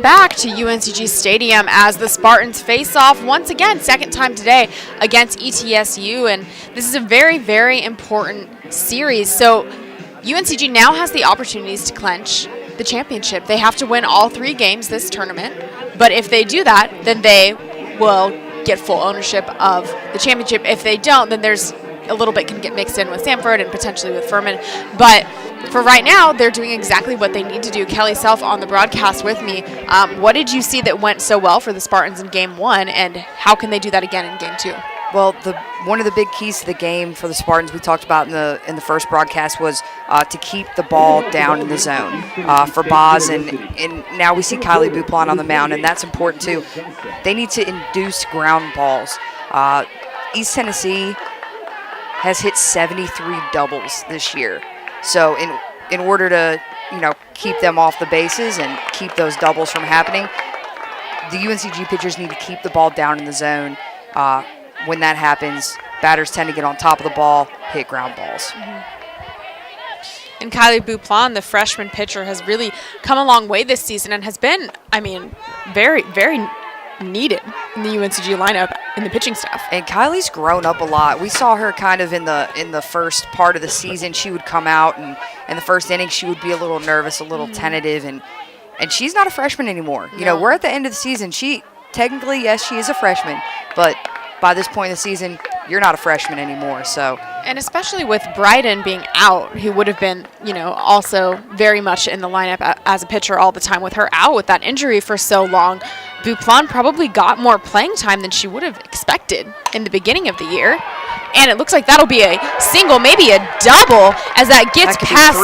welcome back to UNCG Stadium as the Spartans face off once again, second time today, against ETSU. And this is a very, very important series. So UNCG now has the opportunities to clinch the championship. They have to win all 3 games this tournament. But if they do that, then they will get full ownership of the championship. If they don't, then there's a little bit can get mixed in with Sanford and potentially with Furman. But for right now, they're doing exactly what they need to do. Kelly Self on the broadcast with me. What did you see that went so well for the Spartans in Game 1, and how can they do that again in Game 2? Well, one of the big keys to the game for the Spartans we talked about in the first broadcast was to keep the ball down in the zone for Boz, and now we see Kylie Buplon on the mound, and that's important too. They need to induce ground balls. East Tennessee has hit 73 doubles this year. So in order to, keep them off the bases and keep those doubles from happening, the UNCG pitchers need to keep the ball down in the zone. When that happens, batters tend to get on top of the ball, hit ground balls. And Kylie Buplon, the freshman pitcher, has really come a long way this season and has been, very, very needed in the UNCG lineup in the pitching staff. And Kylie's grown up a lot. We saw her kind of in the first part of the season. She would come out, and in the first inning she would be a little nervous, a little tentative, and she's not a freshman anymore. We're at the end of the season. She technically, yes, she is a freshman, but by this point in the season, you're not a freshman anymore. So, and especially with Bryden being out, who would have been, also very much in the lineup as a pitcher all the time. With her out with that injury for so long, Buplon probably got more playing time than she would have expected in the beginning of the year. And it looks like that'll be a single, maybe a double, as that gets past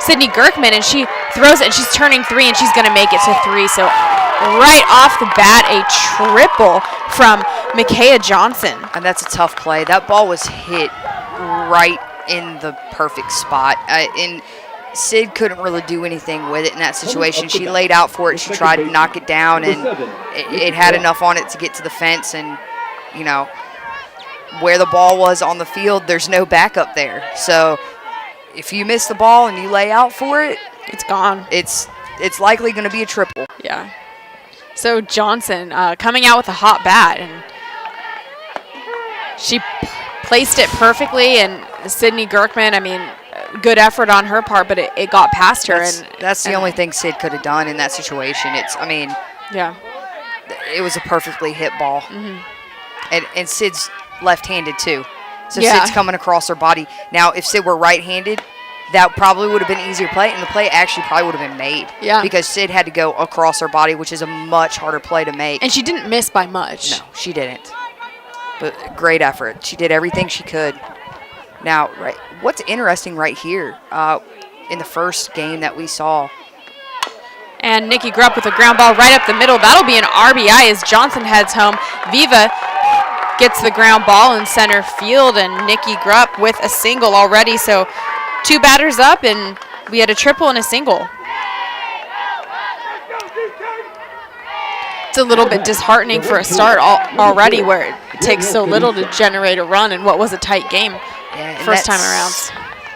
Sydney Gerkman, and she throws it, and she's turning 3, and she's going to make it to 3. So right off the bat, a triple from Micaiah Johnson. And that's a tough play. That ball was hit right in the perfect spot. And Sid couldn't really do anything with it in that situation. She laid out for it. She tried to knock it down, and it had enough on it to get to the fence. And, where the ball was on the field, there's no backup there. So if you miss the ball and you lay out for it, it's gone. It's likely going to be a triple. Yeah. So Johnson coming out with a hot bat, and she placed it perfectly. And Sydney Gerkman, good effort on her part, but it got past her. That's the only thing Sid could have done in that situation. Yeah, it was a perfectly hit ball. And Sid's left-handed too. So yeah. Sid's coming across her body. Now, if Sid were right-handed, that probably would have been an easier play, and the play actually probably would have been made. Yeah. Because Sid had to go across her body, which is a much harder play to make. And she didn't miss by much. No, she didn't. But great effort. She did everything she could. Now, what's interesting right here, in the first game that we saw. And Nikki Grupp with a ground ball right up the middle. That'll be an RBI as Johnson heads home. Viva gets the ground ball in center field, and Nikki Grupp with a single already. So 2 batters up, and we had a triple and a single. It's a little bit disheartening for a start already, where it takes so little to generate a run in what was a tight game first time around.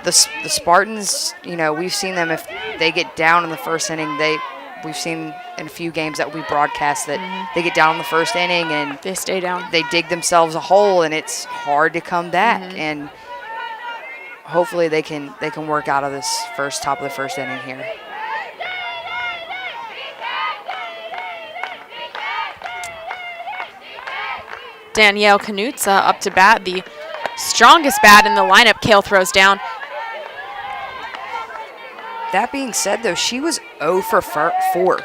The Spartans, we've seen them, if they get down in the first inning, we've seen in a few games that we broadcast that they get down in the first inning and they stay down. They dig themselves a hole, and it's hard to come back. And hopefully they can work out of this top of the first inning here. Danielle Knutz up to bat, the strongest bat in the lineup. Kale throws down. That being said, though, she was 0 for 4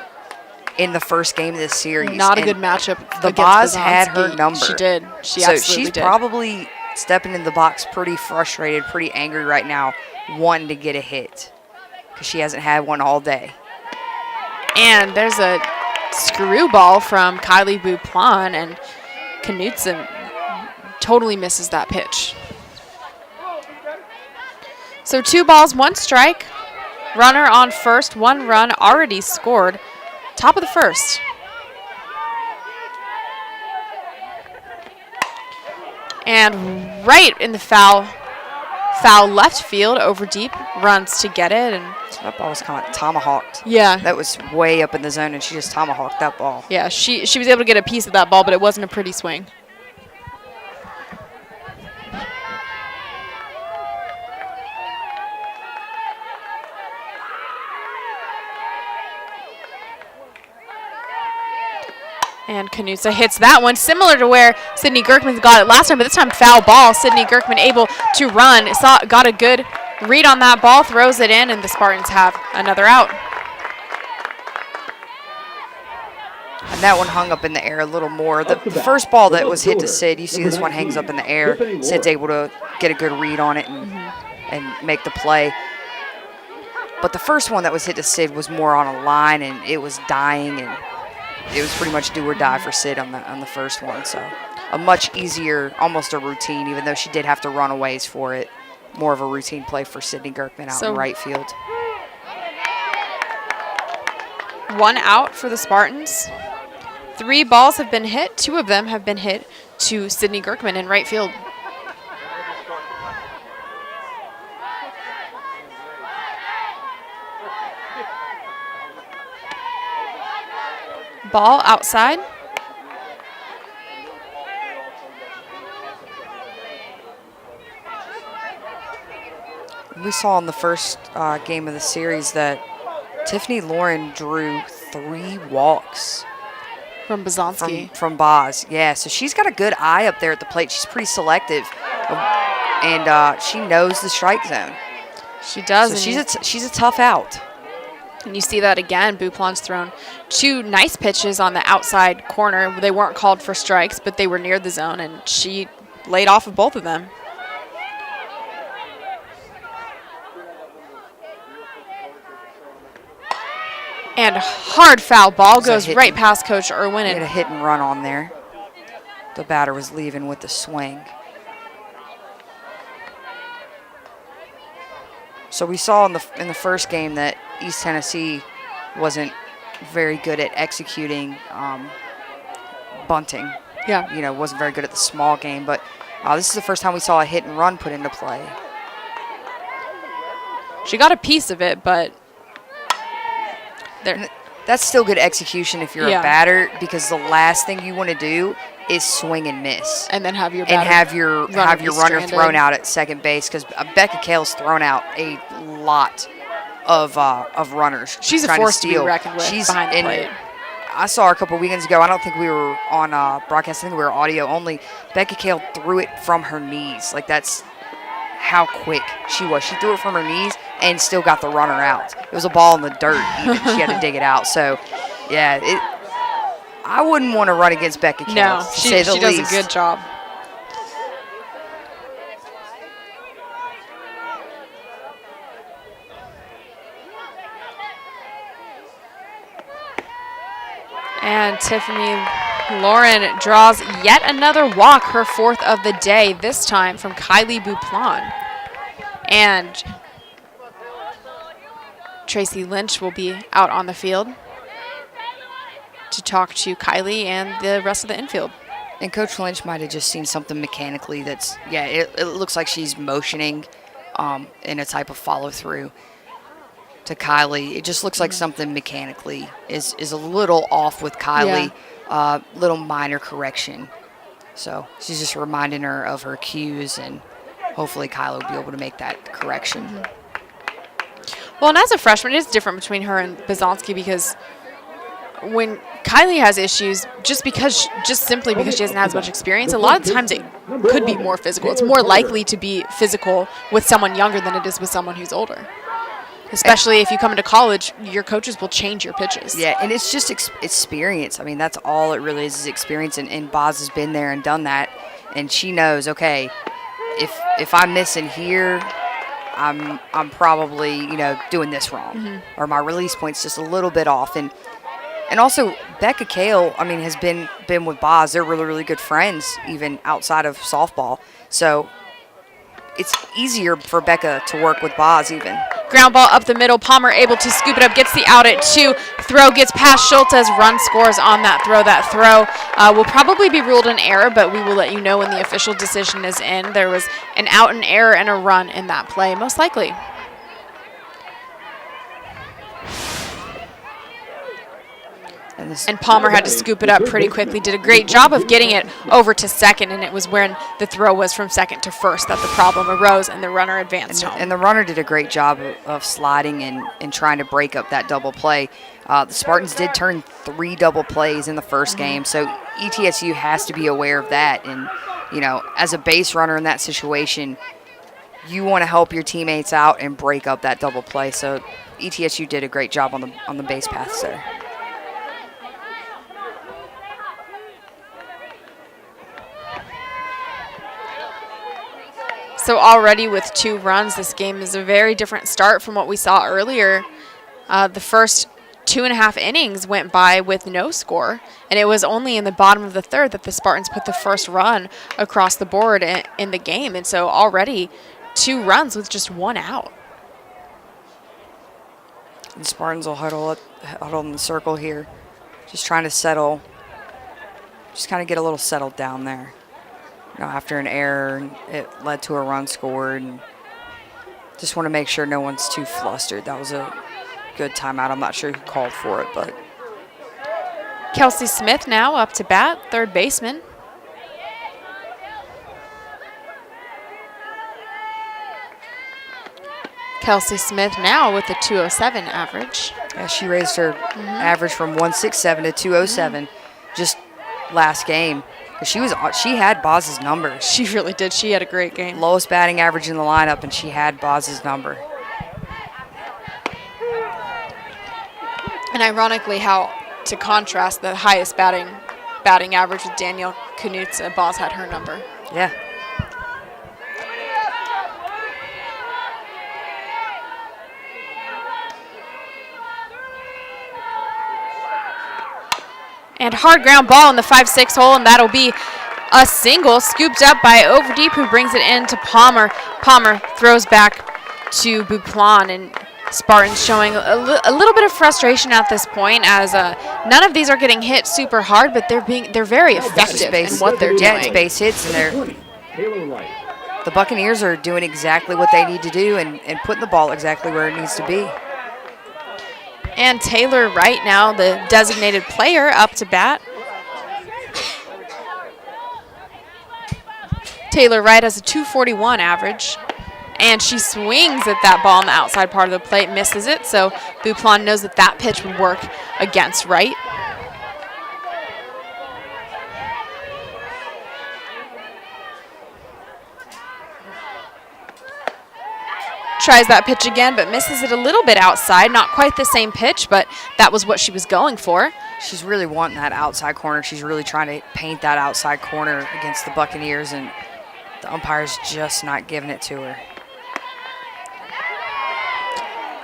in the first game of this series. Not a good matchup. The Boz had her number. She did. So she's probably stepping in the box pretty frustrated, pretty angry right now, wanting to get a hit because she hasn't had one all day. And there's a screwball from Kylie Buplon, and Knutson totally misses that pitch. So 2 balls, 1 strike. Runner on first, 1 run already scored. Top of the first. And right in the foul foul left field over deep, runs to get it. And that ball was kind of tomahawked. yeah. That was way up in the zone, and she just tomahawked that ball. Yeah, she was able to get a piece of that ball, but it wasn't a pretty swing. And Canusa hits that one, similar to where Sydney Gerkman got it last time, but this time foul ball. Sydney Gerkman able to run, got a good read on that ball, throws it in, and the Spartans have another out. And that one hung up in the air a little more. The first ball that was hit to Sid, you see this one hangs up in the air. Sid's able to get a good read on it and make the play. But the first one that was hit to Sid was more on a line, and it was dying, and it was pretty much do or die for Sid on the first one. So a much easier, almost a routine, even though she did have to run a ways for it. More of a routine play for Sydney Gerkman out in right field. 1 out for the Spartans. 3 balls have been hit. 2 of them have been hit to Sydney Gerkman in right field. Ball outside. We saw in the first game of the series that Tiffany Lauren drew 3 walks From Bazonsky. From Boz, yeah. So she's got a good eye up there at the plate. She's pretty selective, and she knows the strike zone. She does. So she's a tough out. And you see that again. Buplan's thrown 2 nice pitches on the outside corner. They weren't called for strikes, but they were near the zone, and she laid off of both of them. And hard foul ball goes right past Coach Irwin. He had a hit and run on there. The batter was leaving with the swing. So we saw in the first game that East Tennessee wasn't very good at executing bunting. Yeah. You know, wasn't very good at the small game, but this is the first time we saw a hit and run put into play. She got a piece of it, but that's still good execution if you're a batter, because the last thing you want to do is swing and miss, and then have your runner thrown out at second base, because Becca Kale's thrown out a lot of runners. She's a force to be reckoned with behind the plate. I saw her a couple weekends ago. I don't think we were on broadcast. I think we were audio only. Becca Kale threw it from her knees. Like, that's how quick she was. She threw it from her knees and still got the runner out. It was a ball in the dirt even. She had to dig it out. So, yeah, I wouldn't want to run against Becca Kale, no, to say the least. She does a good job. And Tiffany Lauren draws yet another walk, her 4th of the day, this time from Kylie Buplan. And Tracy Lynch will be out on the field to talk to Kylie and the rest of the infield. And Coach Lynch might have just seen something mechanically that's, it looks like she's motioning in a type of follow-through to Kylie. It just looks like something mechanically is a little off with Kylie, little minor correction. So she's just reminding her of her cues, and hopefully Kylie will be able to make that correction. Well, and as a freshman, it is different between her and Bazonsky, because when Kylie has issues, just simply because she doesn't have as much experience, a lot of times it could be more physical. It's more likely to be physical with someone younger than it is with someone who's older. Especially if you come into college, your coaches will change your pitches. Yeah, and it's just experience. I mean, that's all it really is experience, and Boz has been there and done that, and she knows, okay, if I'm missing here, I'm probably, doing this wrong, or my release point's just a little bit off. And also Becca Kale, I mean, has been with Boz. They're really, really good friends, even outside of softball. So it's easier for Becca to work with Boz even. Ground ball up the middle. Palmer able to scoop it up, gets the out at 2. Throw gets past Schultes. Run scores on that throw. That throw will probably be ruled an error, but we will let you know when the official decision is in. There was an out, an error, and a run in that play, most likely. And Palmer had to scoop it up pretty quickly. Did a great job of getting it over to second, and it was when the throw was from second to first that the problem arose and the runner advanced home. And the runner did a great job of sliding and trying to break up that double play. The Spartans did turn 3 double plays in the first game, so ETSU has to be aware of that. And, as a base runner in that situation, you want to help your teammates out and break up that double play. So ETSU did a great job on the base paths there. So already with 2 runs, this game is a very different start from what we saw earlier. The first 2.5 innings went by with no score, and it was only in the bottom of the third that the Spartans put the first run across the board in the game. And so already 2 runs with just 1 out. The Spartans will huddle in the circle here, just trying to settle, just kind of get a little settled down there. After an error, it led to a run scored. And just want to make sure no one's too flustered. That was a good timeout. I'm not sure who called for it, but. Kelsey Smith now up to bat, third baseman. Kelsey Smith now with a 207 average. Yeah, she raised her average from 167 to 207 just last game. She had Boz's number. She really did. She had a great game. Lowest batting average in the lineup, and she had Boz's number. And ironically, how to contrast the highest batting average with Danielle Knutz, Boz had her number. Yeah. And hard ground ball in the 5-6 hole, and that'll be a single scooped up by Overdeep, who brings it in to Palmer. Palmer throws back to Buplon, and Spartans showing a little bit of frustration at this point, as none of these are getting hit super hard, but they're very effective in what they're doing. Yeah, it's base hits, and the Buccaneers are doing exactly what they need to do and putting the ball exactly where it needs to be. And Taylor Wright now, the designated player, up to bat. Taylor Wright has a 241 average, and she swings at that ball on the outside part of the plate, misses it, so Buplon knows that that pitch would work against Wright. Tries that pitch again, but misses it a little bit outside. Not quite the same pitch, but that was what she was going for. She's really wanting that outside corner. She's really trying to paint that outside corner against the Buccaneers, and the umpire's just not giving it to her.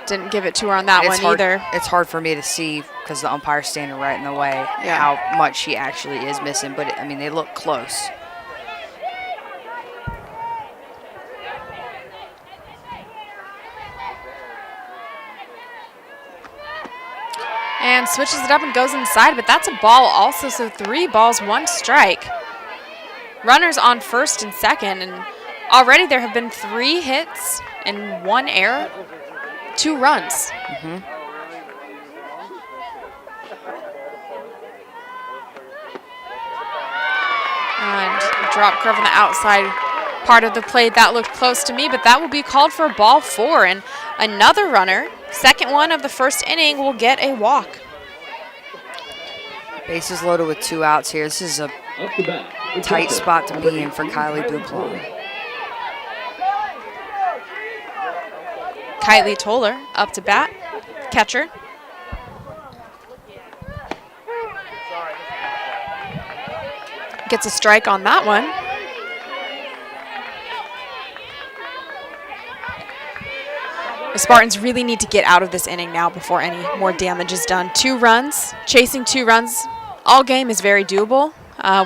Didn't give it to her on that one either. It's hard for me to see because the umpire's standing right in the way how much she actually is missing, but they look close. And switches it up and goes inside, but that's a ball also, so 3 balls, 1 strike. Runners on first and second, and already there have been 3 hits and 1 error, 2 runs. And drop curve on the outside part of the plate. That looked close to me, but that will be called for ball 4, and another runner, second one of the first inning, will get a walk. Bases loaded with 2 outs here. This is a tight spot to be in for Kylie Buplon. Kylie Toller up to bat, catcher. Gets a strike on that one. The Spartans really need to get out of this inning now before any more damage is done. 2 runs, chasing 2 runs all game is very doable.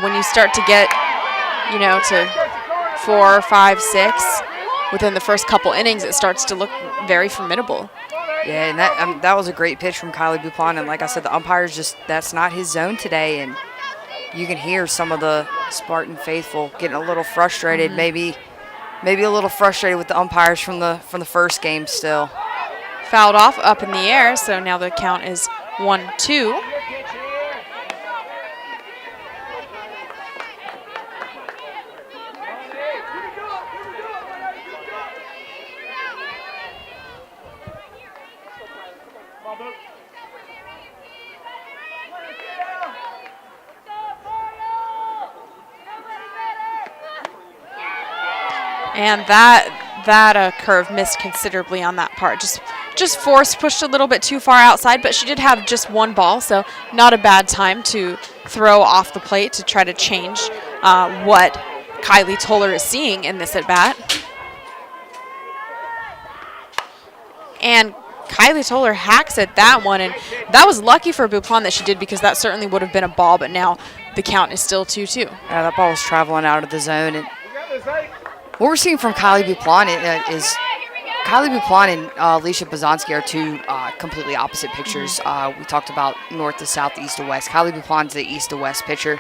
When you start to get, to 4, 5, 6, within the first couple innings, it starts to look very formidable. Yeah, and that was a great pitch from Kylie Buplon. And like I said, the umpire's just, that's not his zone today. And you can hear some of the Spartan faithful getting a little frustrated, maybe a little frustrated with the umpires from the first game still. Fouled off up in the air, so now the count is 1-2. And that curve missed considerably on that part. Just pushed a little bit too far outside, but she did have just one ball, so not a bad time to throw off the plate to try to change what Kylie Toller is seeing in this at-bat. And Kylie Toller hacks at that one, and that was lucky for Buplon that she did, because that certainly would have been a ball, but now the count is still 2-2. Yeah, that ball was traveling out of the zone. And what we're seeing from Kylie Buplon is Kylie Buplon and Alicia Bazanski are two completely opposite pitchers. We talked about north to south, east to west. Kylie Buplon's the east to west pitcher.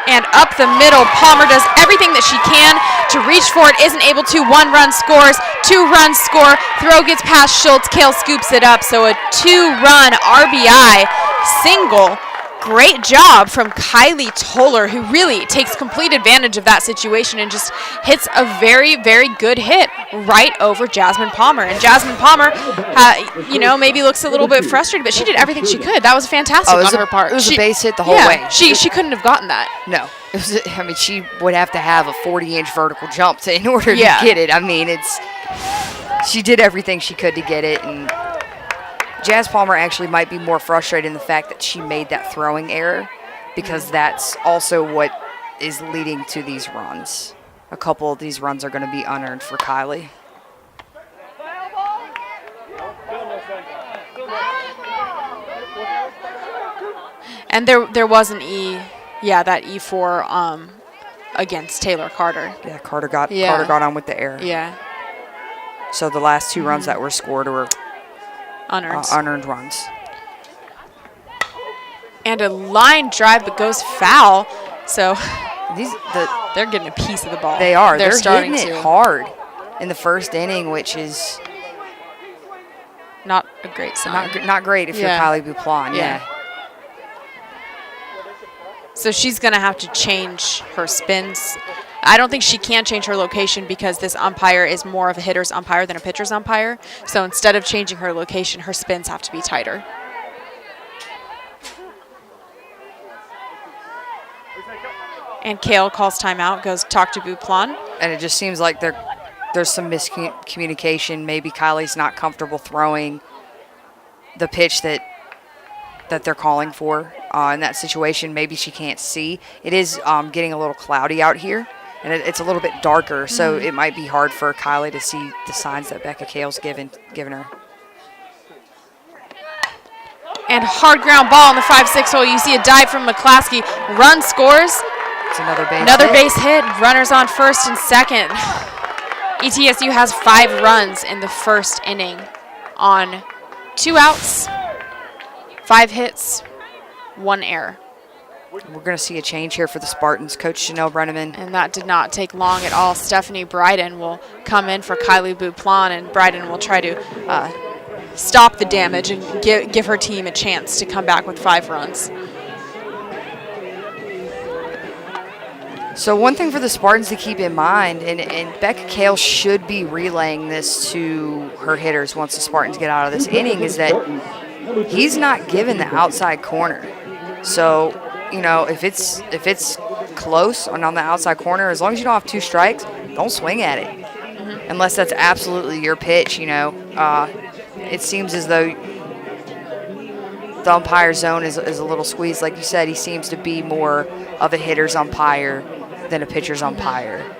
And up the middle, Palmer does everything that she can to reach for it, isn't able to. 1 run scores, 2 runs score, throw gets past Schultz, Kale scoops it up, so a 2-run RBI single. Great job from Kylie Toller, who really takes complete advantage of that situation and just hits a very, very good hit right over Jasmine Palmer. And Jasmine Palmer, maybe looks a little bit frustrated, but she did everything she could. That was fantastic on her part. It was a base hit the whole way. She couldn't have gotten that. No. She would have to have a 40-inch vertical jump in order to get it. She did everything she could to get it, and Jazz Palmer actually might be more frustrated in the fact that she made that throwing error, because that's also what is leading to these runs. A couple of these runs are going to be unearned for Kylie. And there was an that E4 against Taylor Carter. Yeah, Carter got on with the error. Yeah. So the last 2 runs that were scored were unearned runs. And a line drive but goes foul. So they're getting a piece of the ball. They are. They're starting hitting it hard in the first inning, which is not a great sign. Not great if you're Kylie Buplon. Yeah. So she's going to have to change her spins. I don't think she can change her location, because this umpire is more of a hitter's umpire than a pitcher's umpire. So instead of changing her location, her spins have to be tighter. And Kale calls timeout, goes talk to Buplon. And it just seems like there's some miscommunication. Maybe Kylie's not comfortable throwing the pitch that they're calling for in that situation. Maybe she can't see. It is getting a little cloudy out here, and it's a little bit darker, so it might be hard for Kylie to see the signs that Becca Kale's given her. And hard ground ball in the 5-6 hole. You see a dive from McClaskey. Run scores. It's another base hit. Runners on first and second. ETSU has 5 runs in the first inning on 2 outs, 5 hits, 1 error. We're going to see a change here for the Spartans. Coach Chanel Brenneman. And that did not take long at all. Stephanie Bryden will come in for Kylie Buplon, and Bryden will try to stop the damage and give her team a chance to come back with 5 runs. So one thing for the Spartans to keep in mind, and Becca Kale should be relaying this to her hitters once the Spartans get out of this inning, is that he's not given the outside corner. So, if it's close and on the outside corner, as long as you don't have 2 strikes, don't swing at it. Unless that's absolutely your pitch, it seems as though the umpire zone is a little squeezed. Like you said, he seems to be more of a hitter's umpire than a pitcher's umpire.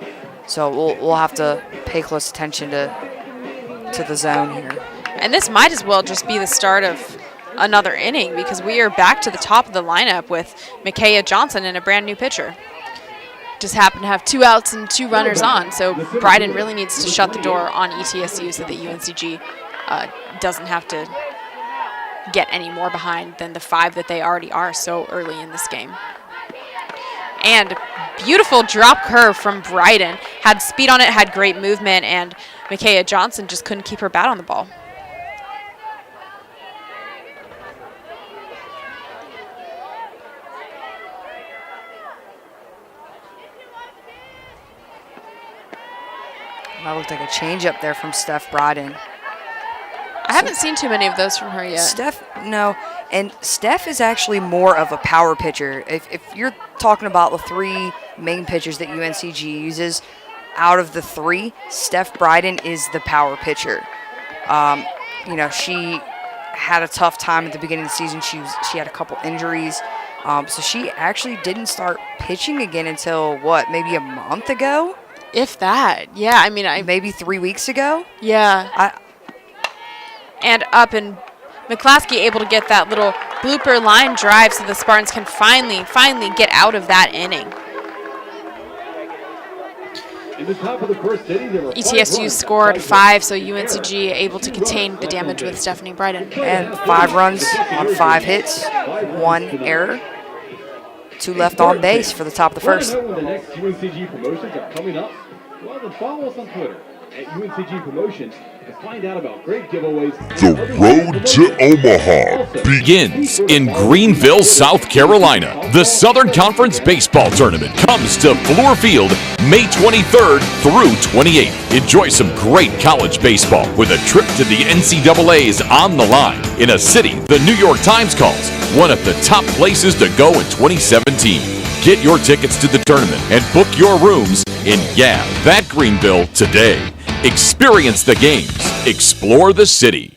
So we'll have to pay close attention to the zone here. And this might as well just be the start of another inning, because we are back to the top of the lineup with Micaiah Johnson and a brand new pitcher. just happen to have 2 outs and 2 runners on. So Bryden really needs to shut the door on ETSU so that UNCG doesn't have to get any more behind than the 5 that they already are so early in this game. And beautiful drop curve from Bryden. Had speed on it, had great movement, and Micaiah Johnson just couldn't keep her bat on the ball. That looked like a changeup there from Steph Bryden. I haven't seen too many of those from her yet. Steph, no. And Steph is actually more of a power pitcher. If you're talking about the 3 main pitchers that UNCG uses, out of the 3, Steph Bryden is the power pitcher. She had a tough time at the beginning of the season. She had a couple injuries. So she actually didn't start pitching again until, maybe a month ago? If that. Yeah, I mean, maybe 3 weeks ago? Yeah. And up, and McClaskey able to get that little blooper line drive so the Spartans can finally get out of that inning. ETSU scored 5, so UNCG able to contain the damage with Stephanie Bryden. And 5 runs on 5 hits, 1 error, 2 left on base for the top of the first. Want to know when the next UNCG promotions are coming up? Well, then follow us on Twitter at UNCG Promotions to find out about great giveaways. The road to Omaha begins in Greenville, South Carolina. The Southern Conference Baseball Tournament comes to Fluor Field May 23rd through 28th. Enjoy some great college baseball with a trip to the NCAAs on the line in a city the New York Times calls one of the top places to go in 2017. Get your tickets to the tournament and book your rooms in that Greenville today. Experience the games. Explore the city.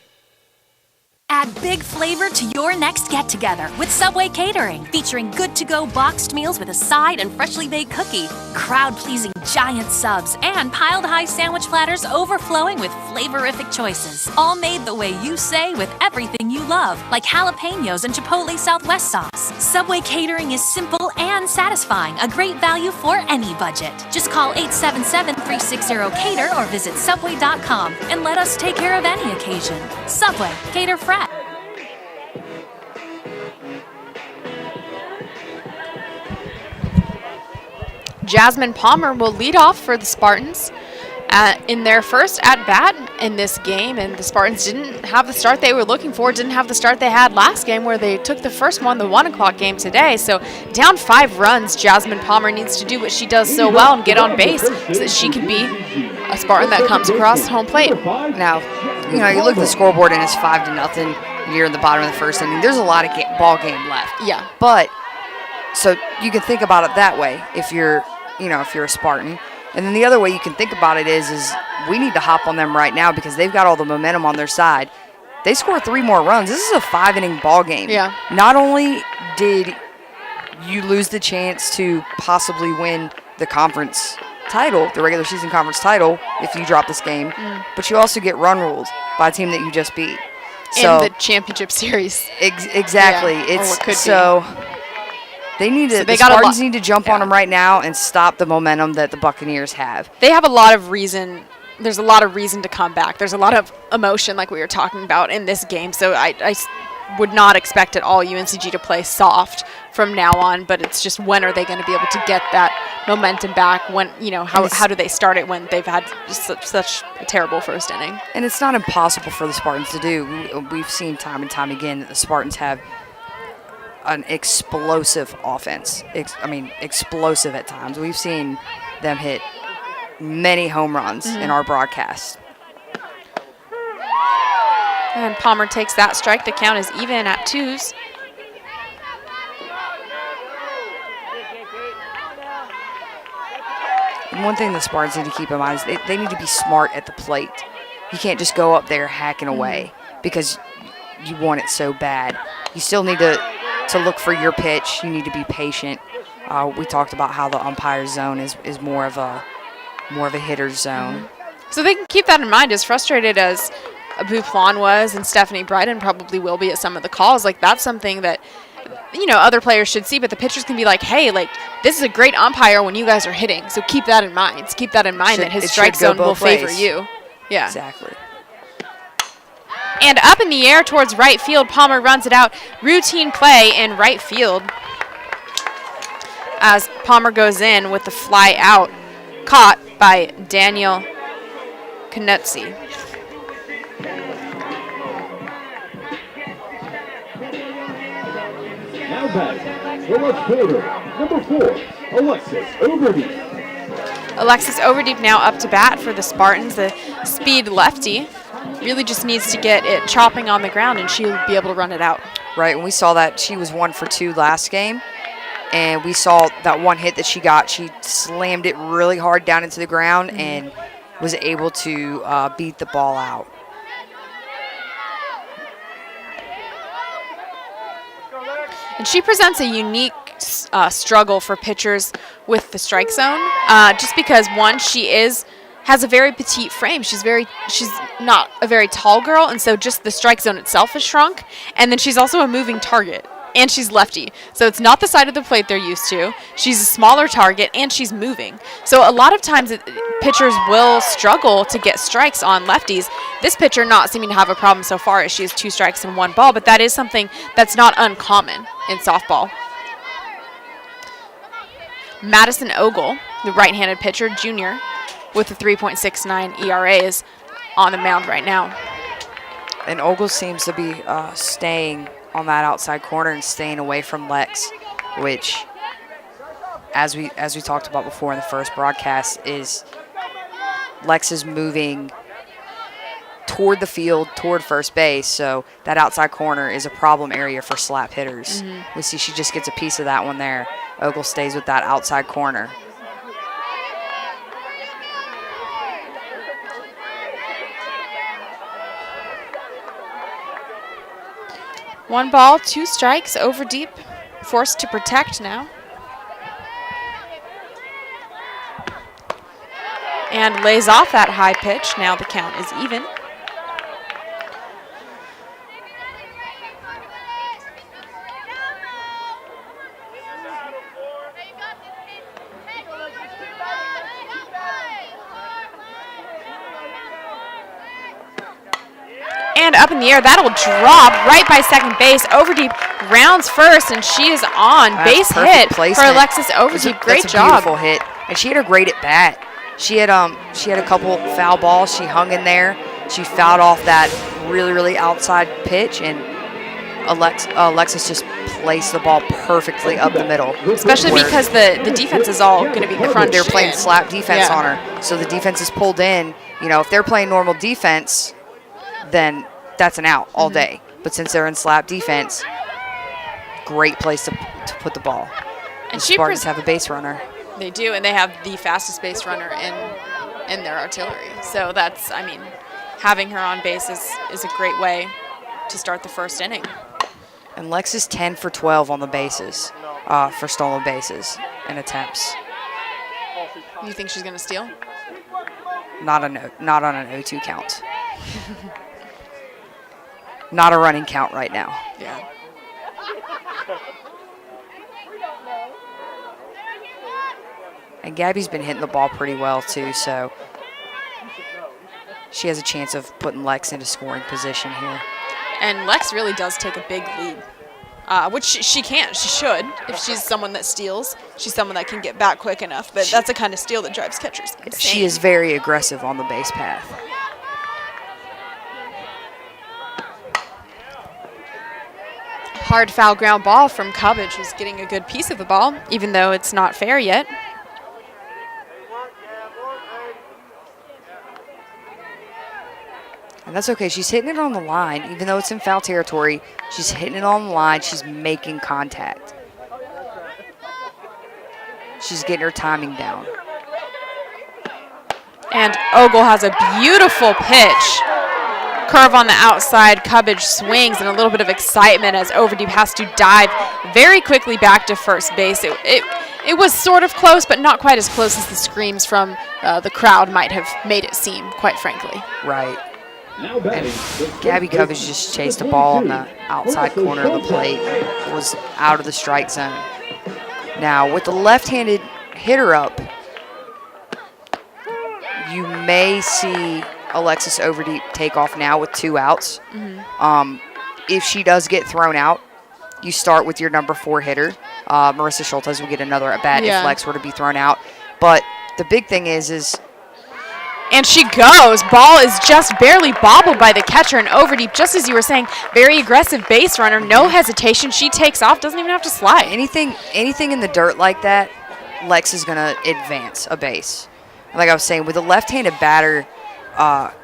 Add big flavor to your next get-together with Subway Catering, featuring good-to-go boxed meals with a side and freshly baked cookie, crowd-pleasing giant subs, and piled-high sandwich platters overflowing with flavorific choices. All made the way you say with everything you love, like jalapenos and Chipotle Southwest sauce. Subway Catering is simple and satisfying, a great value for any budget. Just call 877-360-CATER or visit Subway.com and let us take care of any occasion. Subway, cater fresh. Jasmine Palmer will lead off for the Spartans in their first at-bat in this game, and the Spartans didn't have the start they were looking for, didn't have the start they had last game where they took the first one, the 1 o'clock game today. So down 5 runs, Jasmine Palmer needs to do what she does so well and get on base so that she can be a Spartan that comes across home plate. Now, you look at the scoreboard and it's 5-0 near the bottom of the first inning. There's a lot of ball game left. Yeah. But, so you can think about it that way if you're a Spartan. And then the other way you can think about it is we need to hop on them right now because they've got all the momentum on their side. They scored 3 more runs. This is a 5-inning ball game. Yeah. Not only did you lose the chance to possibly win the conference title, the regular season conference title, if you drop this game, but you also get run ruled by a team that you just beat. In the championship series. Exactly. Yeah. Or what could be. They need to. The Spartans need to jump on them right now and stop the momentum that the Buccaneers have. They have a lot of reason. There's a lot of reason to come back. There's a lot of emotion, like we were talking about, in this game. So I would not expect at all UNCG to play soft from now on. But it's just when are they going to be able to get that momentum back? When how do they start it when they've had just such a terrible first inning? And it's not impossible for the Spartans to do. We've seen time and time again that the Spartans have an explosive offense. Explosive at times. We've seen them hit many home runs in our broadcast. And Palmer takes that strike. The count is even at 2s. And one thing the Spartans need to keep in mind is they need to be smart at the plate. You can't just go up there hacking away because you want it so bad. You still need to look for your pitch. You need to be patient. We talked about how the umpire zone is more of a hitter's zone. So they can keep that in mind. As frustrated as Buplon was and Stephanie Bryden probably will be at some of the calls, like that's something that other players should see, but the pitchers can be like, hey, like, this is a great umpire when you guys are hitting, so keep that in mind. Keep that in mind that his strike zone will favor you. Yeah. Exactly. And up in the air towards right field, Palmer runs it out. Routine play in right field as Palmer goes in with the fly out, caught by Daniel Knutze. Now batting, the left fielder, number 4, Alexis Overdeep. Alexis Overdeep now up to bat for the Spartans. The speed lefty really just needs to get it chopping on the ground, and she'll be able to run it out. Right, and we saw that she was 1 for 2 last game, and we saw that one hit that she got. She slammed it really hard down into the ground and was able to beat the ball out. And she presents a unique struggle for pitchers with the strike zone, just because, one, she has a very petite frame. She's not a very tall girl, and so just the strike zone itself is shrunk. And then she's also a moving target, and she's lefty. So it's not the side of the plate they're used to. She's a smaller target, and she's moving. So a lot of times pitchers will struggle to get strikes on lefties. This pitcher not seeming to have a problem so far as she has 2 strikes and 1 ball, but that is something that's not uncommon in softball. Madison Ogle, the right-handed pitcher, junior, with a 3.69 ERA, is on the mound right now. And Ogle seems to be staying on that outside corner and staying away from Lex, which, as we talked about before in the first broadcast, is Lex is moving toward the field, toward first base, so that outside corner is a problem area for slap hitters. We see she just gets a piece of that one there. Ogle stays with that outside corner. One ball, 2 strikes, Overdeep, forced to protect now. And lays off that high pitch. Now the count is even. And up in the air, that'll drop right by second base. Overdeep rounds first, and she is on. Base hit placement for Alexis Overdeep. Great that's a job. Beautiful hit, and she had a great at bat. She had a couple foul balls. She hung in there. She fouled off that really outside pitch, and Alexis just placed the ball perfectly up the middle. Especially because the defense is all going to be crunched. They're playing slap defense Yeah. on her, so the defense is pulled in. If they're playing normal defense, then that's an out all day. But since they're in slap defense, great place to put the ball. And the she Spartans have a base runner. They do, and they have the fastest base runner in their artillery. So that's, having her on base is a great way to start the first inning. And Lex is 10 for 12 on the bases for stolen bases and attempts. You think she's going to steal? Not on an 0-2 count. Not a running count right now. Yeah. And Gabby's been hitting the ball pretty well too, so she has a chance of putting Lex into scoring position here. And Lex really does take a big lead, which she can. She should. If she's someone that steals, she's someone that can get back quick enough. But that's the kind of steal that drives catchers insane. She is very aggressive on the base path. Hard foul ground ball from Cubbage, who's getting a good piece of the ball, even though it's not fair yet. And that's okay. She's hitting it on the line. Even though it's in foul territory, she's hitting it on the line. She's making contact. She's getting her timing down. And Ogle has a beautiful pitch. Curve on the outside. Cubbage swings, and a little bit of excitement as Overdeep has to dive very quickly back to first base. It was sort of close, but not quite as close as the screams from the crowd might have made it seem, quite frankly. Right. Now batting, Gabby Covers just chased the ball on the outside corner of the plate. Was out of the strike zone. Now, with the left-handed hitter up, you may see Alexis Overdeep take off now with 2 outs. If she does get thrown out, you start with your number 4 hitter. Marissa Schultes will get another at bat if Lex were to be thrown out. But the big thing is and she goes. Ball is just barely bobbled by the catcher, and Overdeep, just as you were saying, very aggressive base runner, no hesitation. She takes off, doesn't even have to slide. anything in the dirt like that, Lex is going to advance a base. Like I was saying, with a left-handed batter up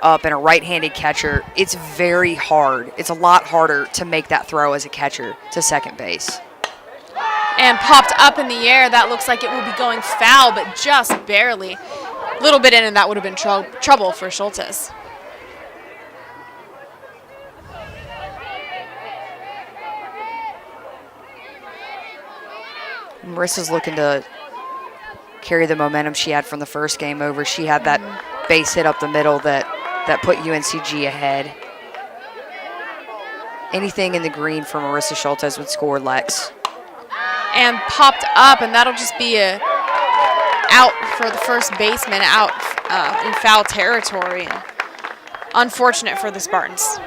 and a right-handed catcher, it's very hard. It's a lot harder to make that throw as a catcher to second base. And popped up in the air. That looks like it will be going foul, but just barely. A little bit in, and that would have been trouble for Schultes. Marissa's looking to carry the momentum she had from the first game over. She had that base hit up the middle that put UNCG ahead. Anything in the green for Marissa Schultes would score Lex. And popped up, and that'll just be a out for the first baseman, out in foul territory. And unfortunate for the Spartans.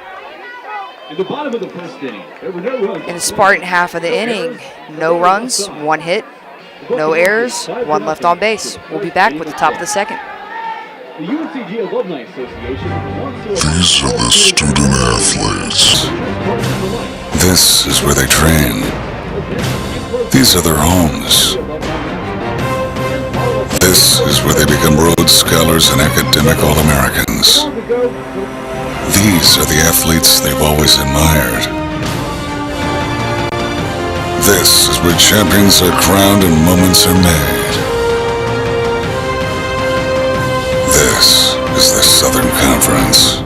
in the bottom of the first inning, there were no runs. In the Spartan half of the inning, no runs, 1 hit, no errors, 1 left on base. We'll be back with the top of the second. The UNCG Alumni Association wants to... These are the student athletes. This is where they train. These are their homes. This is where they become Rhodes Scholars and academic All-Americans. These are the athletes they've always admired. This is where champions are crowned and moments are made. This is the Southern Conference.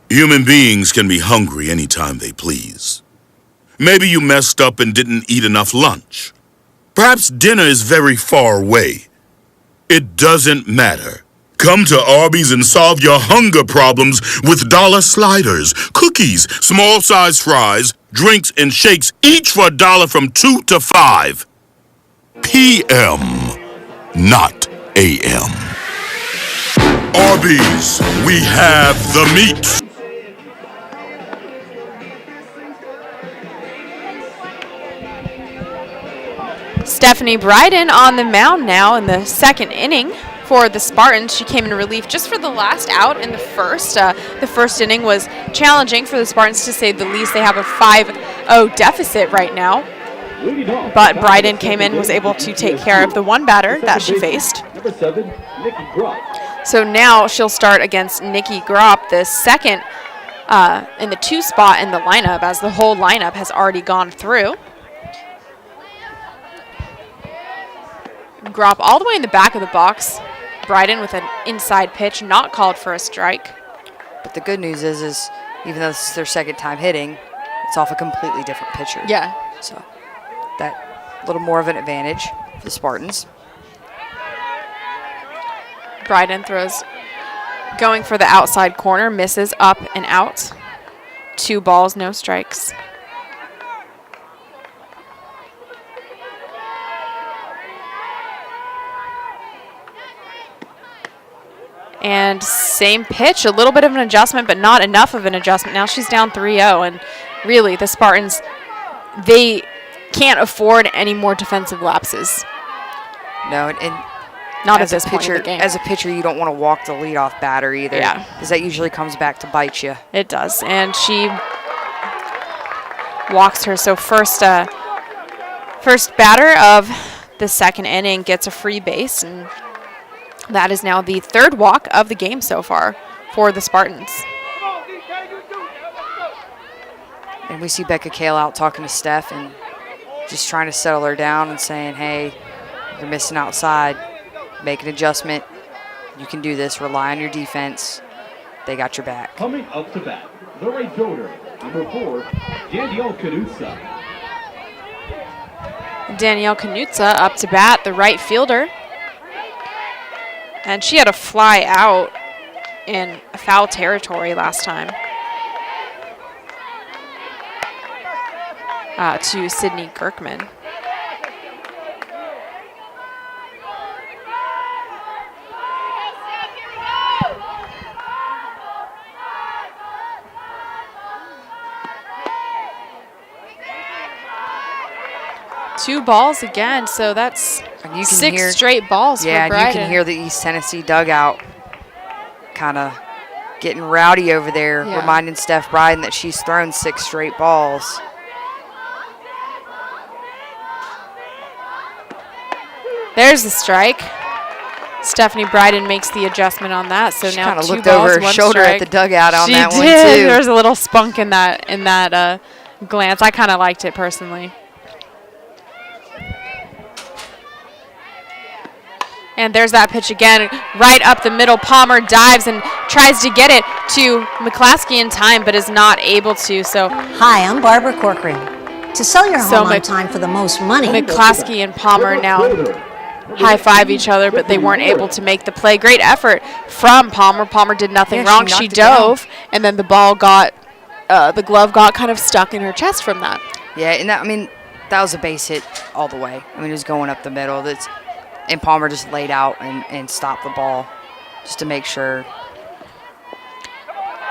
Human beings can be hungry anytime they please. Maybe you messed up and didn't eat enough lunch. Perhaps dinner is very far away. It doesn't matter. Come to Arby's and solve your hunger problems with dollar sliders, cookies, small-size fries, drinks, and shakes, each for $1 from 2 to 5 p.m., not a.m. Arby's, we have the meat. Stephanie Bryden on the mound now in the second inning for the Spartans. She came in relief just for the last out in the first. The first inning was challenging for the Spartans, to say the least. They have a 5-0 deficit right now. But Bryden came in, was able to take care of the one batter that she faced. Number 7, Nikki Gropp. So now she'll start against Nikki Gropp, the second in the 2 spot in the lineup, as the whole lineup has already gone through. Gropp all the way in the back of the box. Bryden with an inside pitch, not called for a strike. But the good news is even though this is their second time hitting, it's off a completely different pitcher. Yeah. So that little more of an advantage for the Spartans. Bryden throws, going for the outside corner, misses up and out. 2 balls, no strikes. And same pitch, a little bit of an adjustment, but not enough of an adjustment. Now she's down 3-0, and really the Spartans, they can't afford any more defensive lapses. No, and not as at this a point in pitcher, the game. as a pitcher, you don't want to walk the leadoff batter either. Yeah. Because that usually comes back to bite you. It does, and she walks her. So first batter of the second inning gets a free base, and that is now the 3rd walk of the game so far for the Spartans. And we see Becca Kale out talking to Steph and just trying to settle her down and saying, hey, you're missing outside. Make an adjustment. You can do this. Rely on your defense. They got your back. Coming up to bat, the right fielder, number 4, Danielle Knutsa. Danielle Knutsa up to bat, the right fielder. And she had a fly out in foul territory last time to Sydney Kirkman. Two balls again, so that's six straight balls for Bryden. Yeah, you can hear the East Tennessee dugout kind of getting rowdy over there, reminding Steph Bryden that she's thrown 6 straight balls. There's the strike. Stephanie Bryden makes the adjustment on that, so she now 2 balls, 1 looked over her shoulder strike. at the dugout on that she one, did. too. There was a little spunk in that glance. I kind of liked it personally. And there's that pitch again, right up the middle. Palmer dives and tries to get it to McClaskey in time, but is not able to. So, hi, I'm Barbara Corcoran. To sell your home on time for the most money. McClaskey and Palmer now high-five each other, but they weren't able to make the play. Great effort from Palmer. Palmer did nothing wrong. She dove, and then the ball got, the glove got kind of stuck in her chest from that. Yeah, and that was a base hit all the way. It was going up the middle. And Palmer just laid out and stopped the ball just to make sure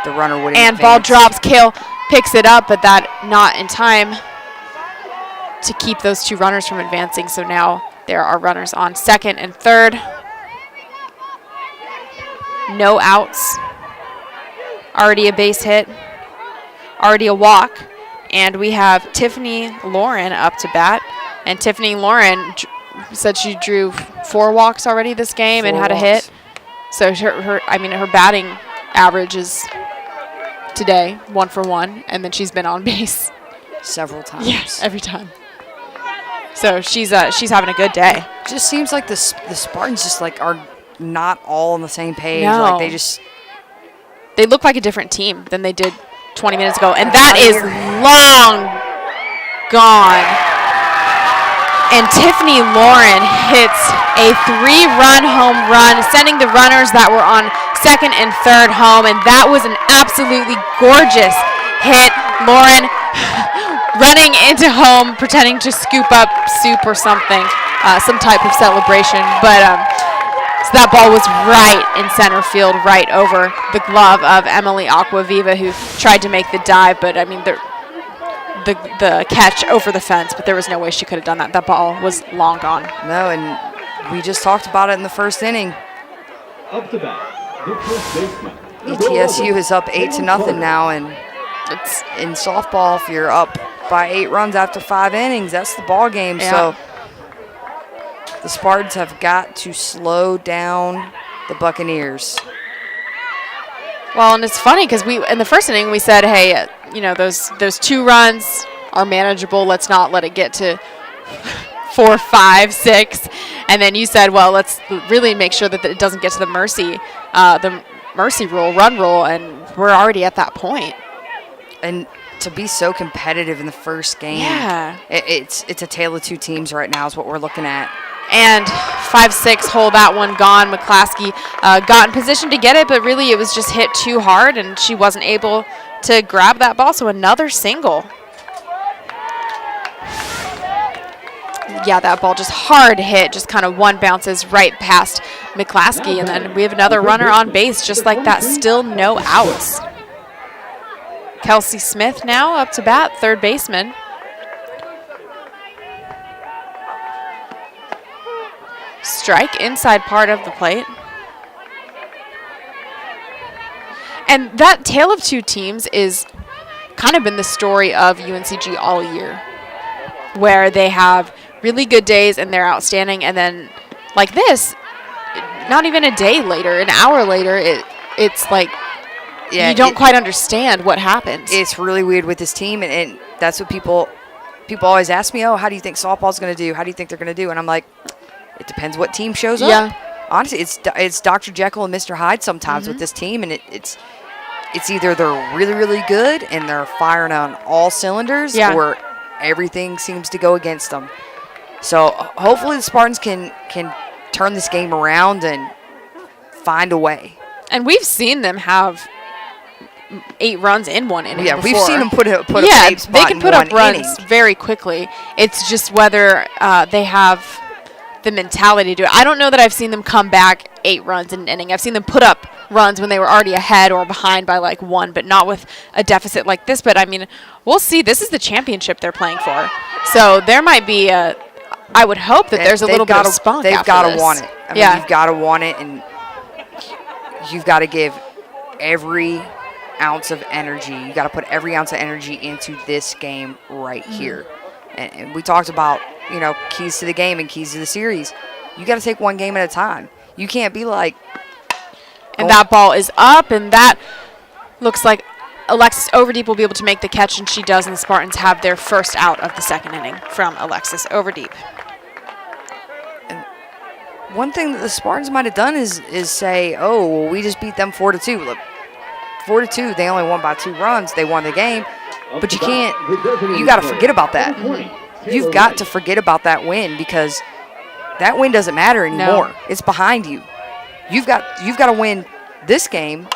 the runner wouldn't advance. Ball drops. Kale picks it up, but that not in time to keep those 2 runners from advancing. So now there are runners on second and third. No outs. Already a base hit. Already a walk. And we have Tiffany Lauren up to bat. And Tiffany Lauren said she drew 4 walks already this game and had a hit. So her batting average is today 1 for 1, and then she's been on base several times. Yes, every time. So she's having a good day. Just seems like the Spartans just are not all on the same page. No. They look like a different team than they did 20 minutes ago, and that is long gone. And Tiffany Lauren hits a 3-run home run, sending the runners that were on second and third home, and that was an absolutely gorgeous hit. Lauren running into home, pretending to scoop up soup or something, some type of celebration. But so that ball was right in center field, right over the glove of Emily Aquaviva, who tried to make the dive, but the catch over the fence, but there was no way she could have done that. That ball was long gone. No, and we just talked about it in the first inning. Up to bat, the first baseman. ETSU is up 8-0 now, and it's in softball. If you're up by 8 runs after 5 innings, that's the ball game. Yeah. So the Spartans have got to slow down the Buccaneers. Well, and it's funny because in the first inning we said, hey, those 2 runs are manageable. Let's not let it get to 4, 5, 6. And then you said, well, let's really make sure that it doesn't get to the mercy rule, run rule, and we're already at that point. And to be so competitive in the first game, it's a tale of 2 teams right now is what we're looking at. And 5-6 hole, that one gone. McClaskey got in position to get it, but really it was just hit too hard, and she wasn't able to grab that ball. So another single. Yeah, that ball just hard hit, just kind of one bounces right past McClaskey, and then we have another runner on base just like that. Still no outs. Kelsey Smith now up to bat, third baseman. Strike inside part of the plate. And that tale of 2 teams is kind of been the story of UNCG all year, where they have really good days and they're outstanding, and then like this, not even a day later, an hour later, it's like you don't quite understand what happens. It's really weird with this team, and that's what people always ask me, how do you think softball's going to do? How do you think they're going to do? And I'm like, it depends what team shows up. Honestly, it's Dr. Jekyll and Mr. Hyde sometimes with this team, and it's either they're really, really good and they're firing on all cylinders, or everything seems to go against them. So hopefully the Spartans can turn this game around and find a way. And we've seen them have 8 runs in one inning. Yeah, before. we've seen them put up an 8 spot they can in put up one runs inning. very quickly. It's just whether they have the mentality to do it. I don't know that I've seen them come back 8 runs in an inning. I've seen them put up runs when they were already ahead or behind by like 1, but not with a deficit like this. But I mean, we'll see. This is the championship they're playing for, so there might be a. I would hope that there's a little bit of spunk. They've got to want it. I mean, you've got to want it, and you've got to give every ounce of energy. You got to put every ounce of energy into this game right here. And we talked about, keys to the game and keys to the series. You got to take one game at a time. You can't be like. And that ball is up, and that looks like Alexis Overdeep will be able to make the catch, and she does, and the Spartans have their first out of the second inning from Alexis Overdeep. And one thing that the Spartans might have done is say, oh, well, we just beat them 4-2. Look, 4-2, they only won by 2 runs. They won the game. But you can't, you got to forget about that. You've got to forget about that win, because that win doesn't matter anymore. No. It's behind you. You've got to win this game.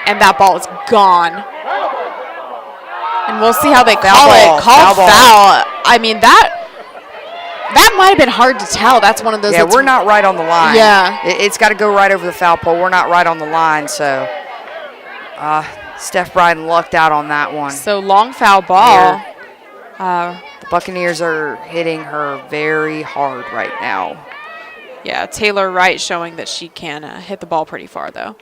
And that ball is gone. And we'll see how they call it. Called foul. I mean, that might have been hard to tell. That's one of those. Yeah, we're not right on the line. Yeah. It's got to go right over the foul pole. We're not right on the line, so Steph Bryden lucked out on that one. So long foul ball. The Buccaneers are hitting her very hard right now. Yeah, Taylor Wright showing that she can hit the ball pretty far, though.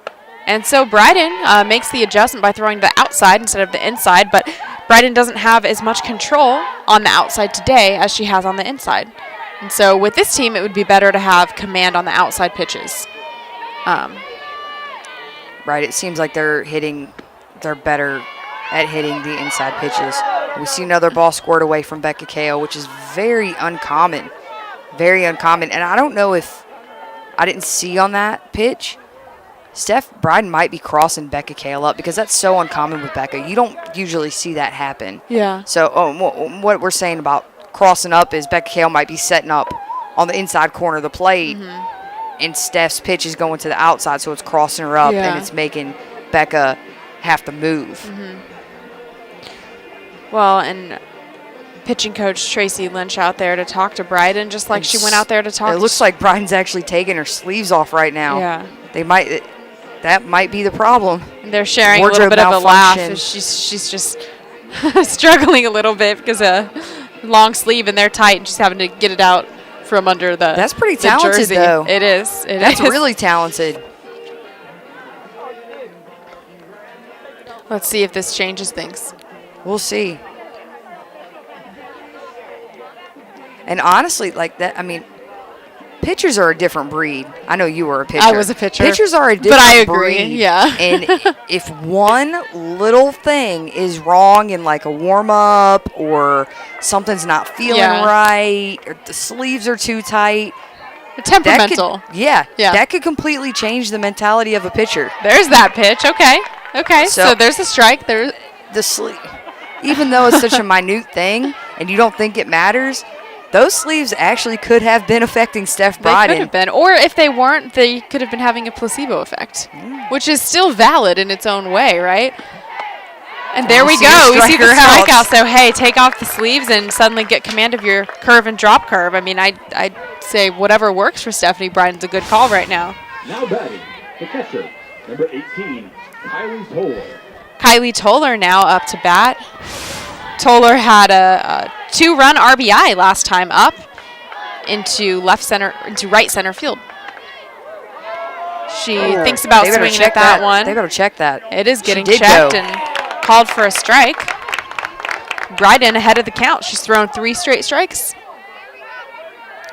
And so Bryden makes the adjustment by throwing the outside instead of the inside, but Bryden doesn't have as much control on the outside today as she has on the inside. And so with this team, it would be better to have command on the outside pitches. Right, it seems like they're better at hitting the inside pitches. We see another ball squared away from Becca Kale, which is very uncommon. Very uncommon. And I don't know if I didn't see on that pitch, Steph Bryden might be crossing Becca Kale up, because that's so uncommon with Becca. You don't usually see that happen. Yeah. So what we're saying about crossing up is Becca Kale might be setting up on the inside corner of the plate, and Steph's pitch is going to the outside, so it's crossing her up, and it's making Becca have to move. Well, and pitching coach Tracy Lynch out there to talk to Bryden, just like she went out there to talk. It looks like Bryden's actually taking her sleeves off right now. Yeah. That might be the problem. And they're sharing a little bit of a laugh. She's just struggling a little bit because a long sleeve and they're tight, and she's having to get it out from under the. That's pretty talented, jersey. though. It is. That's really talented. Let's see if this changes things. We'll see. And honestly, like that, I mean, pitchers are a different breed. I know you were a pitcher. I was a pitcher. Pitchers are a different but I agree. breed. Yeah. And if one little thing is wrong in like a warm-up, or something's not feeling right, or the sleeves are too tight. Temperamental. That could completely change the mentality of a pitcher. There's that pitch. Okay. So there's a strike. There's the sleeve. Even though it's such a minute thing and you don't think it matters, those sleeves actually could have been affecting Steph Bryden. They could have been. Or if they weren't, they could have been having a placebo effect, which is still valid in its own way, right? And there we go. We see the strikeout. So, hey, take off the sleeves and suddenly get command of your curve and drop curve. I mean, I'd say whatever works for Stephanie Bryden's a good call right now. Now batting, the catcher, number 18, Kylie Toller. Kylie Toller now up to bat. Toller had a 2-run RBI last time up into right center field. She thinks about swinging at that one. They better check that. It is getting checked and called for a strike. Bryden ahead of the count. She's thrown 3 straight strikes.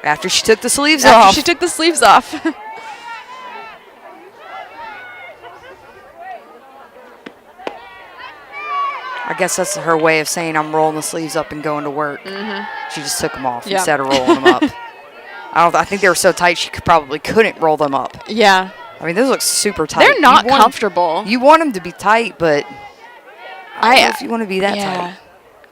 After she took the sleeves off. She took the sleeves off. I guess that's her way of saying I'm rolling the sleeves up and going to work. She just took them off instead of rolling them up. I think they were so tight she probably couldn't roll them up. Yeah. I mean, those look super tight. They're not comfortable. You want them to be tight, but I don't know if you want to be that tight.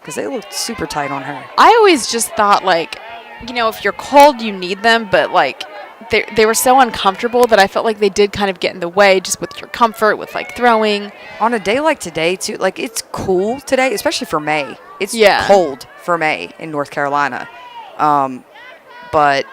Because they look super tight on her. I always just thought, like, if you're cold, you need them, but, like, they were so uncomfortable that I felt like they did kind of get in the way just with your comfort, with like throwing. On a day like today, too, like it's cool today, especially for May. It's cold for May in North Carolina. But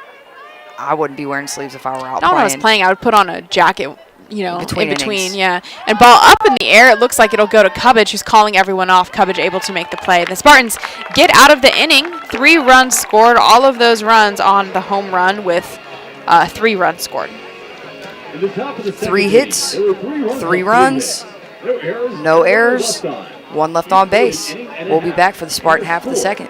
I wouldn't be wearing sleeves if I were out playing. When I was playing, I would put on a jacket, in between, innings. yeah. And ball up in the air, it looks like it'll go to Cubbage, who's calling everyone off. Cubbage able to make the play. The Spartans get out of the inning. 3 runs scored. All of those runs on the home run with 3 runs scored. 3 hits, 3 runs, no errors, 1 left on base. We'll be back for the Spartan half of the second.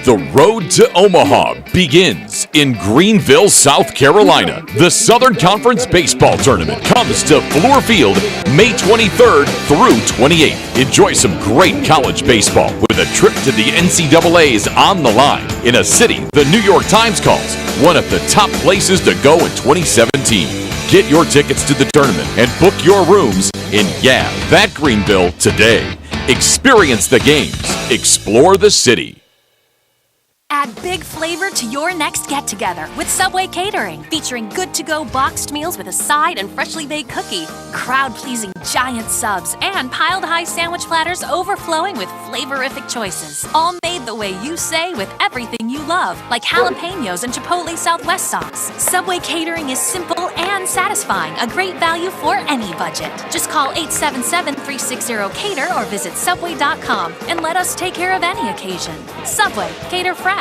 The road to Omaha begins in Greenville, South Carolina. The Southern Conference Baseball Tournament comes to Fluor Field May 23rd through 28th. Enjoy some great college baseball with a trip to the NCAA's on the line in a city the New York Times calls one of the top places to go in 2017. Get your tickets to the tournament and book your rooms in that Greenville today. Experience the games. Explore the city. Add big flavor to your next get-together with Subway Catering, featuring good-to-go boxed meals with a side and freshly baked cookie, crowd-pleasing giant subs, and piled-high sandwich platters overflowing with flavorific choices. All made the way you say with everything you love, like jalapenos and Chipotle Southwest sauce. Subway Catering is simple and satisfying, a great value for any budget. Just call 877-360-CATER or visit Subway.com and let us take care of any occasion. Subway, cater fresh.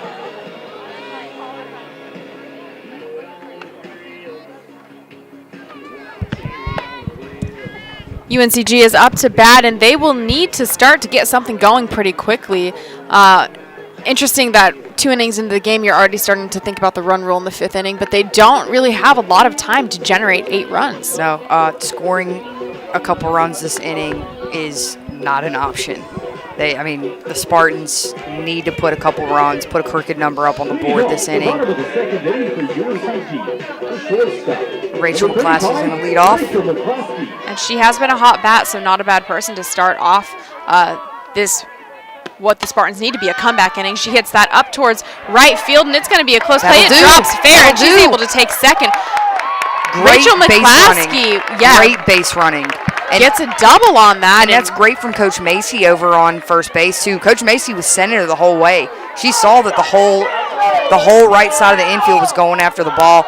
UNCG is up to bat, and they will need to start to get something going pretty quickly. Interesting that 2 innings into the game, you're already starting to think about the run rule in the 5th inning, but they don't really have a lot of time to generate 8 runs. No, scoring a couple runs this inning is not an option. The Spartans need to put a couple runs, put a crooked number up on the board this inning. Rachel McClaskey is going to lead off. And she has been a hot bat, so not a bad person to start off what the Spartans need to be a comeback inning. She hits that up towards right field, and it's going to be a close play. It drops fair, and she's able to take second. Rachel McClaskey, great base running. And gets a double on that. And that's great from Coach Macy over on first base, too. Coach Macy was sending her the whole way. She saw that the whole right side of the infield was going after the ball.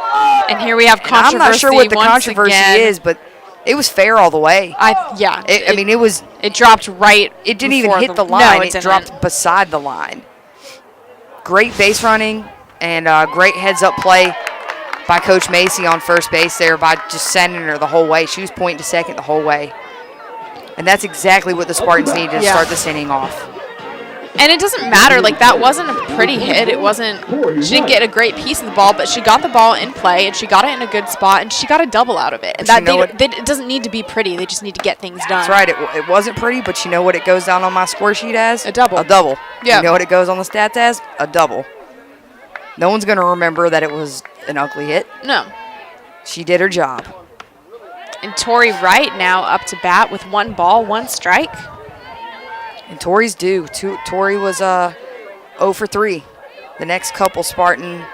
And here we have controversy. I'm not sure what the controversy is, but it was fair all the way. It dropped right. It didn't even hit the line. It dropped beside the line. Great base running and great heads-up play by Coach Macy on first base there by just sending her the whole way. She was pointing to second the whole way. And that's exactly what the Spartans needed to start this inning off. And it doesn't matter. Like, that wasn't a pretty hit. It wasn't – she didn't get a great piece of the ball, but she got the ball in play, and she got it in a good spot, and she got a double out of it. And it doesn't need to be pretty. They just need to get things done. That's right. It wasn't pretty, but you know what it goes down on my score sheet as? A double. A double. Yeah. You know what it goes on the stats as? A double. No one's going to remember that it was an ugly hit. No. She did her job. And Tori Wright now up to bat with 1 ball, 1 strike. And Tori's due. Tori was 0 for 3. The next couple Spartan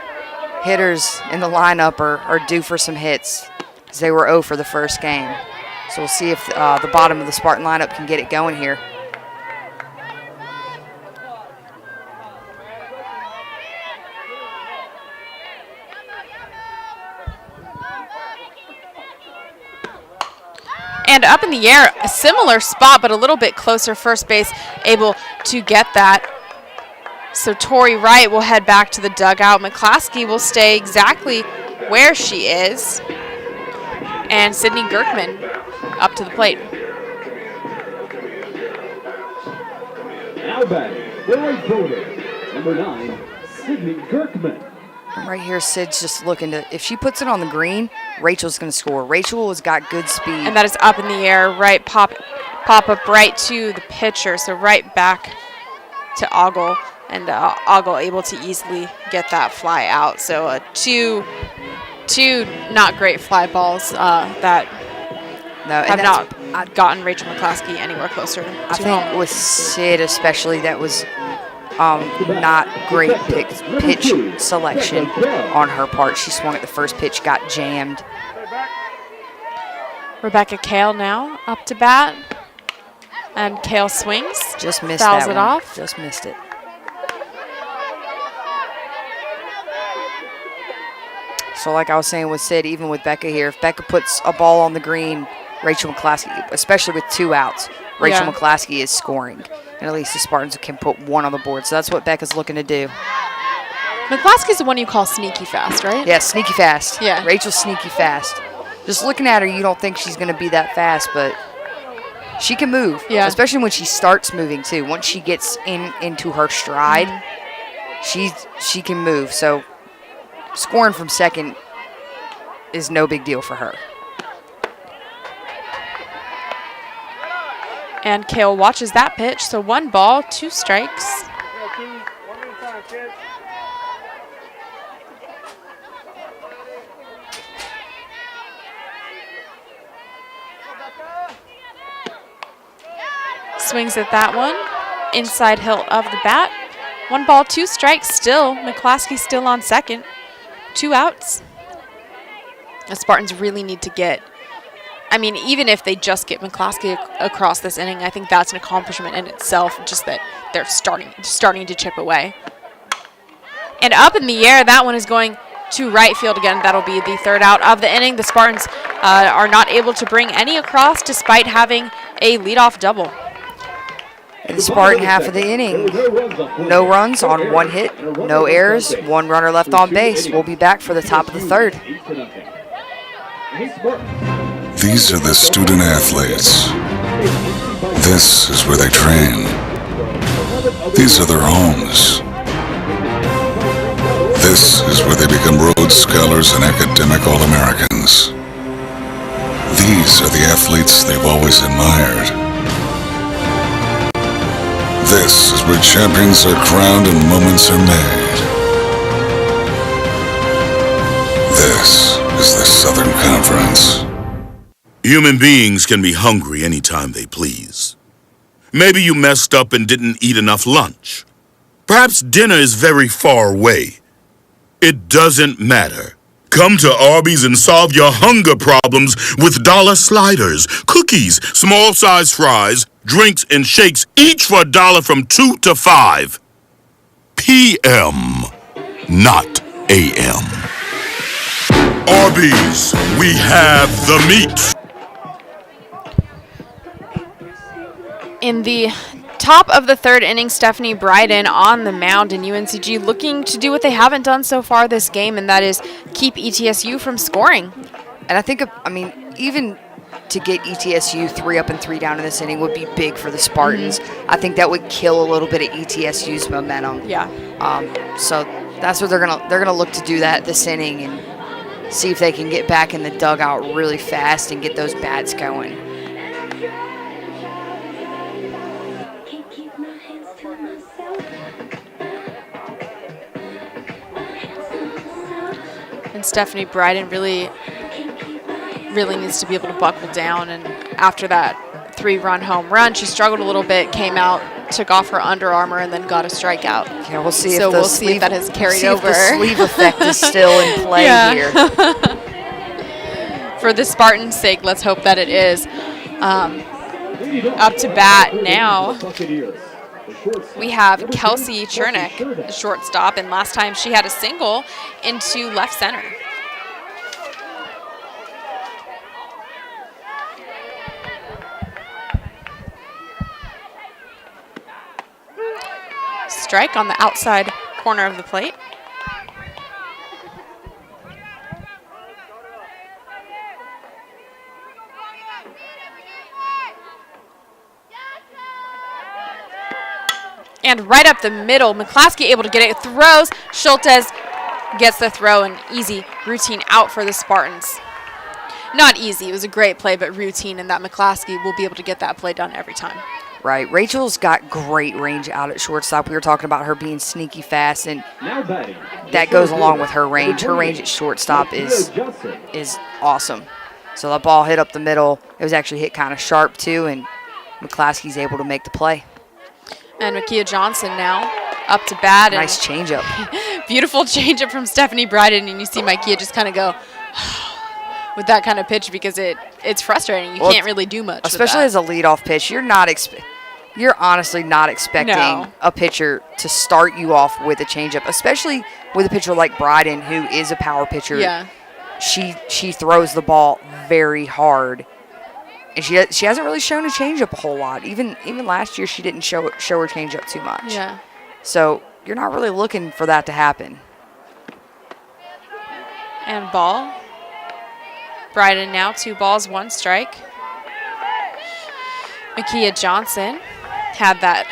hitters in the lineup are due for some hits, because they were 0 for the first game. So we'll see if the bottom of the Spartan lineup can get it going here. And up in the air, a similar spot, but a little bit closer. First base able to get that. So Tori Wright will head back to the dugout. McClaskey will stay exactly where she is. And Sydney Girkman up to the plate. Now batting, the right fielder, number 9, Sydney Girkman. And right here, Sid's just looking to, if she puts it on the green, Rachel's going to score. Rachel has got good speed. And that is up in the air, right, pop up right to the pitcher, so right back to Ogle. And Ogle able to easily get that fly out. So two not great fly balls that have not gotten Rachel McClaskey anywhere closer to home. I think with Sid especially, that was not great pitch selection on her part. She swung at the first pitch, got jammed. Rebecca Kale now up to bat. And Kale swings. Just missed fouls that it one. off. Just missed it. So like I was saying with Sid, even with Becca here, if Becca puts a ball on the green, Rachel McClaskey, especially with 2 outs, Rachel McClaskey is scoring. And at least the Spartans can put 1 on the board. So that's what Becca's looking to do. McClaskey's the one you call sneaky fast, right? Yeah, sneaky fast. Yeah. Rachel's sneaky fast. Just looking at her, you don't think she's going to be that fast, but she can move. Yeah. Especially when she starts moving, too. Once she gets into her stride, she can move. So scoring from second is no big deal for her. And Kale watches that pitch. So 1 ball, 2 strikes. Swings at that one. Inside hilt of the bat. 1 ball, 2 strikes still. McClaskey still on second. 2 outs. The Spartans really need to get, I mean, even if they just get McClaskey across this inning, I think that's an accomplishment in itself, just that they're starting to chip away. And up in the air, that one is going to right field again. That'll be the 3rd out of the inning. The Spartans are not able to bring any across despite having a leadoff double. In the Spartan half of the inning, no runs on 1 hit, no errors, 1 runner left on base. We'll be back for the top of the 3rd. These are the student athletes. This is where they train. These are their homes. This is where they become Rhodes Scholars and academic All-Americans. These are the athletes they've always admired. This is where champions are crowned and moments are made. This is the Southern Conference. Human beings can be hungry anytime they please. Maybe you messed up and didn't eat enough lunch. Perhaps dinner is very far away. It doesn't matter. Come to Arby's and solve your hunger problems with dollar sliders, cookies, small-size fries, drinks, and shakes, each for $1 from 2 to 5 p.m., not a.m. Arby's, we have the meat. In the top of the 3rd inning, Stephanie Bryden on the mound, in UNCG looking to do what they haven't done so far this game, and that is keep ETSU from scoring. And I think, even to get ETSU 3 up and 3 down in this inning would be big for the Spartans. I think that would kill a little bit of ETSU's momentum. Yeah. So that's what they're gonna look to do that this inning and see if they can get back in the dugout really fast and get those bats going. And Stephanie Bryden really needs to be able to buckle down. And after that 3-run home run, she struggled a little bit, came out, took off her Under Armour, and then got a strikeout. Yeah, we'll see. So we'll see if that has carried over. If the sleeve effect is still in play here. For the Spartans' sake, let's hope that it is. Up to bat now, we have Kelsey Chernick, the shortstop, and last time she had a single into left center. Strike on the outside corner of the plate. And right up the middle, McClaskey able to get it, throws, Schultes gets the throw, and easy routine out for the Spartans. Not easy, it was a great play, but routine, and that McClaskey will be able to get that play done every time. Right, Rachel's got great range out at shortstop. We were talking about her being sneaky fast, and that goes along with her range. Her range at shortstop is awesome. So the ball hit up the middle. It was actually hit kind of sharp too, and McClaskey's able to make the play. And Makia Johnson now up to bat. Nice changeup. Beautiful changeup from Stephanie Bryden, and you see Mikea just kind of go with that kind of pitch because it's frustrating. You can't really do much. Especially as a leadoff pitch, you're honestly not expecting a pitcher to start you off with a changeup, especially with a pitcher like Bryden, who is a power pitcher. Yeah. She throws the ball very hard, and she hasn't really shown a changeup a whole lot. Even last year, she didn't show her changeup too much. Yeah. So you're not really looking for that to happen. And ball. Bryden now 2 balls, 1 strike. Mikea Johnson had that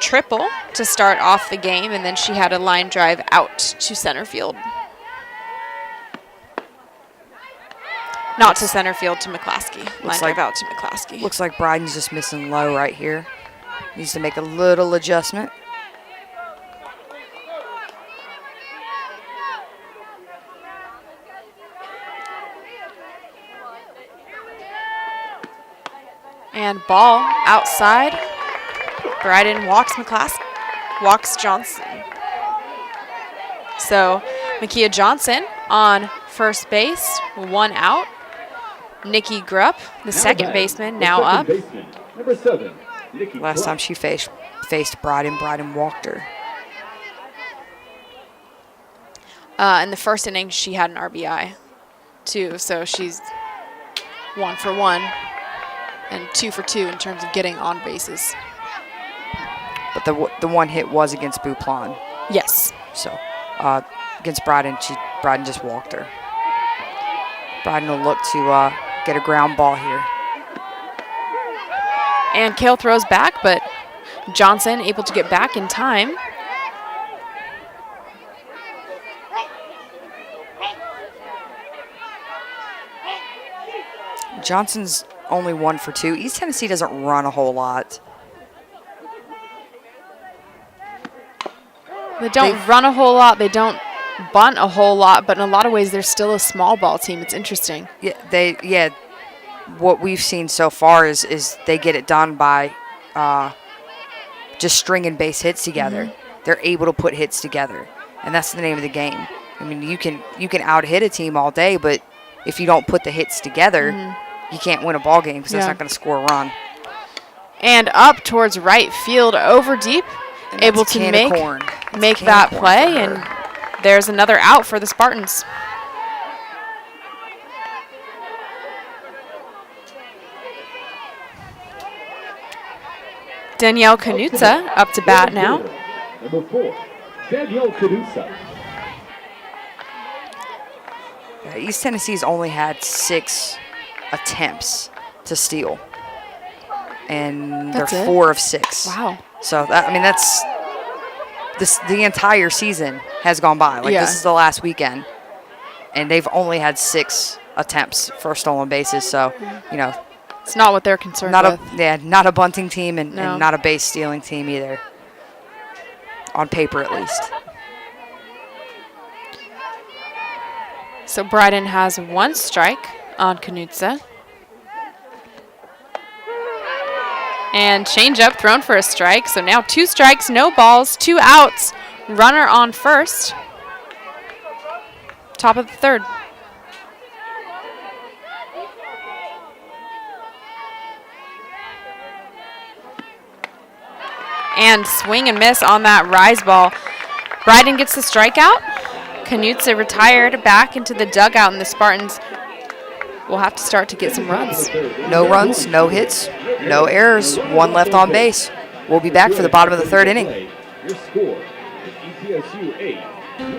triple to start off the game, and then she had a line drive out to center field. Not to center field, to McClaskey. Line drive out to McClaskey. Looks like Bryden's just missing low right here. Needs to make a little adjustment. And ball outside. Bryden walks Johnson. So Mikea Johnson on first base, 1 out. Nikki Grupp, the second baseman, now up. Number 7, Nikki Last Grupp. time she faced Bryden walked her. In the first inning, she had an RBI, too. So she's 1 for 1 and 2 for 2 in terms of getting on bases. But the one hit was against Buplon. Yes. So against Bryden, Bryden just walked her. Bryden will look to get a ground ball here. And Kale throws back, but Johnson able to get back in time. Johnson's only 1 for 2. East Tennessee doesn't run a whole lot. They don't run a whole lot. They don't bunt a whole lot, but in a lot of ways, they're still a small ball team. It's interesting. Yeah, what we've seen so far is they get it done by just stringing base hits together. They're able to put hits together, and that's the name of the game. I mean, you can out hit a team all day, but if you don't put the hits together, you can't win a ball game because that's not going to score a run. And up towards right field, over deep, able to make that play, and there's another out for the Spartans. Danielle Knutsa up to bat now. Number 4, Danielle Knutsa. East Tennessee's only had 6 attempts to steal, and they're 4 of 6. Wow. So that's the entire season has gone by. This is the last weekend, and they've only had 6 attempts for stolen bases. So, it's not what they're concerned with. Not a bunting team and not a base stealing team either. On paper, at least. So Bryden has 1 strike on Knutsa. And changeup thrown for a strike. So now 2 strikes, no balls, 2 outs. Runner on first. Top of the 3rd. And swing and miss on that rise ball. Bryden gets the strikeout. Knutsa retired back into the dugout, and the Spartans will have to start to get some runs. No runs, no hits, no errors, 1 left on base. We'll be back for the bottom of the 3rd inning. Your score, ETSU 8.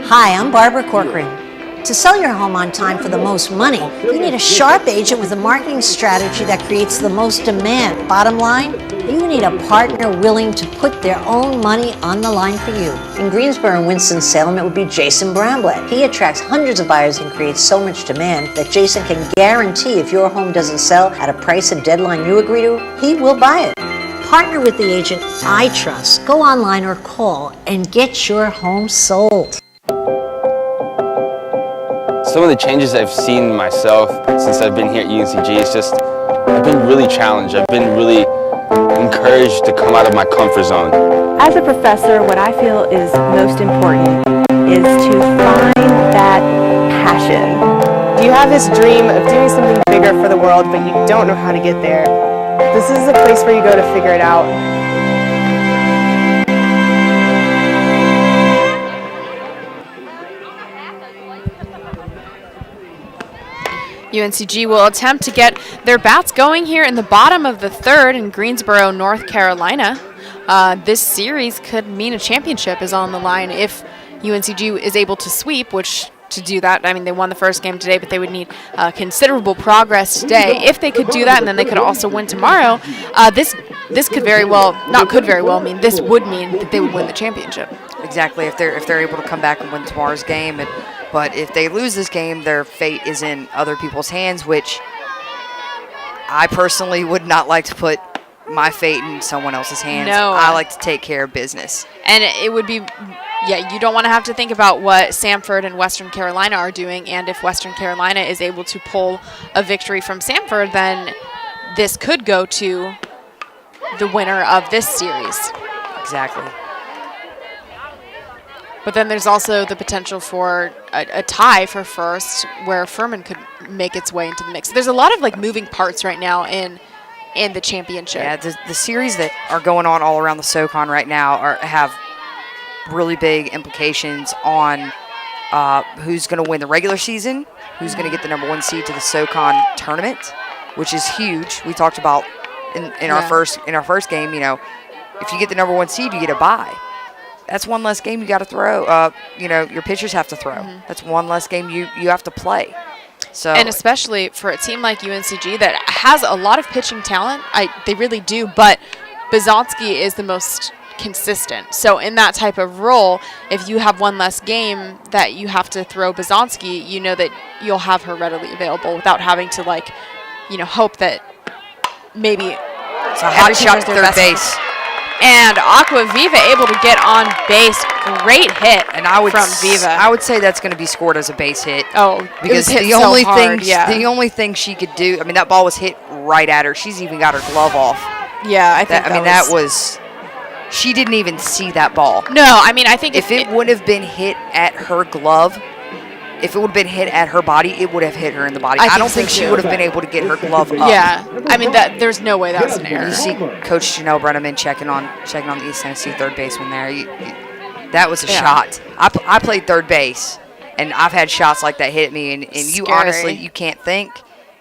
Hi, I'm Barbara Corcoran. To sell your home on time for the most money, you need a sharp agent with a marketing strategy that creates the most demand. Bottom line, you need a partner willing to put their own money on the line for you. In Greensboro and Winston-Salem, it would be Jason Bramblett. He attracts hundreds of buyers and creates so much demand that Jason can guarantee if your home doesn't sell at a price and deadline you agree to, he will buy it. Partner with the agent I trust. Go online or call and get your home sold. Some of the changes I've seen myself since I've been here at UNCG is just, I've been really challenged. I've been really encouraged courage to come out of my comfort zone. As a professor, what I feel is most important is to find that passion. You have this dream of doing something bigger for the world, but you don't know how to get there. This is a place where you go to figure it out. UNCG will attempt to get their bats going here in the bottom of the third in Greensboro, North Carolina. This series could mean a championship is on the line if UNCG is able to sweep, which to do that, I mean, they won the first game today, but they would need considerable progress today. If they could do that, and then they could also win tomorrow, this could very well, not could very well mean, this would mean that they would win the championship. Exactly, if they're able to come back and win tomorrow's game. But if they lose this game, their fate is in other people's hands, which I personally would not like to put my fate in someone else's hands. No. I like to take care of business. And it would be, yeah, you don't want to have to think about what Samford and Western Carolina are doing, and if Western Carolina is able to pull a victory from Samford, then this could go to the winner of this series. Exactly. But then there's also the potential for a tie for first, where Furman could make its way into the mix. There's a lot of like moving parts right now in the championship. Yeah, the series that are going on all around the SoCon right now have really big implications on who's going to win the regular season, who's going to get the number 1 seed to the SoCon tournament, which is huge. We talked about in our first game. You know, if you get the number 1 seed, you get a bye. That's one less game you got to throw. Your pitchers have to throw. Mm-hmm. That's one less game you have to play. So, and especially for a team like UNCG that has a lot of pitching talent, they really do, but Bizonsky is the most consistent. So in that type of role, if you have one less game that you have to throw Bizonsky, you know that you'll have her readily available without having to hope that maybe it's a hot shot to third base. And Aquaviva able to get on base. Great hit from Viva. I would say that's going to be scored as a base hit. Oh, because the only thing she could do, I mean, that ball was hit right at her. She's even got her glove off. Yeah, I think that was she didn't even see that ball. No, I mean, I think if it would have been hit at her glove, if it would have been hit at her body, it would have hit her in the body. I don't think she would have been able to get her glove up. Yeah, I mean, there's no way that's an error. You see Coach Janelle Brenneman checking on the East Tennessee third baseman there. That was a shot. I played third base, and I've had shots like that hit at me, and you honestly, you can't think,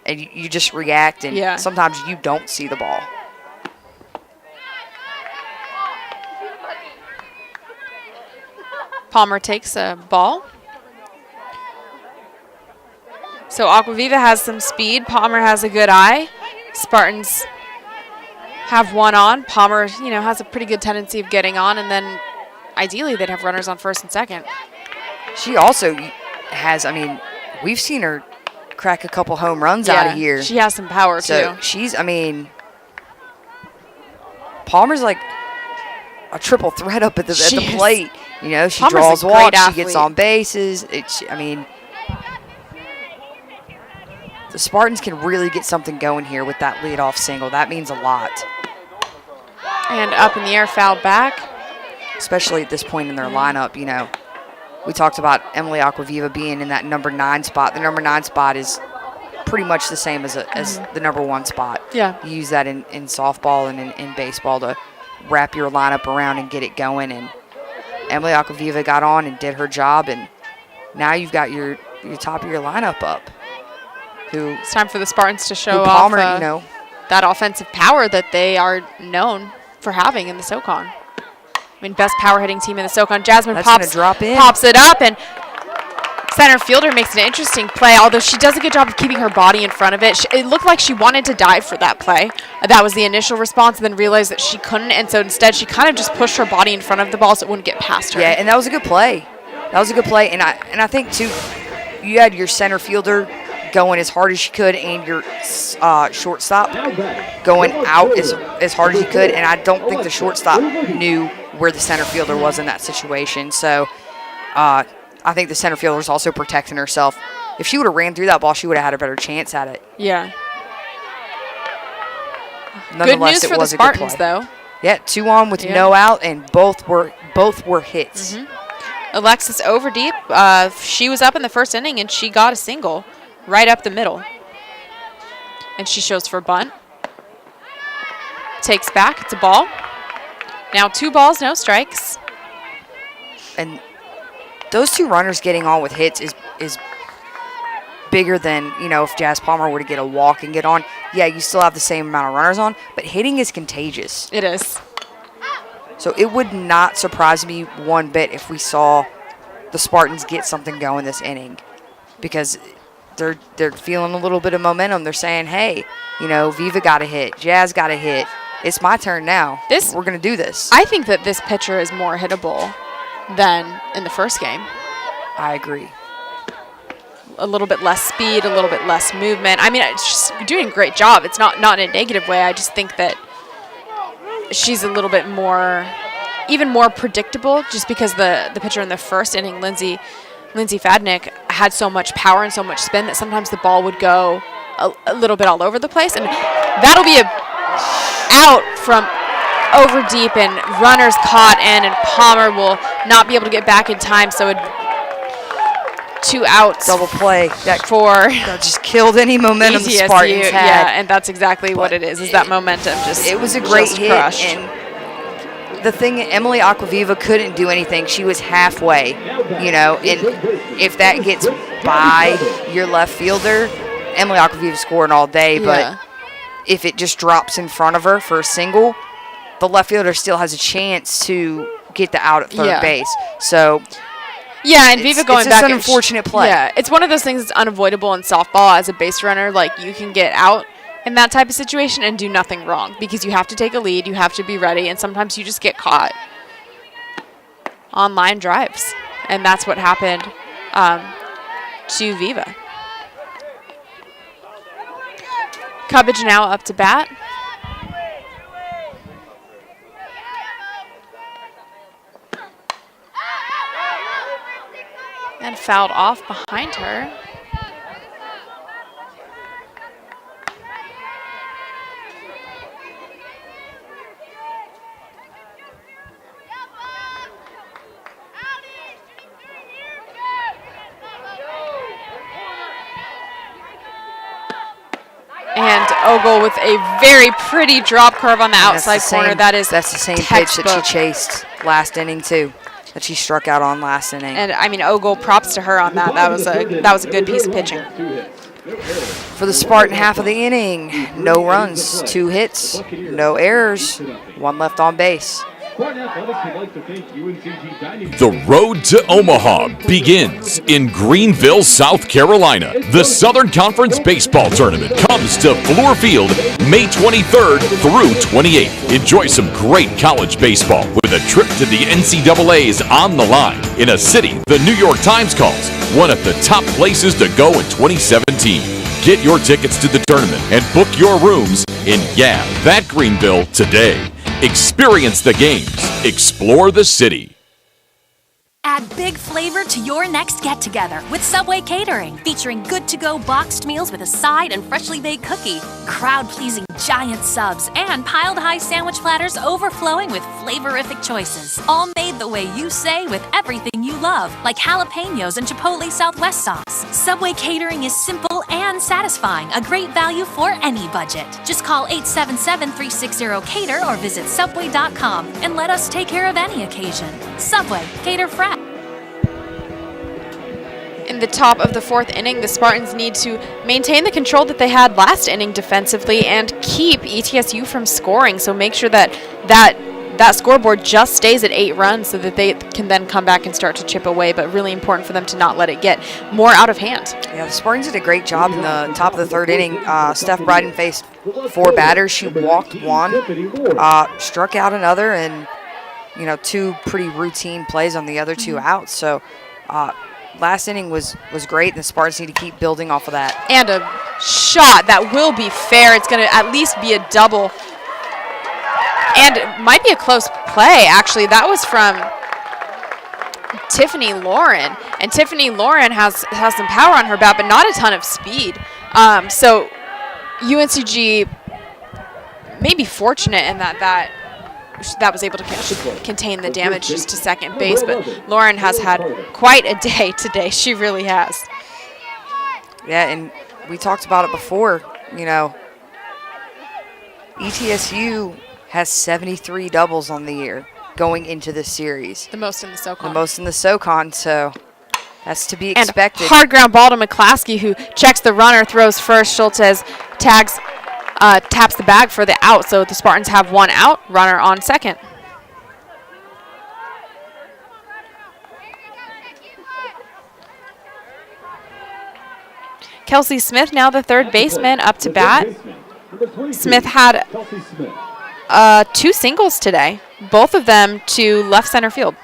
and you just react, and sometimes you don't see the ball. Palmer takes a ball. So Aquaviva has some speed. Palmer has a good eye. Spartans have one on. Palmer, has a pretty good tendency of getting on, and then ideally they'd have runners on first and second. She also has, we've seen her crack a couple home runs out of here. She has some power, too. She's, Palmer's like a triple threat up at the plate. She Palmer's draws walks, she gets on bases. The Spartans can really get something going here with that leadoff single. That means a lot. And up in the air, foul back. Especially at this point in their lineup, we talked about Emily Aquaviva being in that number 9 spot. The number 9 spot is pretty much the same as the number 1 spot. Yeah. You use that in softball and in baseball to wrap your lineup around and get it going. And Emily Aquaviva got on and did her job, and now you've got your top of your lineup up. It's time for the Spartans to show off that offensive power that they are known for having in the SoCon. Best power hitting team in the SoCon. Jasmine pops it up, and center fielder makes an interesting play, although she does a good job of keeping her body in front of it. It looked like she wanted to dive for that play. That was the initial response, and then realized that she couldn't, and so instead she kind of just pushed her body in front of the ball so it wouldn't get past her. Yeah, and that was a good play. And I think, too, you had your center fielder going as hard as she could, and your shortstop going out as hard as he could, and I don't think the shortstop knew where the center fielder was in that situation. So I think the center fielder was also protecting herself. If she would have ran through that ball, she would have had a better chance at it. Yeah. Good news for the Spartans, though. Yeah, 2 on with no out, and both were hits. Alexis over deep. She was up in the first inning, and she got a single right up the middle. And she shows for a bunt. Takes back. It's a ball. Now 2 balls, no strikes. And those 2 runners getting on with hits is bigger than, if Jazz Palmer were to get a walk and get on. Yeah, you still have the same amount of runners on, but hitting is contagious. It is. So it would not surprise me one bit if we saw the Spartans get something going this inning, because they're feeling a little bit of momentum. They're saying, hey, Viva got a hit, Jazz got a hit. It's my turn now. We're going to do this. I think that this pitcher is more hittable than in the first game. I agree. A little bit less speed, a little bit less movement. I mean, you're doing a great job. It's not in a negative way. I just think that she's a little bit even more predictable, just because the pitcher in the first inning, Lindsay Fadnick, had so much power and so much spin that sometimes the ball would go a little bit all over the place. And that'll be a out from over deep, and runners caught in, and Palmer will not be able to get back in time. So 2 outs. Double play. That just killed any momentum ETSU, the Spartans had. Yeah, and that's exactly what it is that momentum just It was a great hit. Crushed. And the thing, Emily Aquaviva couldn't do anything. She was halfway, and if that gets by your left fielder, Emily Aquaviva scoring all day, but if it just drops in front of her for a single, the left fielder still has a chance to get the out at third base. So yeah, and Viva going back. It's an unfortunate play. Yeah, it's one of those things that's unavoidable in softball as a base runner. Like, you can get out in that type of situation and do nothing wrong, because you have to take a lead, you have to be ready, and sometimes you just get caught on line drives. And that's what happened to Viva. Cubbage now up to bat. And fouled off behind her. And Ogle with a very pretty drop curve on the outside corner. That's the same pitch that she chased last inning too, that she struck out on last inning. And I mean, Ogle, props to her on that. That was a good piece of pitching. For the Spartan half of the inning, no runs, 2 hits, no errors, 1 left on base. The road to Omaha begins in Greenville, South Carolina. The Southern Conference Baseball Tournament comes to Fluor Field May 23rd through 28th. Enjoy some great college baseball with a trip to the NCAA's on the line in a city the New York Times calls one of the top places to go in 2017. Get your tickets to the tournament and book your rooms in that Greenville today. Experience the games. Explore the city. Add big flavor to your next get-together with Subway Catering, featuring good-to-go boxed meals with a side and freshly baked cookie, crowd-pleasing giant subs, and piled-high sandwich platters overflowing with flavorific choices. All made the way you say with everything you love, like jalapenos and Chipotle Southwest sauce. Subway Catering is simple and satisfying, a great value for any budget. Just call 877-360-CATER or visit Subway.com and let us take care of any occasion. Subway, cater fresh. In the top of the 4th inning, the Spartans need to maintain the control that they had last inning defensively and keep ETSU from scoring. So make sure that scoreboard just stays at 8 runs so that they can then come back and start to chip away. But really important for them to not let it get more out of hand. Yeah, the Spartans did a great job in the top of the 3rd inning. Steph Bryden faced 4 batters. She walked 1, struck out another, and 2 pretty routine plays on the other 2 outs. So last inning was great, and the Spartans need to keep building off of that. And a shot that will be fair. It's going to at least be a double. And it might be a close play, actually. That was from Tiffany Lauren. And Tiffany Lauren has some power on her bat, but not a ton of speed. So UNCG may be fortunate in that that was able to contain the damage just to second base. But Lauren has had quite a day today. She really has. Yeah, and we talked about it before. You know, ETSU has 73 doubles on the year going into this series. The most in the SoCon. The most in the SoCon, so that's to be expected. And hard ground ball to McClaskey, who checks the runner, throws first. Schultz taps the bag for the out, so the Spartans have one out, runner on second. Kelsey Smith, now the third baseman, up to bat. Smith had 2 singles today, both of them to left center field.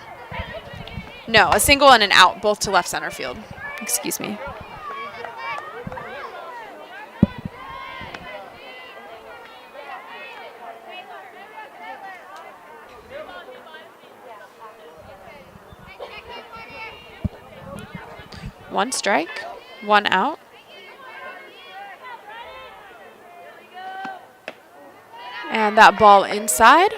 No, a single and an out, both to left center field. Excuse me. One strike, one out. And that ball inside.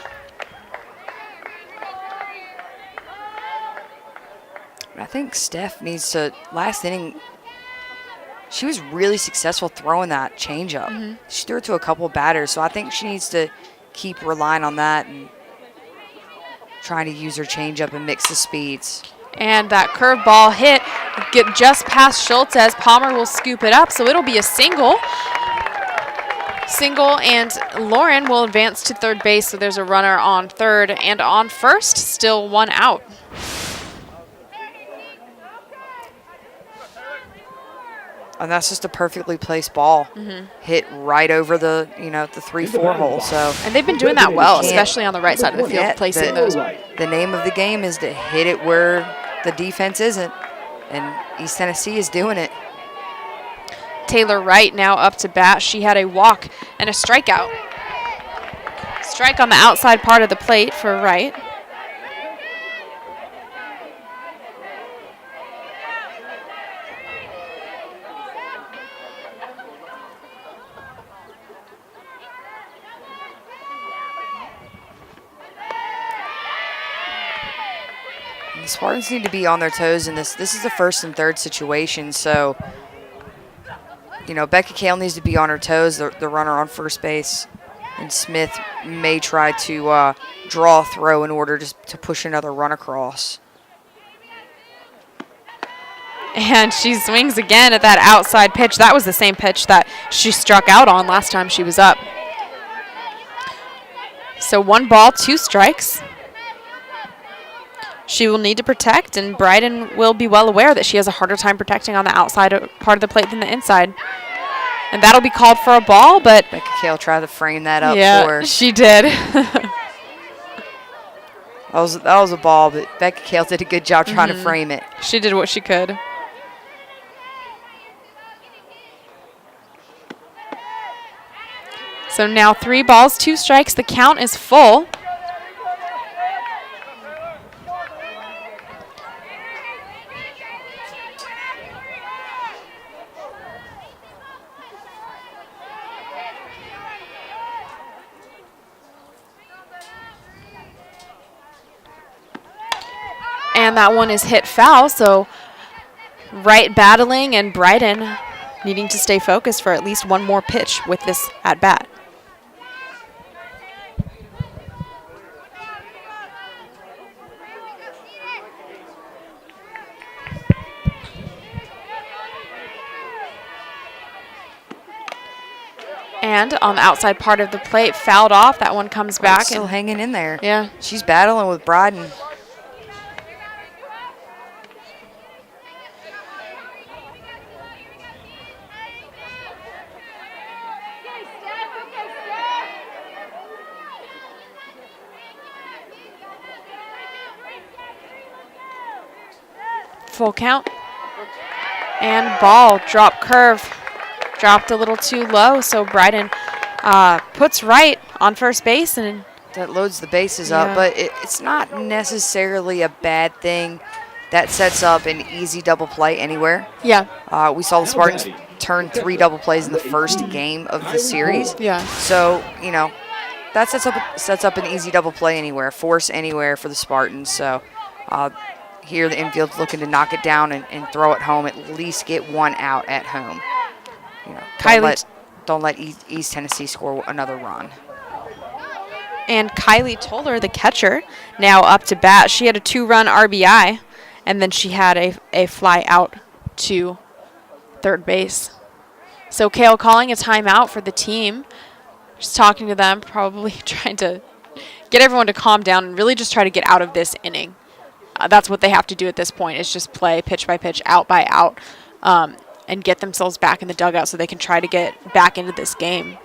I think Steph needs to, last inning, she was really successful throwing that changeup. She threw it to a couple of batters, so I think she needs to keep relying on that and trying to use her changeup and mix the speeds. And that curveball hit, get just past Schultz as Palmer will scoop it up, so it'll be a single. Single, and Lauren will advance to third base, so there's a runner on third and on first, still one out. And that's just a perfectly placed ball, hit right over the, the 3-4 hole. So, and they've been doing that well, especially on the right side of the field, placing those. The name of the game is to hit it where the defense isn't, and East Tennessee is doing it. Taylor Wright now up to bat. She had a walk and a strikeout. Strike on the outside part of the plate for Wright. The Spartans need to be on their toes in this. This is the first and third situation, so Becca Kale needs to be on her toes, the runner on first base, and Smith may try to draw a throw in order to push another run across. And she swings again at that outside pitch. That was the same pitch that she struck out on last time she was up. So 1 ball, 2 strikes. She will need to protect, and Bryden will be well aware that she has a harder time protecting on the outside part of the plate than the inside. And that'll be called for a ball, but Becca Kale tried to frame that up yeah, for her. She did. That was a ball, but Becca Kale did a good job trying to frame it. She did what she could. So now 3 balls, 2 strikes. The count is full. And that one is hit foul, so Wright battling and Bryden needing to stay focused for at least one more pitch with this at bat. And on the outside part of the plate, fouled off. That one comes back. Still hanging in there. Yeah. She's battling with Bryden. Full count. And ball, drop curve. Dropped a little too low, so Bryden puts Wright on first base. And that loads the bases up, but it's not necessarily a bad thing. That sets up an easy double play anywhere. Yeah. We saw the Spartans turn 3 double plays in the first game of the series. Yeah. So, that sets up an easy double play anywhere, force anywhere for the Spartans. So here the infield's looking to knock it down and throw it home, at least get one out at home. You know, don't let East Tennessee score another run. And Kylie Toller, the catcher, now up to bat. She had a 2-run RBI, and then she had a fly out to third base. So Kale calling a timeout for the team. Just talking to them, probably trying to get everyone to calm down and really just try to get out of this inning. That's what they have to do at this point, is just play pitch by pitch, out by out, and get themselves back in the dugout so they can try to get back into this game.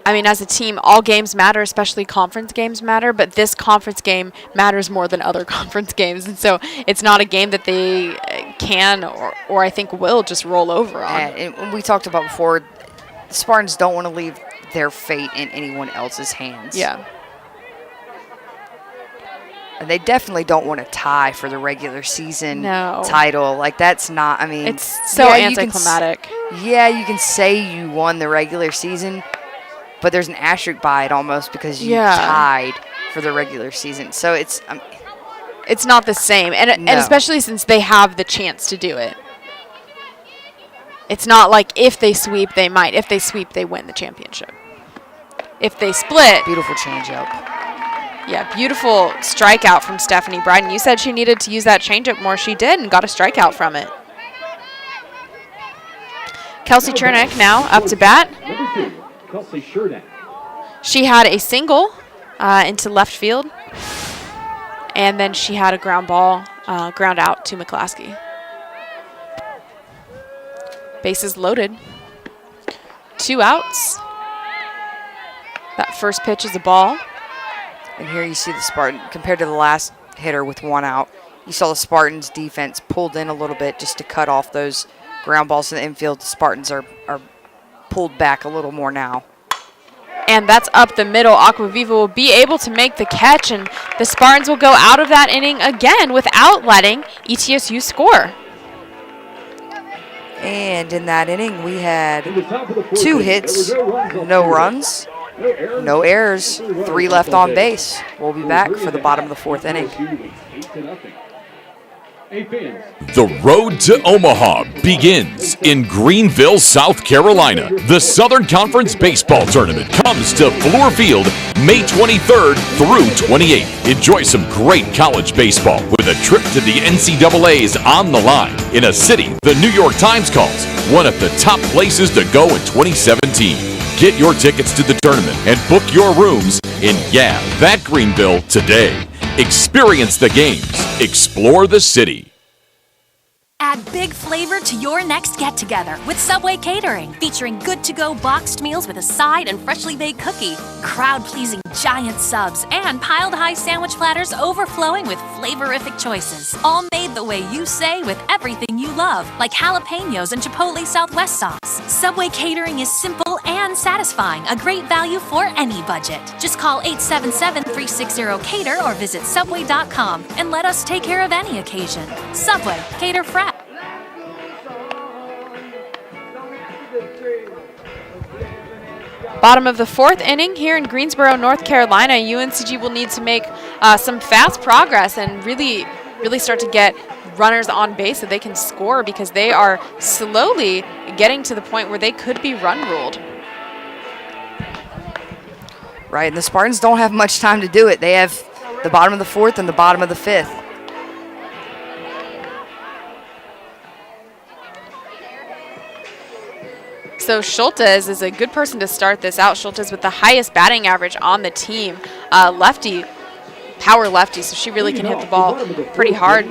I mean, as a team, all games matter, especially conference games matter, but this conference game matters more than other conference games. And so it's not a game that they can or I think will just roll over on. And we talked about before, the Spartans don't want to leave their fate in anyone else's hands. Yeah. And they definitely don't want to tie for the regular season title. Like, that's not, I mean. It's so anticlimactic. You can say you won the regular season, but there's an asterisk by it almost because you tied for the regular season. So it's not the same. And especially since they have the chance to do it. It's not like if they sweep, they might. If they sweep, they win the championship. If they split. Beautiful changeup. Yeah, beautiful strikeout from Stephanie Bryden. You said she needed to use that changeup more. She did and got a strikeout from it. Kelsey Chernick now up to bat. She had a single into left field, and then she had a ground out to McClaskey. Bases loaded. 2 outs. That first pitch is a ball. And here you see the Spartan, compared to the last hitter with 1 out, you saw the Spartans' defense pulled in a little bit just to cut off those ground balls in the infield. The Spartans are pulled back a little more now. And that's up the middle. Aquaviva will be able to make the catch, and the Spartans will go out of that inning again without letting ETSU score. And in that inning, we had 2 hits, no runs, no errors, 3 left on base. We'll be back for the bottom of the 4th inning. The road to Omaha begins in Greenville, South Carolina. The Southern Conference Baseball Tournament comes to Fluor Field May 23rd through 28th. Enjoy some great college baseball with a trip to the NCAA's on the line in a city the New York Times calls one of the top places to go in 2017. Get your tickets to the tournament and book your rooms in that Greenville today. Experience the games. Explore the city. Add big flavor to your next get-together with Subway Catering, featuring good-to-go boxed meals with a side and freshly baked cookie, crowd-pleasing giant subs, and piled-high sandwich platters overflowing with flavorific choices. All made the way you say with everything you love, like jalapenos and Chipotle Southwest sauce. Subway Catering is simple and satisfying, a great value for any budget. Just call 877-360-CATER or visit Subway.com and let us take care of any occasion. Subway, cater fresh. Bottom of the 4th inning here in Greensboro, North Carolina. UNCG will need to make some fast progress and really start to get runners on base so they can score, because they are slowly getting to the point where they could be run ruled. Right, and the Spartans don't have much time to do it. They have the bottom of the 4th and the bottom of the 5th. So Schultes is a good person to start this out. Schultes with the highest batting average on the team. Lefty, power lefty, so she really can hit the ball pretty hard.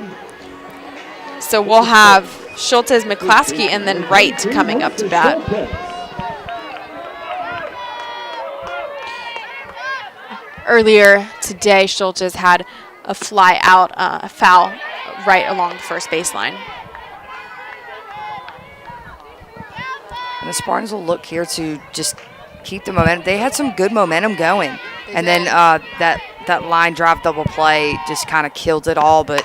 So we'll have Schultes, McClaskey, and then Wright coming up to bat. Earlier today, Schultes had a fly out, a foul right along the first baseline. And the Spartans will look here to just keep the momentum. They had some good momentum going. And then that line drive double play just kind of killed it all. But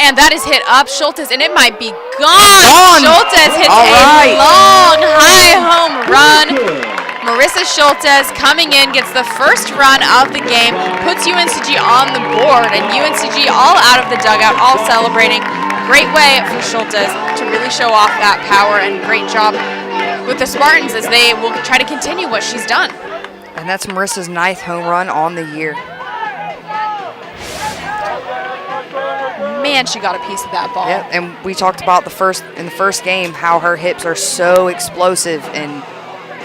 and that is hit up Schultes, and it might be gone. Schultes hits a long, high home run. Marissa Schultes coming in, gets the first run of the game, puts UNCG on the board, and UNCG all out of the dugout, all celebrating. Great way for Schultes to really show off that power, and great job with the Spartans as they will try to continue what she's done. And that's Marissa's 9th home run on the year. Man, she got a piece of that ball. Yeah, and we talked about in the first game how her hips are so explosive, and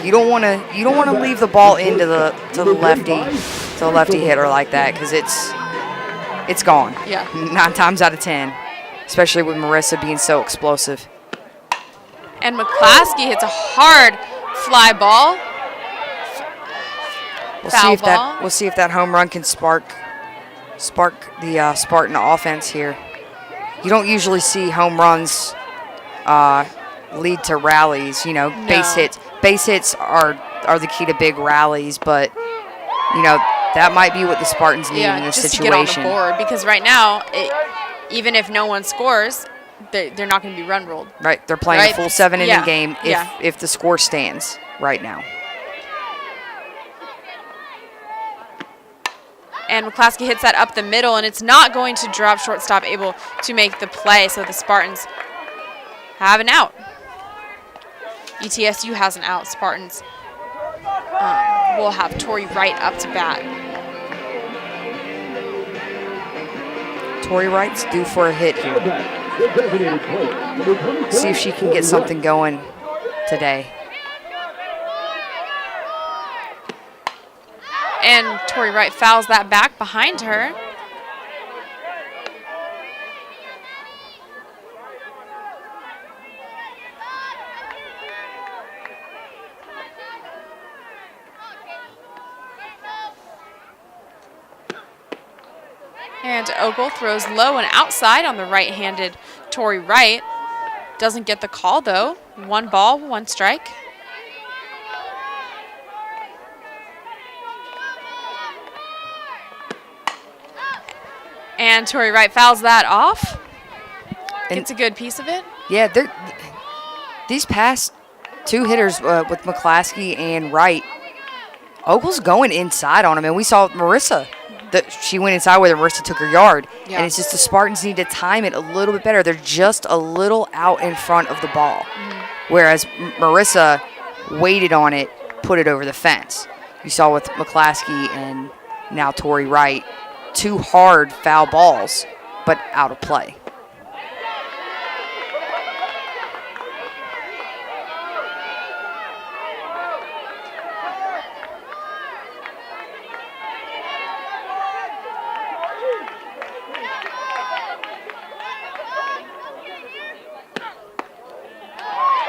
you don't want to leave the ball into the lefty hitter like that, because it's gone. Yeah. 9 times out of 10, especially with Marissa being so explosive. And McClaskey hits a hard fly ball. We'll see if that home run can spark the Spartan offense here. You don't usually see home runs lead to rallies. You know, No. Base hits are the key to big rallies, but you know that might be what the Spartans need in this just situation. to get on the board, because right now, even if no one scores, they're not going to be run ruled. Right, they're playing a full 7-inning game Yeah. if the score stands right now. And McClaskey hits that up the middle, and it's not going to drop. Shortstop able to make the play, so the Spartans have an out. ETSU has an out. Spartans will have Tori Wright up to bat. Tori Wright's due for a hit here. See if she can get something going today. And Tori Wright fouls that back behind her. And Ogle throws low and outside on the right-handed Tori Wright. Doesn't get the call, though. 1 ball, 1 strike. And Tori Wright fouls that off. Gets a good piece of it. Yeah, these past 2 hitters with McClaskey and Wright, Ogle's going inside on him, and we saw Marissa. She went inside with her, Marissa took her yard. Yeah. And it's just the Spartans need to time it a little bit better. They're just a little out in front of the ball. Whereas Marissa waited on it, put it over the fence. You saw with McClaskey and now Tori Wright, 2 hard foul balls, but out of play.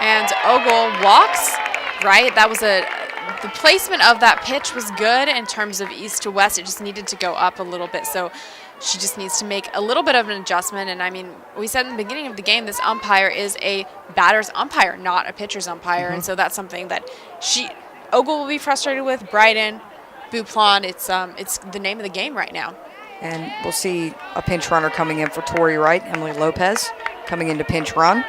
And Ogle walks, right? That was the placement of that pitch was good in terms of east to west. It just needed to go up a little bit. So she just needs to make a little bit of an adjustment. And I mean, we said in the beginning of the game, this umpire is a batter's umpire, not a pitcher's umpire. And so that's something that Ogle will be frustrated with. Bryden, Buplon, it's the name of the game right now. And we'll see a pinch runner coming in for Tori Wright, Emily Lopez coming in to pinch run.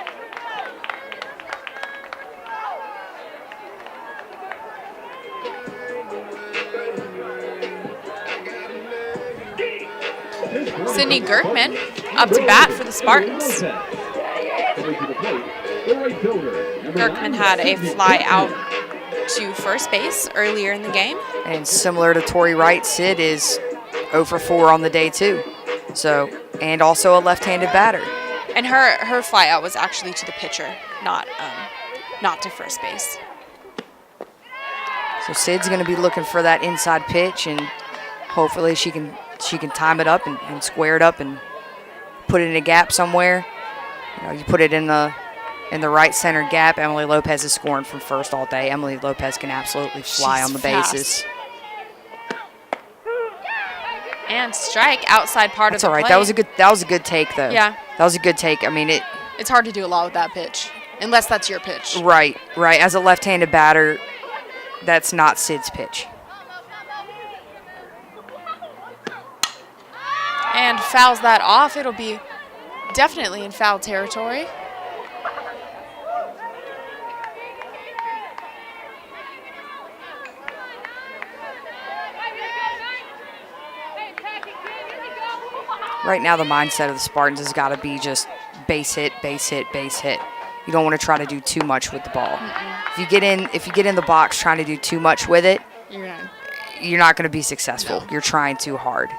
Sydney Gerkman up to bat for the Spartans. Gerkman had a fly out to first base earlier in the game. And similar to Tori Wright, Sid is 0 for 4 on the day too. So, and also a left-handed batter. And her fly out was actually to the pitcher, not to first base. So Sid's going to be looking for that inside pitch, and hopefully she can time it up and square it up and put it in a gap somewhere. You know, you put it in the right center gap. Emily Lopez is scoring from first all day. Emily Lopez can absolutely fly on the bases. And strike outside part That's of the all right. plate. That was a good take though. Yeah. That was a good take. I mean it's hard to do a lot with that pitch, unless that's your pitch. Right. As a left-handed batter, that's not Sid's pitch. And fouls that off. It'll be definitely in foul territory. right now the mindset of the Spartans has got to be just base hit, base hit, base hit. You don't want to try to do too much with the ball. If you get in the box trying to do too much with it, you're not going to be successful. You're trying too hard.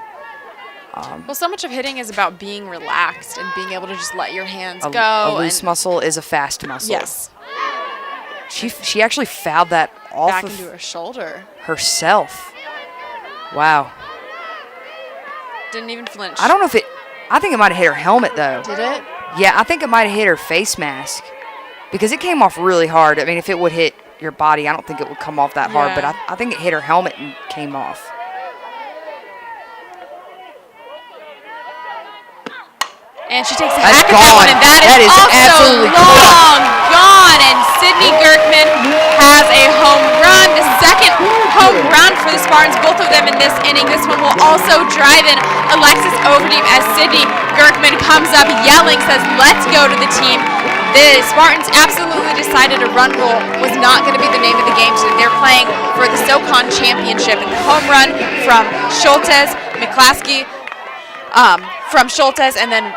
Well, so much of hitting is about being relaxed and being able to just let your hands go. A loose muscle is a fast muscle. Yes. She actually fouled that off Back of into her shoulder. herself. Wow. Didn't even flinch. I don't know if it. I think it might have hit her helmet though. Did it? Yeah, I think it might have hit her face mask because it came off really hard. I mean, if it would hit your body, I don't think it would come off that hard. But I think it hit her helmet and came off. And she takes a That's hack at that one, and that is also absolutely long gone. And Sydney Gerkman has a home run, the second home run for the Spartans, both of them in this inning. This one will also drive in Alexis Overdeep as Sydney Gerkman comes up yelling, says, "Let's go" to the team. The Spartans absolutely decided a run rule was not going to be the name of the game today. They're playing for the SoCon Championship. And the home run from Schultes, McClaskey, from Schultes, and then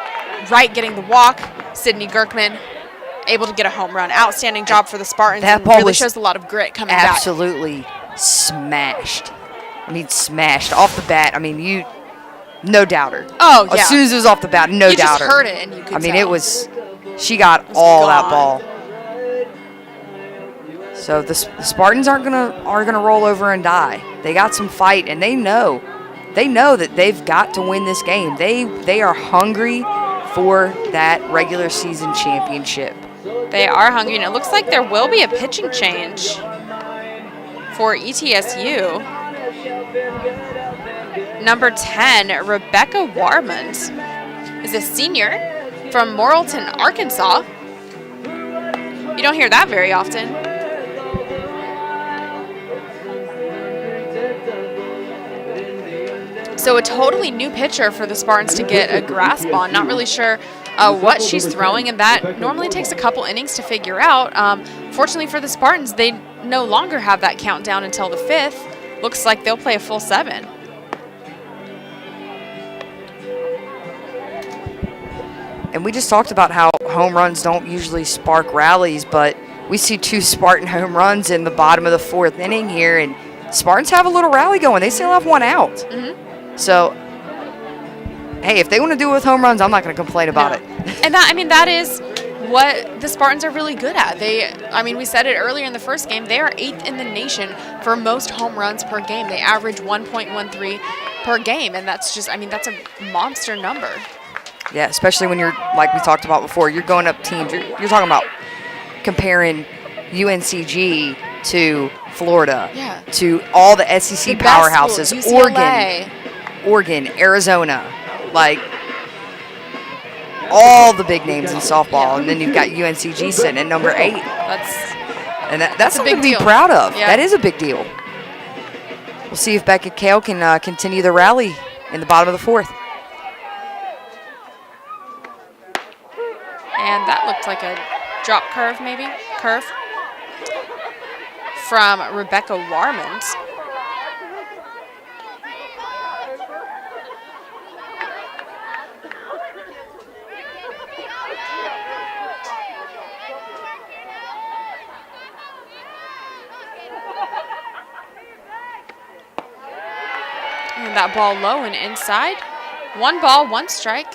Wright getting the walk. Sydney Gerkman able to get a home run. Outstanding job for the Spartans. That and ball really was shows a lot of grit coming back. absolutely smashed. I mean, smashed off the bat. I mean, no doubter. Oh, yeah. As soon as it was off the bat, no you doubter. You just heard it, and you could I mean, tell. it was. She got all that gone. ball. So the Spartans aren't gonna roll over and die. They got some fight, and they know that they've got to win this game. They are hungry for that regular season championship. They are hungry, and it looks like there will be a pitching change for ETSU. Number 10, Rebecca Warmond, is a senior from Morrilton, Arkansas. You don't hear that very often. So a totally new pitcher for the Spartans to get a grasp on. Not really sure what she's throwing, and that normally takes a couple innings to figure out. Fortunately for the Spartans, they no longer have that countdown until the 5th. Looks like they'll play a full 7. And we just talked about how home runs don't usually spark rallies, but we see 2 Spartan home runs in the bottom of the 4th inning here, and Spartans have a little rally going. They still have one out. So, hey, if they want to do it with home runs, I'm not going to complain about it. And that is what the Spartans are really good at. We said it earlier in the first game, they are 8th in the nation for most home runs per game. They average 1.13 per game, and that's that's a monster number. Yeah, especially when you're, like we talked about before, you're going up teams. You're talking about comparing UNCG to Florida, to all the SEC powerhouses, Oregon, Arizona, like all the big names in softball. And then you've got UNCG sitting at number 8. That's something to be proud of. Yeah. That is a big deal. We'll see if Becca Kale can continue the rally in the bottom of the 4th. And that looked like a drop curve, maybe? Curve. From Rebecca Warmond. And that ball low and inside. 1 ball, 1 strike.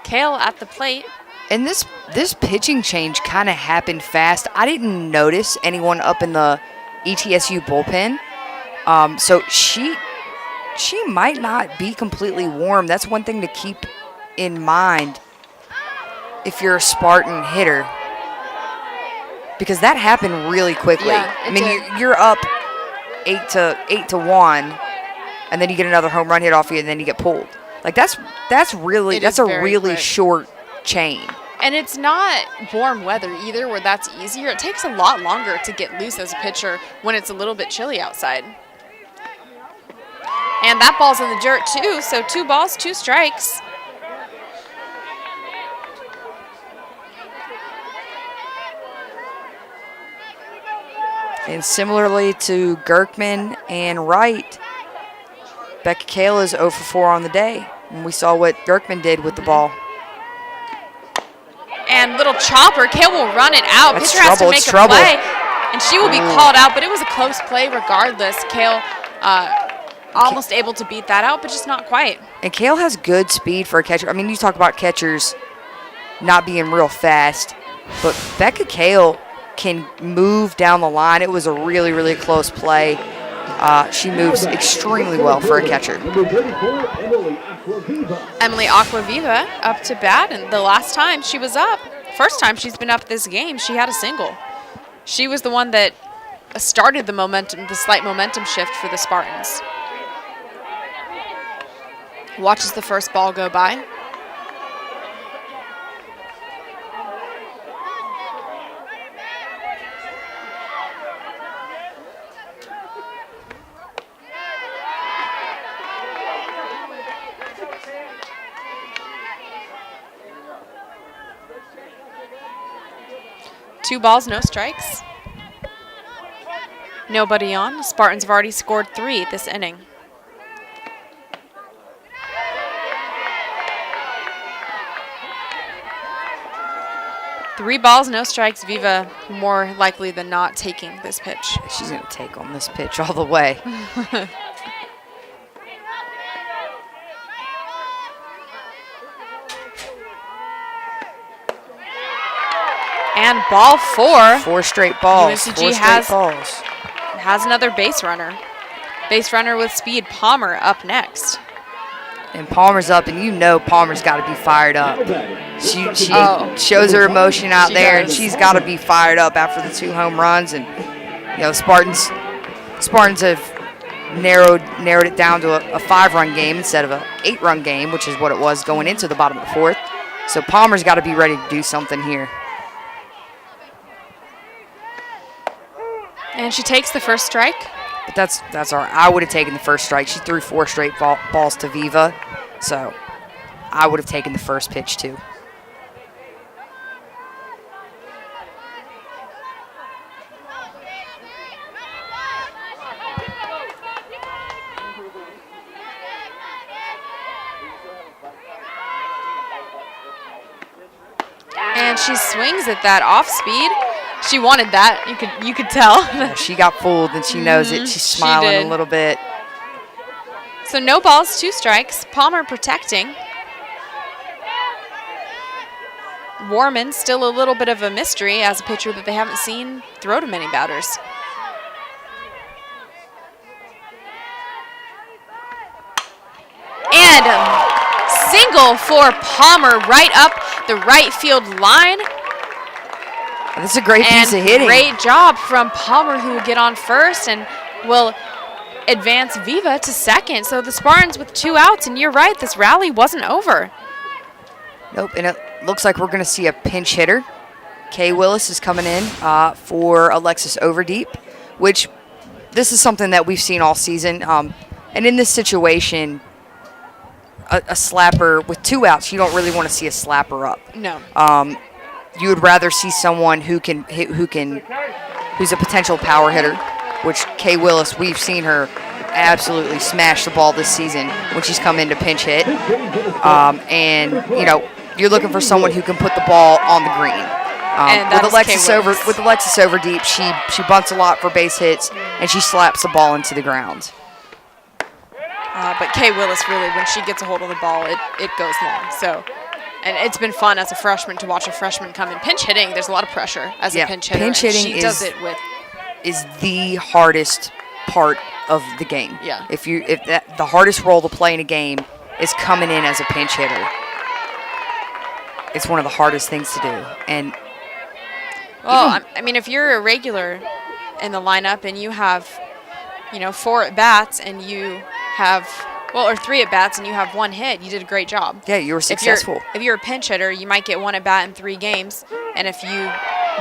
Kale at the plate. And this pitching change kind of happened fast. I didn't notice anyone up in the ETSU bullpen. So she might not be completely warm. That's one thing to keep in mind if you're a Spartan hitter, because that happened really quickly. Yeah, you're up 8-1, and then you get another home run hit off you, and then you get pulled. Like that's a really quick. short chain. And it's not warm weather either where that's easier. It takes a lot longer to get loose as a pitcher when it's a little bit chilly outside. And that ball's in the dirt too, so 2 balls, 2 strikes. And similarly to Gerkman and Wright, Becca Kale is 0 for 4 on the day. And we saw what Dirkman did with the ball. And little chopper. Kale will run it out. That's Pitcher has to trouble. make It's a trouble. play. And she will be called out, but it was a close play regardless. Kale almost able to beat that out, but just not quite. And Kale has good speed for a catcher. I mean, you talk about catchers not being real fast, but Becca Kale can move down the line. It was a really, really close play. She moves extremely well for a catcher. Number 34, Emily Aquaviva up to bat, and the last time she was up, first time she's been up this game, she had a single. She was the one that started the momentum, the slight momentum shift for the Spartans. Watches the first ball go by. Two balls, no strikes. Nobody on. Spartans have already scored 3 this inning. Three balls, no strikes. Viva more likely than not taking this pitch. She's going to take on this pitch all the way. And ball 4. 4 straight balls. UNCG 4 straight balls. has another base runner. Base runner with speed. Palmer up next. And Palmer's up, and you know Palmer's got to be fired up. She shows her emotion out there, and she's got to be fired up after the 2 home runs. And you know, Spartans have narrowed it down to a 5-run game instead of a 8-run game, which is what it was going into the bottom of the 4th. So Palmer's got to be ready to do something here. And she takes the first strike. But that's all right. I would have taken the first strike. She threw 4 straight balls to Viva, so I would have taken the first pitch too. And she swings at that off speed. She wanted that. You could tell. Yeah, she got fooled, and she knows it. She's smiling a little bit. So no balls, 2 strikes. Palmer protecting. Warman still a little bit of a mystery as a pitcher that they haven't seen throw to many batters. And a single for Palmer right up the right field line. This is a great piece of hitting. Great job from Palmer, who will get on first and will advance Viva to second. So the Spartans with 2 outs, and you're right, this rally wasn't over. Nope, and it looks like we're going to see a pinch hitter. Kay Willis is coming in for Alexis Overdeep, which this is something that we've seen all season. And in this situation, a slapper with 2 outs, you don't really want to see a slapper up. No. You would rather see someone who's a potential power hitter, which Kay Willis, we've seen her absolutely smash the ball this season when she's come in to pinch hit. And you know, you're looking for someone who can put the ball on the green. With Alexis Overdeep, she bunts a lot for base hits, and she slaps the ball into the ground. But Kay Willis, really, when she gets a hold of the ball, it goes long. So. And it's been fun as a freshman to watch a freshman come in. Pinch hitting, there's a lot of pressure as a pinch hitter. Pinch hitting is the hardest part of the game. Yeah. The hardest role to play in a game is coming in as a pinch hitter. It's one of the hardest things to do. And well, I mean, if you're a regular in the lineup and you have, 4 at bats and you have. Or 3 at bats and you have 1 hit, you did a great job. Yeah, you were successful. If you're a pinch hitter, you might get 1 at bat in 3 games, and if you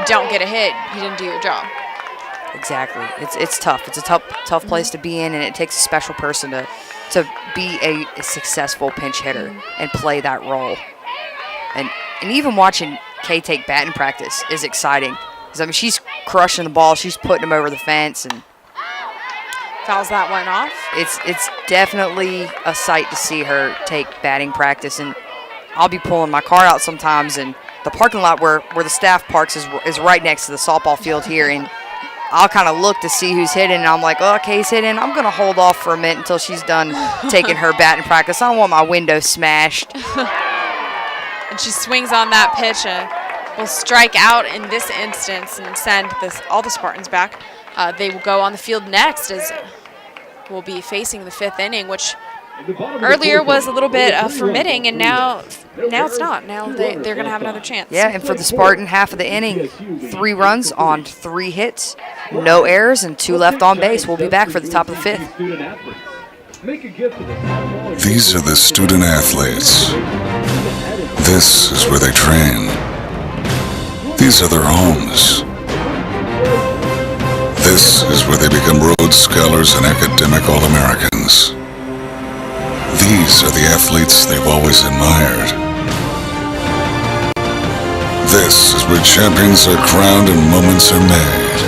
don't get a hit, you didn't do your job. Exactly. It's tough. It's a tough place to be in, and it takes a special person to be a successful pinch hitter and play that role. And even watching Kay take batting practice is exciting. Because, I mean, she's crushing the ball. She's putting them over the fence. And Fouls that one off. It's definitely a sight to see her take batting practice, and I'll be pulling my car out sometimes, and the parking lot where the staff parks is right next to the softball field here, and I'll kind of look to see who's hitting, and I'm like, oh, okay, he's hitting. I'm going to hold off for a minute until she's done taking her batting practice. I don't want my window smashed. And she swings on that pitch and will strike out in this instance and send all the Spartans back. They will go on the field next as we'll be facing the 5th inning, which earlier was a little bit permitting, and now it's not. Now they're going to have another chance. Yeah, and for the Spartan half of the inning, 3 runs on 3 hits, no errors, and 2 left on base. We'll be back for the top of the 5th. These are the student athletes. This is where they train. These are their homes. This is where they become Rhodes Scholars and academic All-Americans. These are the athletes they've always admired. This is where champions are crowned and moments are made.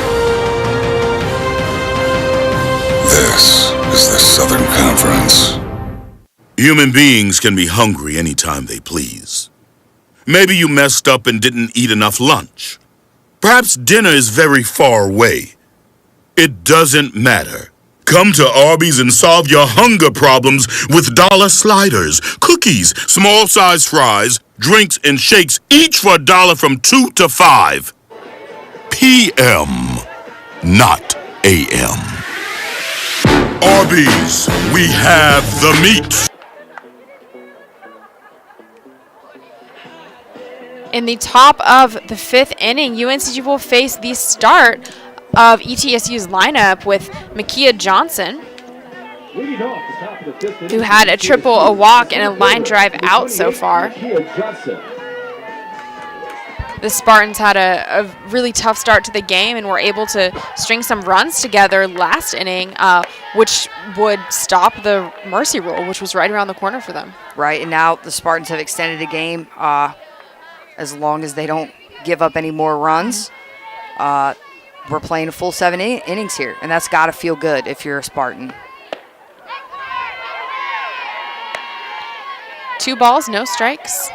This is the Southern Conference. Human beings can be hungry anytime they please. Maybe you messed up and didn't eat enough lunch. Perhaps dinner is very far away. It doesn't matter. Come to Arby's and solve your hunger problems with dollar sliders, cookies, small-size fries, drinks, and shakes, each for $1 from 2 to 5 p.m., not a.m. Arby's, we have the meat. In the top of the 5th inning, UNCG will face the start of ETSU's lineup with Makia Johnson, who had a triple, a walk, and a line drive out so far. The Spartans had a really tough start to the game and were able to string some runs together last inning, which would stop the mercy rule, which was right around the corner for them. Right, and now the Spartans have extended the game as long as they don't give up any more runs. We're playing a full 7 innings here, and that's got to feel good if you're a Spartan. 2 balls, no strikes.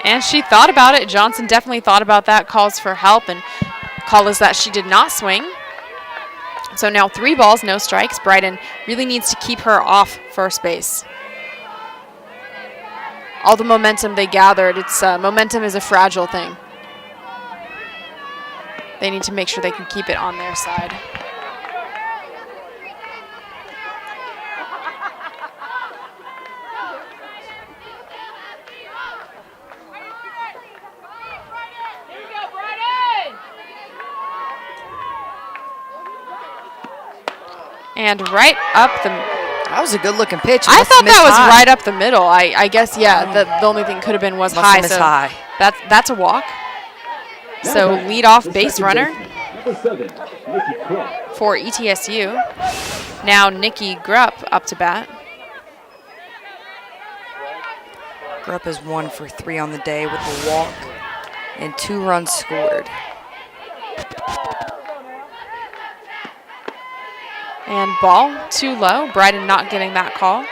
And she thought about it. Johnson definitely thought about that, calls for help, and call is that she did not swing. So now 3 balls, no strikes. Bryden really needs to keep her off first base. All the momentum they gathered, momentum is a fragile thing. They need to make sure they can keep it on their side. And right up the... That was a good-looking pitch. I thought that was high. Right up the middle. I guess, yeah, the only thing could have been was high. So high. That's a walk. So lead-off base runner for ETSU. Now Nikki Grupp up to bat. Grupp is 1 for 3 on the day with a walk and 2 runs scored. And ball too low. Bryden not getting that call.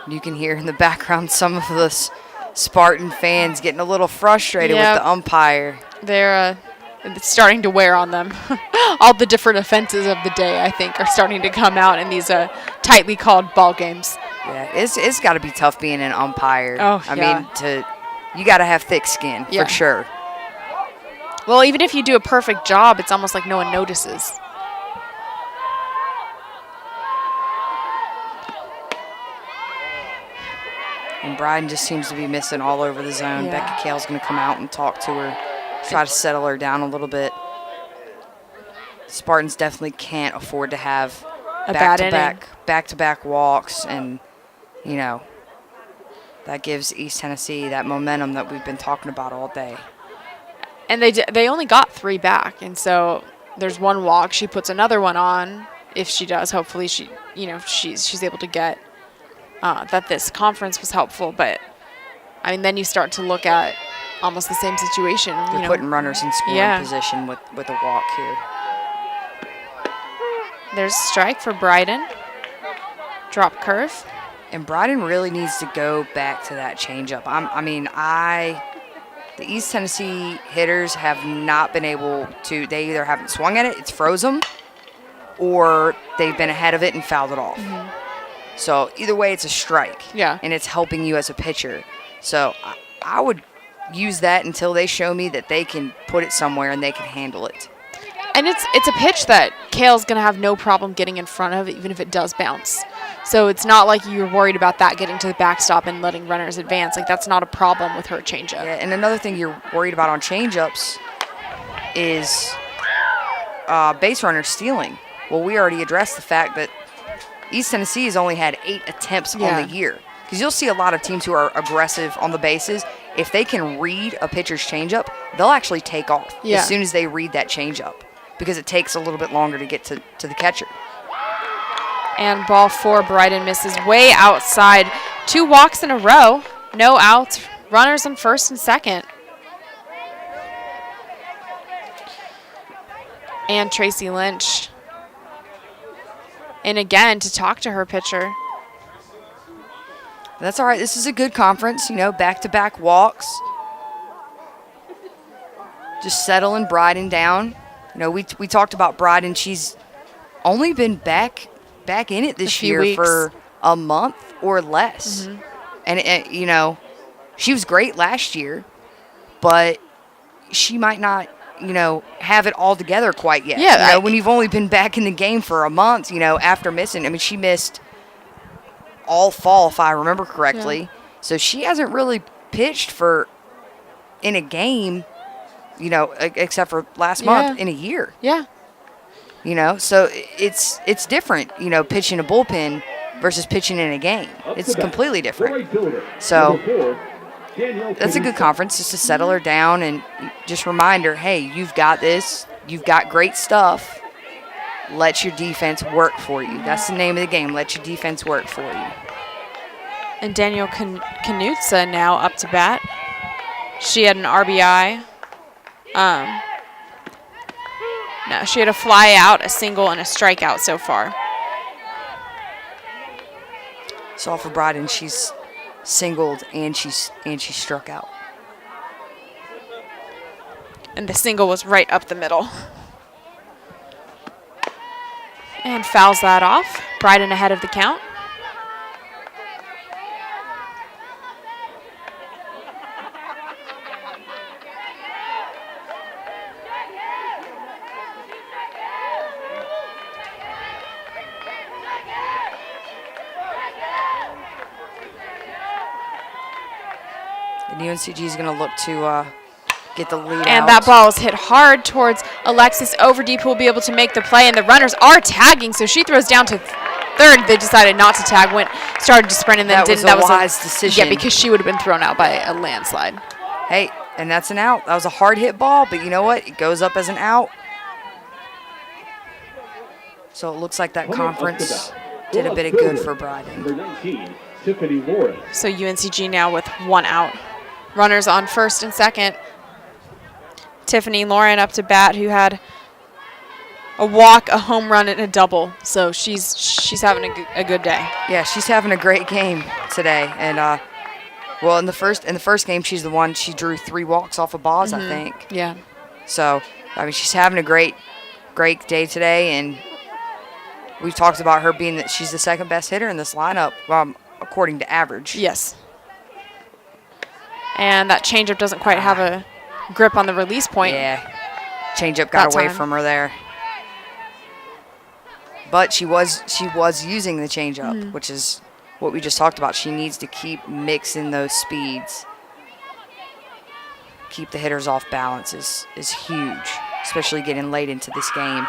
You can hear in the background some of the Spartan fans getting a little frustrated with the umpire. They're it's starting to wear on them. All the different offenses of the day, I think, are starting to come out in these tightly called ball games. Yeah, it's got to be tough being an umpire. Oh, I mean, you got to have thick skin for sure. Well, even if you do a perfect job, it's almost like no one notices. And Bryden just seems to be missing all over the zone. Yeah. Becky Kale's going to come out and talk to her, try to settle her down a little bit. Spartans definitely can't afford to have back-to-back walks, and, you know, that gives East Tennessee that momentum that we've been talking about all day. And they only got 3 back, and so there's 1 walk. She puts another one on, if she does, hopefully she's able to get that this conference was helpful. But I mean, then you start to look at almost the same situation. They're putting runners in scoring position with a walk here. There's a strike for Bryden. Drop curve. And Bryden really needs to go back to that changeup. The East Tennessee hitters have not been able to. They either haven't swung at it, it's froze them, or they've been ahead of it and fouled it off. So either way, it's a strike. Yeah. And it's helping you as a pitcher. So I would use that until they show me that they can put it somewhere and they can handle it. And it's a pitch that Kale's going to have no problem getting in front of, even if it does bounce. So it's not like you're worried about that getting to the backstop and letting runners advance. Like, that's not a problem with her changeup. Yeah, and another thing you're worried about on changeups is base runners stealing. Well, we already addressed the fact that East Tennessee has only had 8 attempts on the year. Because you'll see a lot of teams who are aggressive on the bases. If they can read a pitcher's changeup, they'll actually take off as soon as they read that changeup, because it takes a little bit longer to get to the catcher. And ball 4, Bryden misses way outside. 2 walks in a row, no outs, runners on first and second. And Tracy Lynch in again to talk to her pitcher. That's all right. This is a good conference, back-to-back walks. Just settling Bryden down. We talked about Bryden. She's only been back in it this year for a month or less. And, she was great last year, but she might not, have it all together quite yet. Yeah. When you've only been back in the game for a month, after missing. I mean, she missed all fall, if I remember correctly. Yeah. So she hasn't really pitched in a game, except for last month, in a year. Yeah. So it's different, pitching a bullpen versus pitching in a game. It's completely different. So that's a good conference, just to settle her down and just remind her, hey, you've got this. You've got great stuff. Let your defense work for you. That's the name of the game. Let your defense work for you. And Danielle Knutsa now up to bat. She had an RBI. No, she had a fly out, a single, and a strikeout so far. So for Bryden, she's singled and she struck out. And the single was right up the middle. And fouls that off. Bryden ahead of the count. And UNCG is going to look to get the lead out. And that ball is hit hard towards Alexis Overdeep, who will be able to make the play. And the runners are tagging, so she throws down to third. They decided not to tag, started to sprint, and then didn't. That was a wise decision. Yeah, because she would have been thrown out by a landslide. Hey, and that's an out. That was a hard hit ball, but you know what? It goes up as an out. So it looks like that conference did a bit of good for Bryden. So UNCG now with 1 out. Runners on first and second. Tiffany Lauren up to bat, who had a walk, a home run, and a double. So she's having a good day. Yeah, she's having a great game today. And in the first game, she's the one. She drew 3 walks off of Boz, I think. Yeah. So she's having a great day today, and we've talked about her being that she's the second best hitter in this lineup, according to average. Yes. And that changeup doesn't quite have a grip on the release point. Yeah, changeup got away from her there. But she was using the changeup, which is what we just talked about. She needs to keep mixing those speeds. Keep the hitters off balance is huge, especially getting late into this game.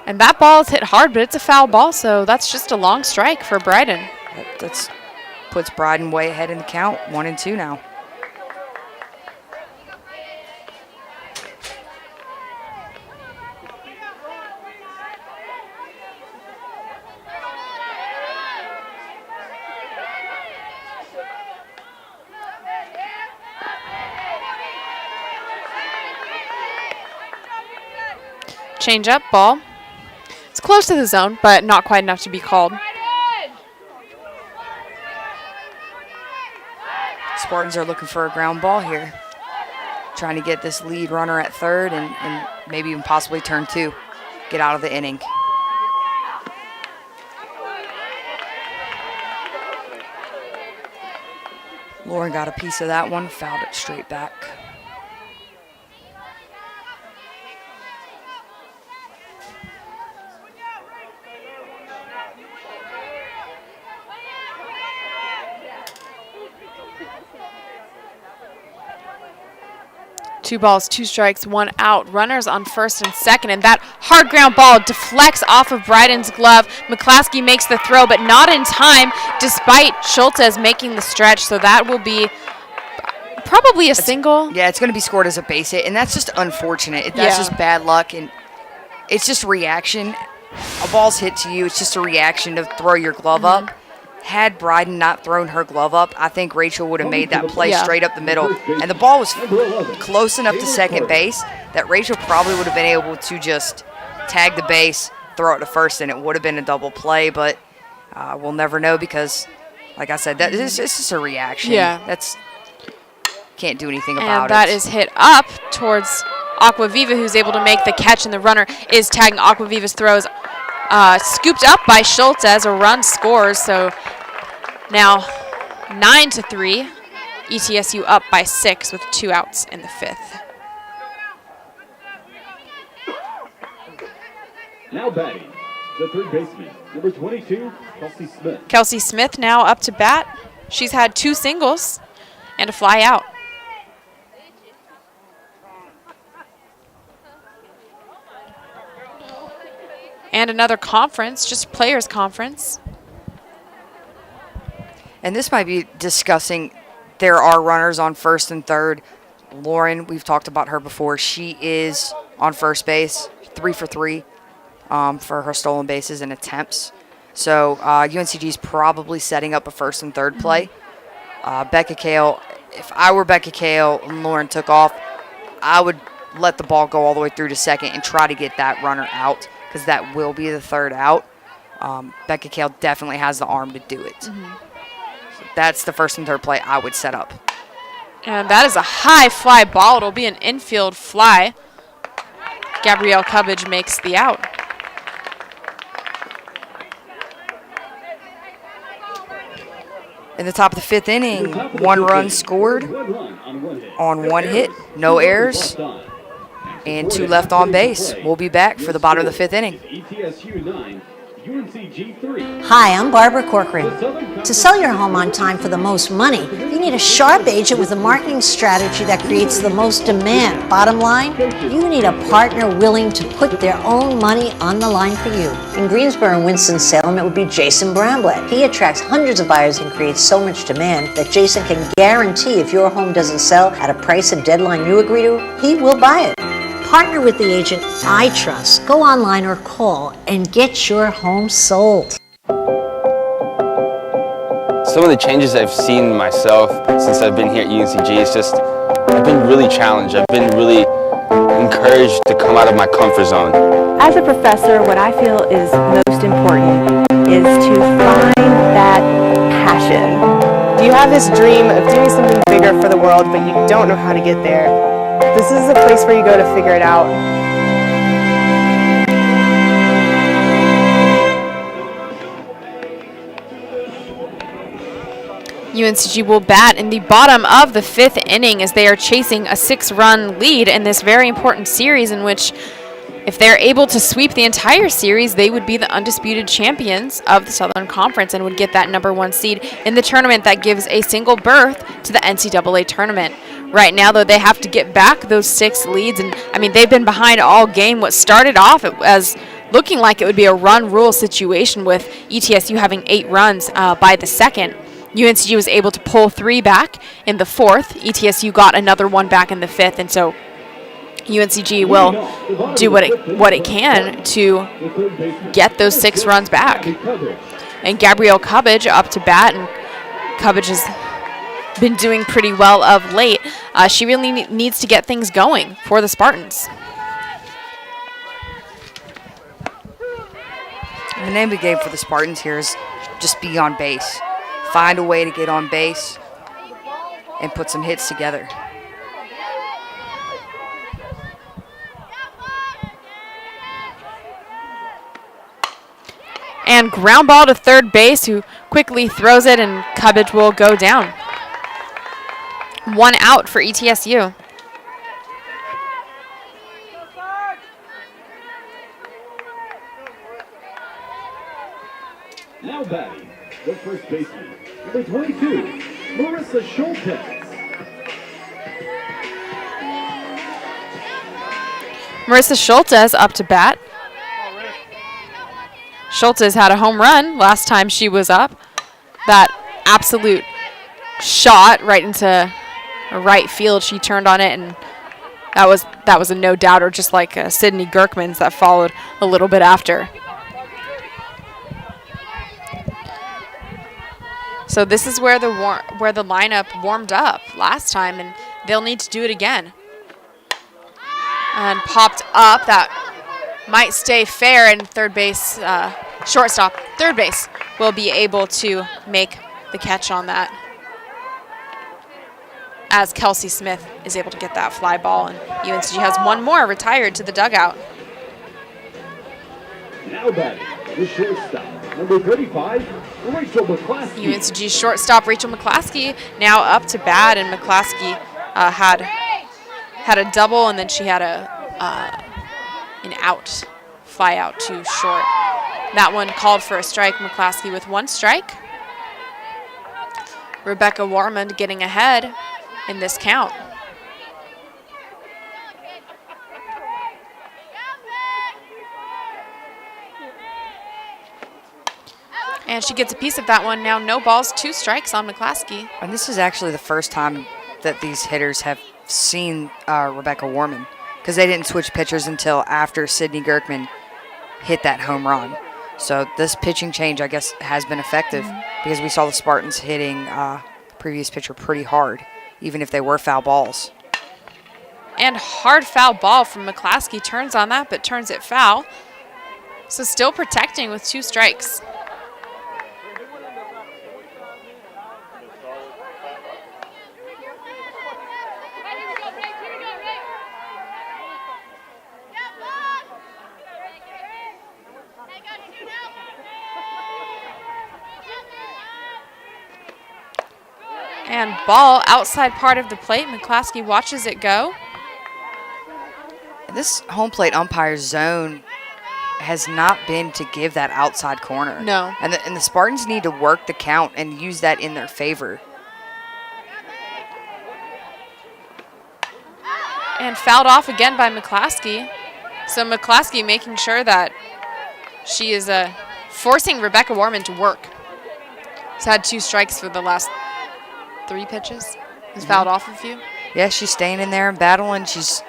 And that ball is hit hard, but it's a foul ball, so that's just a long strike for Bryden. That puts Bryden way ahead in the count, 1-2 now. Change up ball. It's close to the zone, but not quite enough to be called. Spartans are looking for a ground ball here. Trying to get this lead runner at third and maybe even possibly turn 2. Get out of the inning. Lauren got a piece of that one, fouled it straight back. Two balls, 2 strikes, 1 out. Runners on first and second, and that hard ground ball deflects off of Bryden's glove. McClaskey makes the throw, but not in time, despite Schultz making the stretch. So that will be probably a single. Yeah, it's going to be scored as a base hit, and that's just unfortunate. That's just bad luck, and it's just reaction. A ball's hit to you. It's just a reaction to throw your glove up. Had Bryden not thrown her glove up, I think Rachel would have made that play straight up the middle. And the ball was close enough to second base that Rachel probably would have been able to just tag the base, throw it to first, and it would have been a double play. But we'll never know because, like I said, it's just a reaction. Yeah. Can't do anything about it. And that is hit up towards Aquaviva, who's able to make the catch, and the runner is tagging Aquaviva's throws. Scooped up by Schultz as a run scores. So now 9-3. ETSU up by 6 with 2 outs in the 5th. Now batting, the third baseman, number 22, Kelsey Smith. Kelsey Smith now up to bat. She's had 2 singles and a fly out. And another conference, just players' conference. And this might be discussing, there are runners on first and third. Lauren, we've talked about her before. She is on first base, 3 for 3 for her stolen bases and attempts. So UNCG is probably setting up a first and third play. Becca Kale, if I were Becca Kale and Lauren took off, I would let the ball go all the way through to second and try to get that runner out, because that will be the third out. Becca Kale definitely has the arm to do it. So that's the first and third play I would set up. And that is a high fly ball. It'll be an infield fly. Gabrielle Cubbage makes the out. In the top of the 5th inning, 1 run scored on 1 hit, no errors, and 2 left on base. We'll be back for the bottom of the 5th inning. ETSU 9, UNCG 3. Hi, I'm Barbara Corcoran. To sell your home on time for the most money, you need a sharp agent with a marketing strategy that creates the most demand. Bottom line, you need a partner willing to put their own money on the line for you. In Greensboro and Winston-Salem, it would be Jason Bramblett. He attracts hundreds of buyers and creates so much demand that Jason can guarantee if your home doesn't sell at a price and deadline you agree to, he will buy it. Partner with the agent I trust. Go online or call and get your home sold. Some of the changes I've seen myself since I've been here at UNCG is just, I've been really challenged. I've been really encouraged to come out of my comfort zone. As a professor, what I feel is most important is to find that passion. You have this dream of doing something bigger for the world, but you don't know how to get there. This is a place where you go to figure it out. UNCG will bat in the bottom of the 5th inning as they are chasing a 6-run lead in this very important series, in which, if they're able to sweep the entire series, they would be the undisputed champions of the Southern Conference and would get that #1 seed in the tournament that gives a single berth to the NCAA tournament. Right now, though, they have to get back those 6 leads, and I mean, they've been behind all game. What started off as looking like it would be a run rule situation with ETSU having 8 runs by the 2nd. UNCG was able to pull 3 back in the 4th. ETSU got another 1 back in the 5th, and so UNCG will do what it can to get those 6 runs back. And Gabrielle Cubbage up to bat, and Cubbage has been doing pretty well of late. She really needs to get things going for the Spartans. The name of the game for the Spartans here is just be on base. Find a way to get on base and put some hits together. And ground ball to third base, who quickly throws it, and Cubbage will go down. 1 out for ETSU. Now batting, the first baseman, number 22, Marissa Schultes. Marissa Schultes up to bat. Schultes had a home run last time she was up. That absolute shot right into right field. She turned on it, and that was a no-doubter, just like Sydney Gerkman's that followed a little bit after. So this is where the lineup warmed up last time, and they'll need to do it again. And popped up, that might stay fair, and third base, shortstop, third base will be able to make the catch on that, as Kelsey Smith is able to get that fly ball, and UNCG has one more retired to the dugout. Now batting, the shortstop, number 35, Rachel McClaskey. UNCG shortstop Rachel McClaskey now up to bat, and McClaskey had a double, and then she had an out, fly out too short. That one called for a strike. McClaskey with 1 strike. Rebecca Warmond getting ahead in this count. And she gets a piece of that one. Now no balls, 2 strikes on McClaskey. And this is actually the first time that these hitters have seen Rebecca Warman, because they didn't switch pitchers until after Sydney Gerkman hit that home run. So this pitching change, I guess, has been effective because we saw the Spartans hitting the previous pitcher pretty hard, even if they were foul balls. And hard foul ball from McClaskey. Turns on that, but turns it foul. So still protecting with 2 strikes. And ball outside part of the plate. McClaskey watches it go. This home plate umpire's zone has not been to give that outside corner. No. And the Spartans need to work the count and use that in their favor. And fouled off again by McClaskey. So McClaskey making sure that she is forcing Rebecca Warman to work. She's had 2 strikes for the last 3 pitches. He's fouled off a few. Yeah, she's staying in there and battling. She's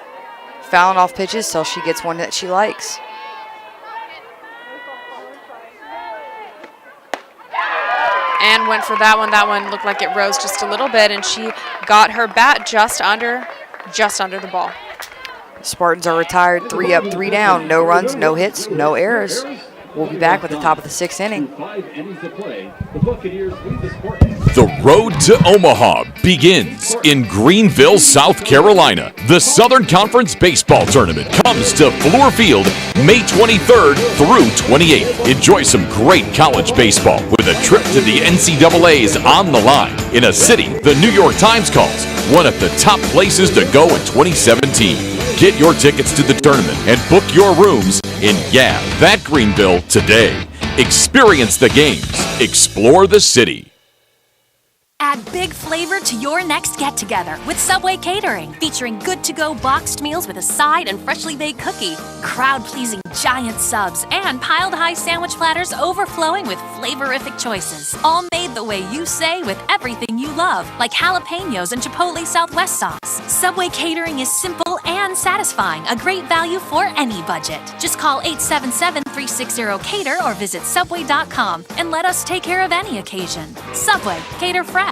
fouling off pitches till she gets one that she likes. And went for that one. That one looked like it rose just a little bit, and she got her bat just under the ball. Spartans are retired, 3 up, 3 down. No runs, no hits, no errors. We'll be back with the top of the 6th inning. 5 innings to play. The Buccaneers lead the Spartans. The road to Omaha begins in Greenville, South Carolina. The Southern Conference Baseball Tournament comes to Fluor Field May 23rd through 28th. Enjoy some great college baseball with a trip to the NCAA's on the line in a city the New York Times calls one of the top places to go in 2017. Get your tickets to the tournament and book your rooms in that Greenville today. Experience the games. Explore the city. Add big flavor to your next get-together with Subway Catering, featuring good-to-go boxed meals with a side and freshly baked cookie, crowd-pleasing giant subs, and piled-high sandwich platters overflowing with flavorific choices. All made the way you say with everything you love, like jalapenos and Chipotle Southwest sauce. Subway Catering is simple and satisfying, a great value for any budget. Just call 877-360-CATER or visit Subway.com and let us take care of any occasion. Subway, cater fresh.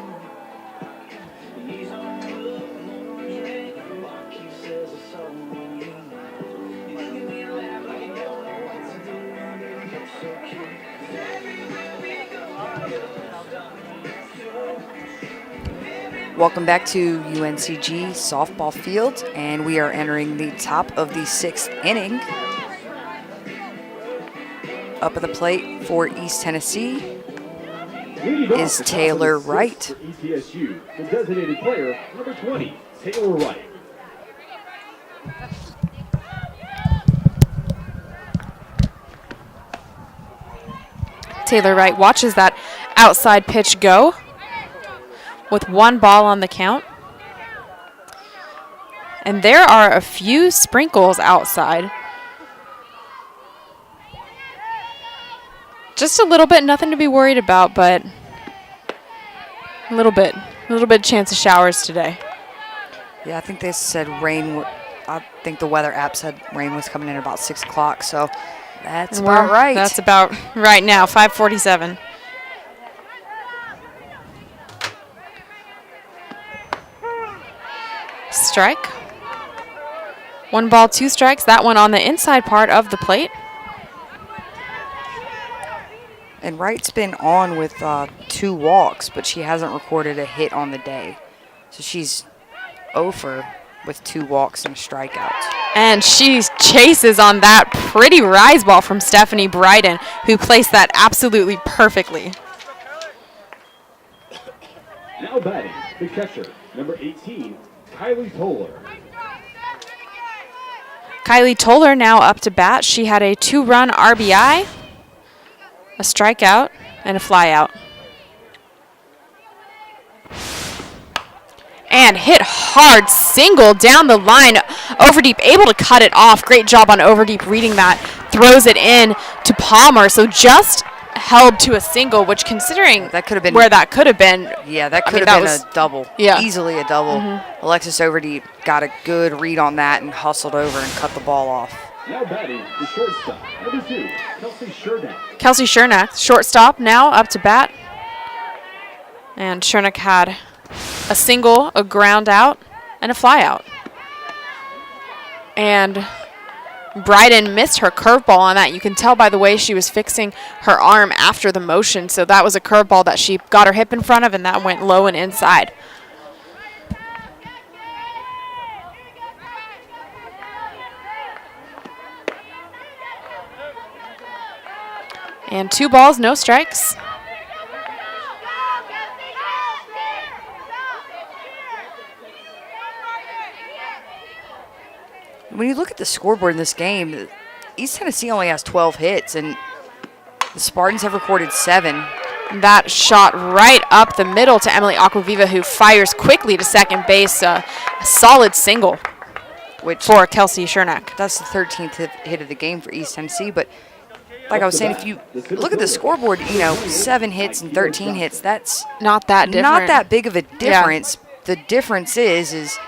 Welcome back to UNCG softball field, and we are entering the top of the 6th inning. Up at the plate for East Tennessee is Taylor Wright. For ETSU, the designated player, number 20, Taylor Wright. Taylor Wright watches that outside pitch go with 1 ball on the count. And there are a few sprinkles outside. Just a little bit, nothing to be worried about, but a little bit chance of showers today. Yeah, I think they said rain. I think the weather app said rain was coming in about 6 o'clock, so that's about right. That's about right now, 5:47. Strike. 1 ball, 2 strikes. That one on the inside part of the plate. And Wright's been on with 2 walks, but she hasn't recorded a hit on the day. So she's 0 for with 2 walks and a strikeout. And she chases on that pretty rise ball from Stephanie Bryden, who placed that absolutely perfectly. Now batting, the catcher, number 18, Kylie Toller. Kylie Toller now up to bat. She had a 2-run RBI, a strikeout, and a flyout. And hit hard single down the line. Overdeep able to cut it off. Great job on Overdeep reading that. Throws it in to Palmer. So just held to a single, which considering that could have been where that could have been. Yeah, that could have been a double. Yeah. Easily a double. Alexis Overdeep got a good read on that and hustled over and cut the ball off. Now batting, the shortstop, number 2, Kelsey Shernack. Kelsey Shernack, shortstop, now up to bat. And Shernack had a single, a ground out, and a flyout. And Bryden missed her curveball on that. You can tell by the way she was fixing her arm after the motion. So that was a curveball that she got her hip in front of, and that went low and inside. And 2 balls, no strikes. When you look at the scoreboard in this game, East Tennessee only has 12 hits, and the Spartans have recorded 7. That shot right up the middle to Emily Aquaviva, who fires quickly to second base. A solid single for Kelsey Shernack. That's the 13th hit of the game for East Tennessee, but like I was saying, if you look at the scoreboard, 7 hits and 13 hits, that's not that different. Not that big of a difference. Yeah. The difference is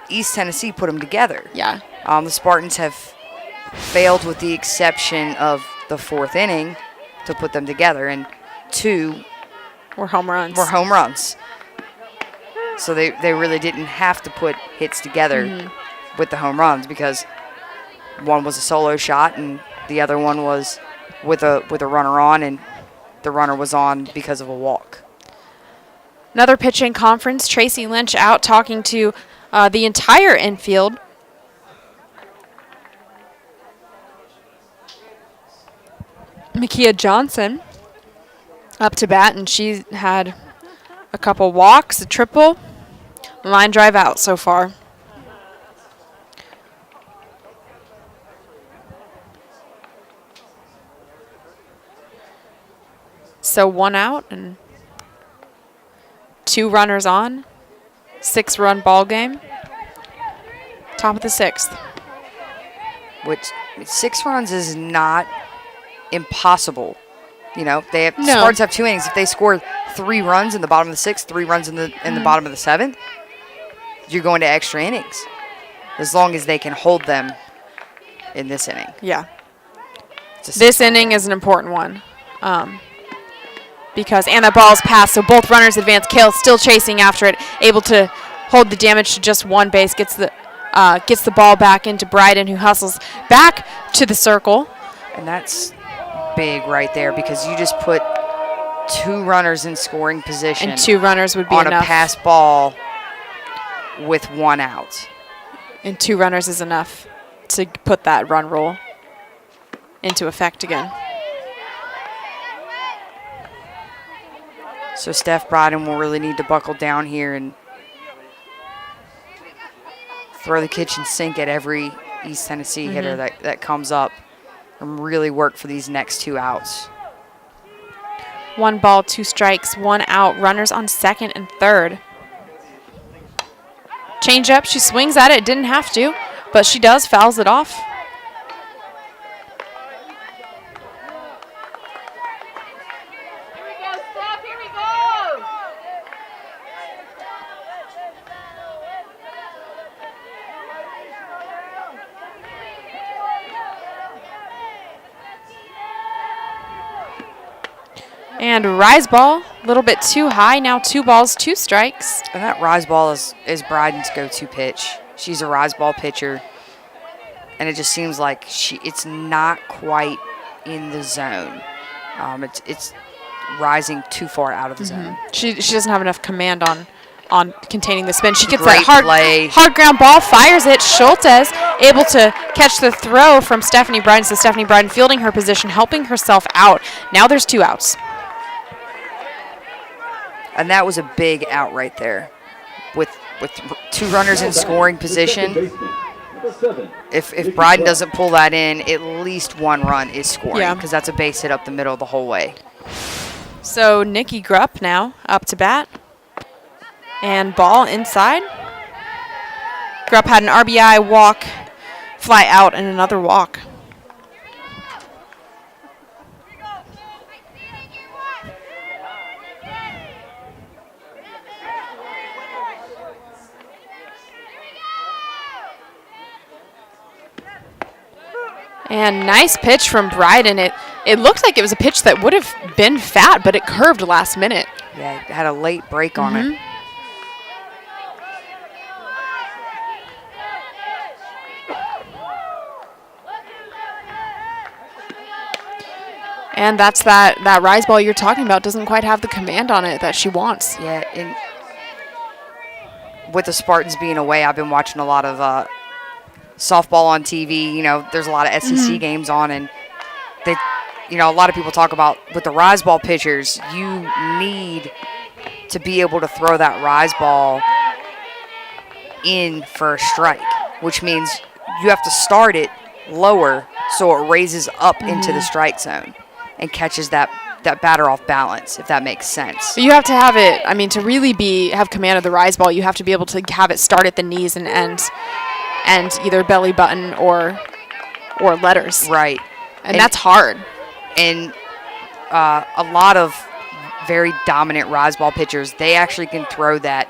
East Tennessee put them together. Yeah. The Spartans have failed with the exception of the 4th inning to put them together, and 2 were home runs. So they really didn't have to put hits together with the home runs, because one was a solo shot and the other one was with a runner on, and the runner was on because of a walk. Another pitching conference. Tracy Lynch out talking to the entire infield. Makia Johnson up to bat, and she had a couple walks, a triple, line drive out so far. So 1 out and 2 runners on. 6-run ball game. Top of the 6th. Which 6 runs is not impossible. Spartans have 2 innings. If they score 3 runs in the bottom of the 6th, 3 runs in the bottom of the 7th, you're going to extra innings, as long as they can hold them in this inning. Yeah. This inning is an important one. Because that ball's passed, so both runners advance. Kale still chasing after it, able to hold the damage to just 1 base, gets the ball back into Bryden, who hustles back to the circle. And that's big right there, because you just put 2 runners in scoring position. And 2 runners would be on enough. a pass ball with 1 out. And 2 runners is enough to put that run rule into effect again. So Steph Bryden will really need to buckle down here and throw the kitchen sink at every East Tennessee hitter that comes up and really work for these next 2 outs. 1 ball, 2 strikes, 1 out. Runners on second and third. Change up. She swings at it. Didn't have to, but she does. Fouls it off. And rise ball, a little bit too high. Now 2 balls, 2 strikes. And that rise ball is Bryden's go-to pitch. She's a rise ball pitcher, and it just seems like it's not quite in the zone. It's rising too far out of the zone. She doesn't have enough command on containing the spin. She gets Great that play. hard ground ball, fires it. Schultes able to catch the throw from Stephanie Bryden. So Stephanie Bryden fielding her position, helping herself out. Now there's 2 outs. And that was a big out right there. With 2 runners in scoring position, if Bryden doesn't pull that in, at least 1 run is scoring, because that's a base hit up the middle the whole way. So Nikki Grupp now up to bat. And ball inside. Grupp had an RBI, walk, fly out, and another walk. And nice pitch from Bryden. It looked like it was a pitch that would have been fat, but it curved last minute. Yeah, it had a late break on it. And that's that rise ball you're talking about doesn't quite have the command on it that she wants. Yeah, and with the Spartans being away, I've been watching a lot of softball on TV. You know, there's a lot of SEC games on, and a lot of people talk about with the rise ball pitchers, you need to be able to throw that rise ball in for a strike, which means you have to start it lower so it raises up into the strike zone and catches that batter off balance, if that makes sense. But you have to have it, to really have command of the rise ball, you have to be able to have it start at the knees and end either belly button or letters. Right. And that's hard. And a lot of very dominant rise ball pitchers, they actually can throw the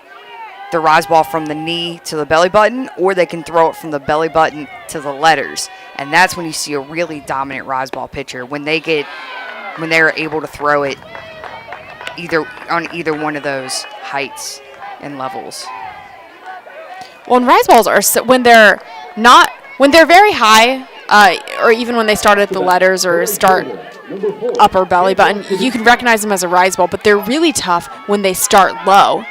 rise ball from the knee to the belly button, or they can throw it from the belly button to the letters. And that's when you see a really dominant rise ball pitcher, when they're able to throw it on either one of those heights and levels. Well, and rise balls are when they're very high, or even when they start at the letters or start upper belly button, you can recognize them as a rise ball. But they're really tough when they start low,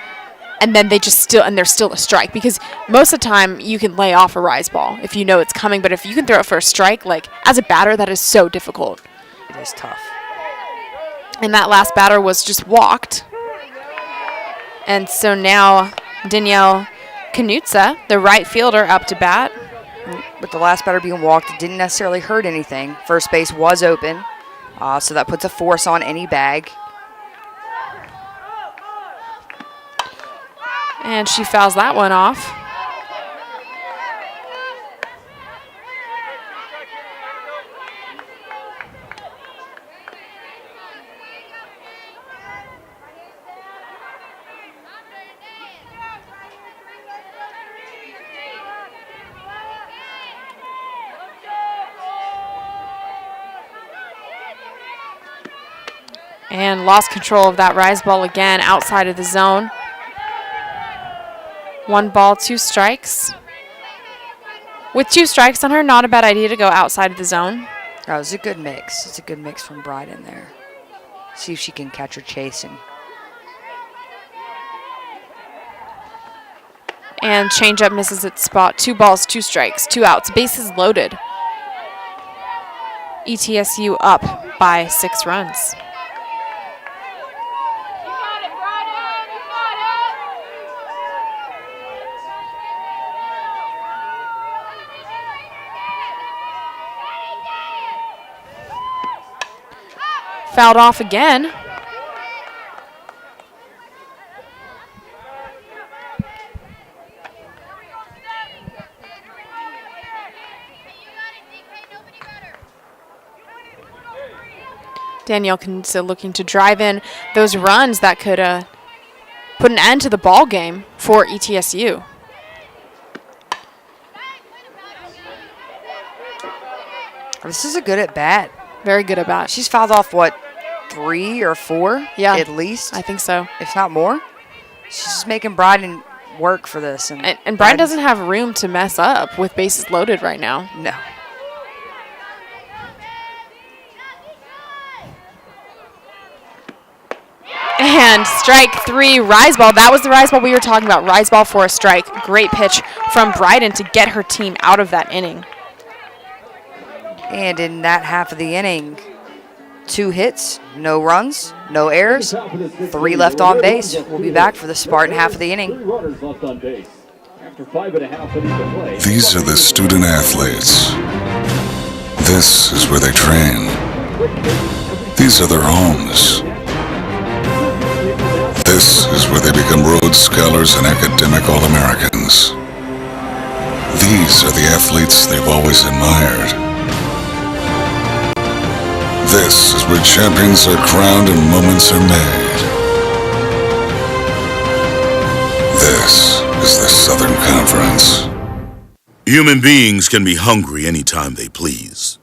and then they're still a strike, because most of the time you can lay off a rise ball if you know it's coming. But if you can throw it for a strike, like as a batter, that is so difficult. It is tough. And that last batter was just walked. And so now Danielle Knutza, the right fielder, up to bat. With the last batter being walked, it didn't necessarily hurt anything. First base was open, so that puts a force on any bag. And she fouls that one off. And lost control of that rise ball again outside of the zone. 1 ball, 2 strikes. With 2 strikes on her, not a bad idea to go outside of the zone. Oh, it was a good mix. It's a good mix from Bryden there. See if she can catch her chasing. And changeup misses its spot. 2 balls, 2 strikes, 2 outs. Bases loaded. ETSU up by 6 runs. Fouled off again. Danielle Knudsen looking to drive in those runs that could put an end to the ball game for ETSU. This is a good at bat. Very good at bat. She's fouled off, what, 3 or 4? Yeah. At least? I think so. If not more. She's just making Bryden work for this. And Bryden doesn't have room to mess up with bases loaded right now. No. And strike 3, rise ball. That was the rise ball we were talking about. Rise ball for a strike. Great pitch from Bryden to get her team out of that inning. And in that half of the inning, 2 hits, no runs, no errors, 3 left on base. We'll be back for the Spartan half of the inning. These are the student athletes. This is where they train. These are their homes. This is where they become Rhodes Scholars and academic All-Americans. These are the athletes they've always admired. This is where champions are crowned and moments are made. This is the Southern Conference. Human beings can be hungry anytime they please.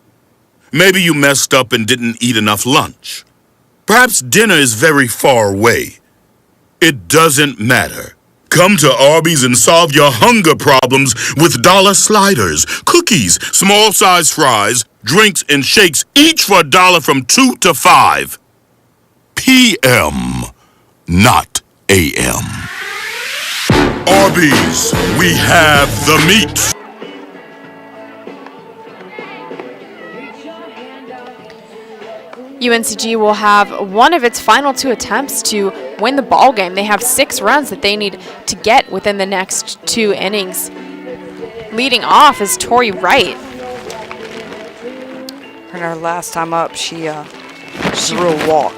Maybe you messed up and didn't eat enough lunch. Perhaps dinner is very far away. It doesn't matter. Come to Arby's and solve your hunger problems with dollar sliders, cookies, small-size fries, drinks, and shakes, each for $1 from 2 to 5 p.m., not a.m. Arby's, we have the meat. UNCG will have one of its final 2 attempts to win the ball game. They have 6 runs that they need to get within the next 2 innings. Leading off is Tori Wright. And her last time up, she threw a walk.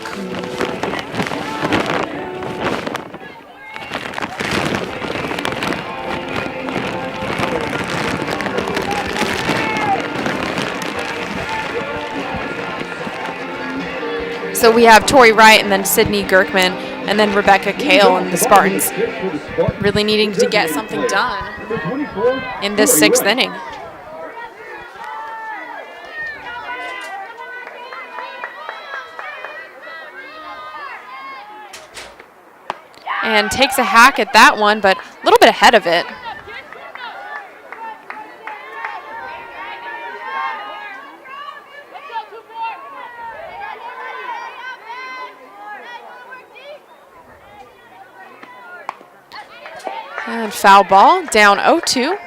So we have Tori Wright and then Sydney Gerkman and then Rebecca Kale and the Spartans really needing to get something done in this 6th inning. And takes a hack at that one, but a little bit ahead of it. And foul ball, down 0-2.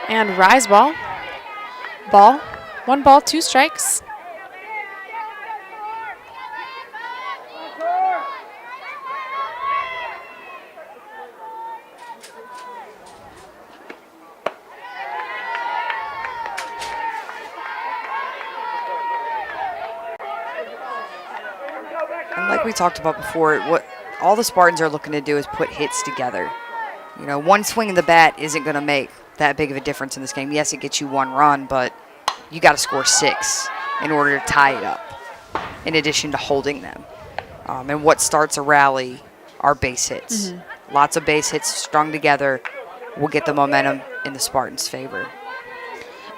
And rise ball. Ball. 1 ball, 2 strikes. And like we talked about before, what all the Spartans are looking to do is put hits together. You know, one swing of the bat isn't going to make that big of a difference in this game. Yes, it gets you 1 run, but you got to score 6 in order to tie it up, in addition to holding them. And what starts a rally are base hits. Mm-hmm. Lots of base hits strung together will get the momentum in the Spartans' favor.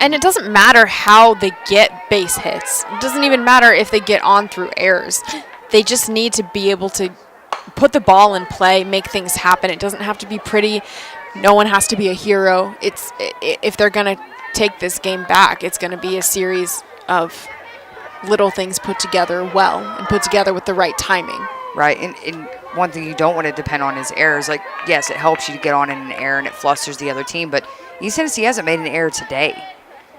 And it doesn't matter how they get base hits. It doesn't even matter if they get on through errors. They just need to be able to put the ball in play, make things happen. It doesn't have to be pretty. No one has to be a hero. If they're going to take this game back, it's going to be a series of little things put together well and put together with the right timing. Right, and one thing you don't want to depend on is errors. Like, yes, it helps you to get on in an error and it flusters the other team, but East Tennessee hasn't made an error today.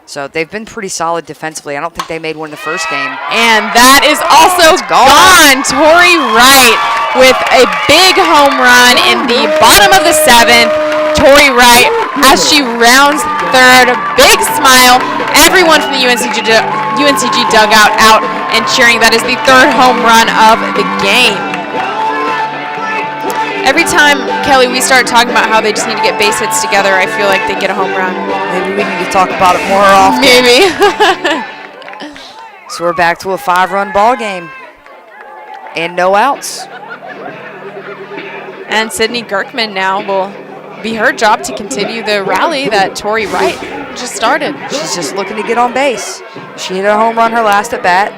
So they've been pretty solid defensively. I don't think they made one in the first game. And that is also gone. Tori Wright with a big home run in the bottom of the 7th. Tori Wright, as she rounds third, big smile. Everyone from the UNCG dugout out and cheering. That is the 3rd home run of the game. Every time, Kelly, we start talking about how they just need to get base hits together, I feel like they get a home run. Maybe we need to talk about it more often. Maybe. So we're back to a 5-run ball game. And no outs. And Sydney Gerkman now will be her job to continue the rally that Tori Wright just started. She's just looking to get on base. She hit a home run her last at bat.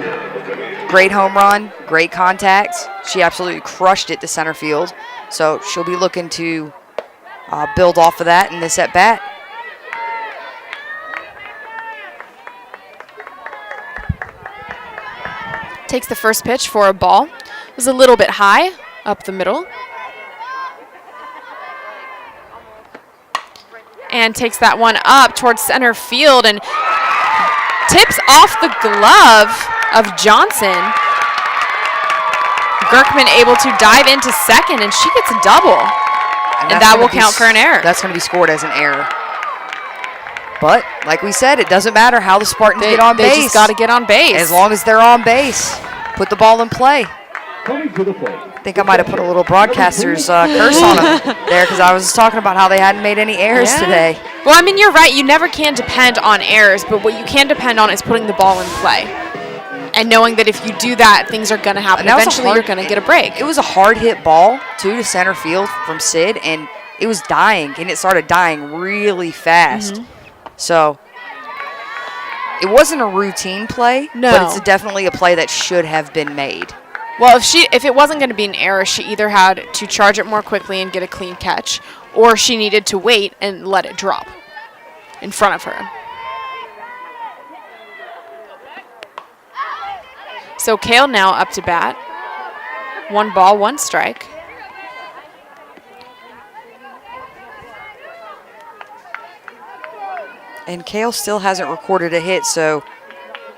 Great home run, great contact. She absolutely crushed it to center field. So she'll be looking to build off of that in this at bat. Takes the first pitch for a ball. It was a little bit high up the middle. And takes that one up towards center field and tips off the glove of Johnson. Gerkman able to dive into second, and she gets a double. And that will count for an error. That's going to be scored as an error. But, like we said, it doesn't matter how the Spartans get on base. They just got to get on base. As long as they're on base, put the ball in play. I think I might have put a little broadcaster's curse on them there because I was talking about how they hadn't made any errors today. Well, I mean, you're right. You never can depend on errors, but what you can depend on is putting the ball in play. And knowing that if you do that, things are going to happen. Eventually, you're going to get a break. It was a hard hit ball, too, to center field from Sid, and it was dying, and it started dying really fast. So it wasn't a routine play, but it's definitely a play that should have been made. Well, if it wasn't going to be an error, she either had to charge it more quickly and get a clean catch, or she needed to wait and let it drop in front of her. So Kale now up to bat. 1 ball, 1 strike. And Kale still hasn't recorded a hit, so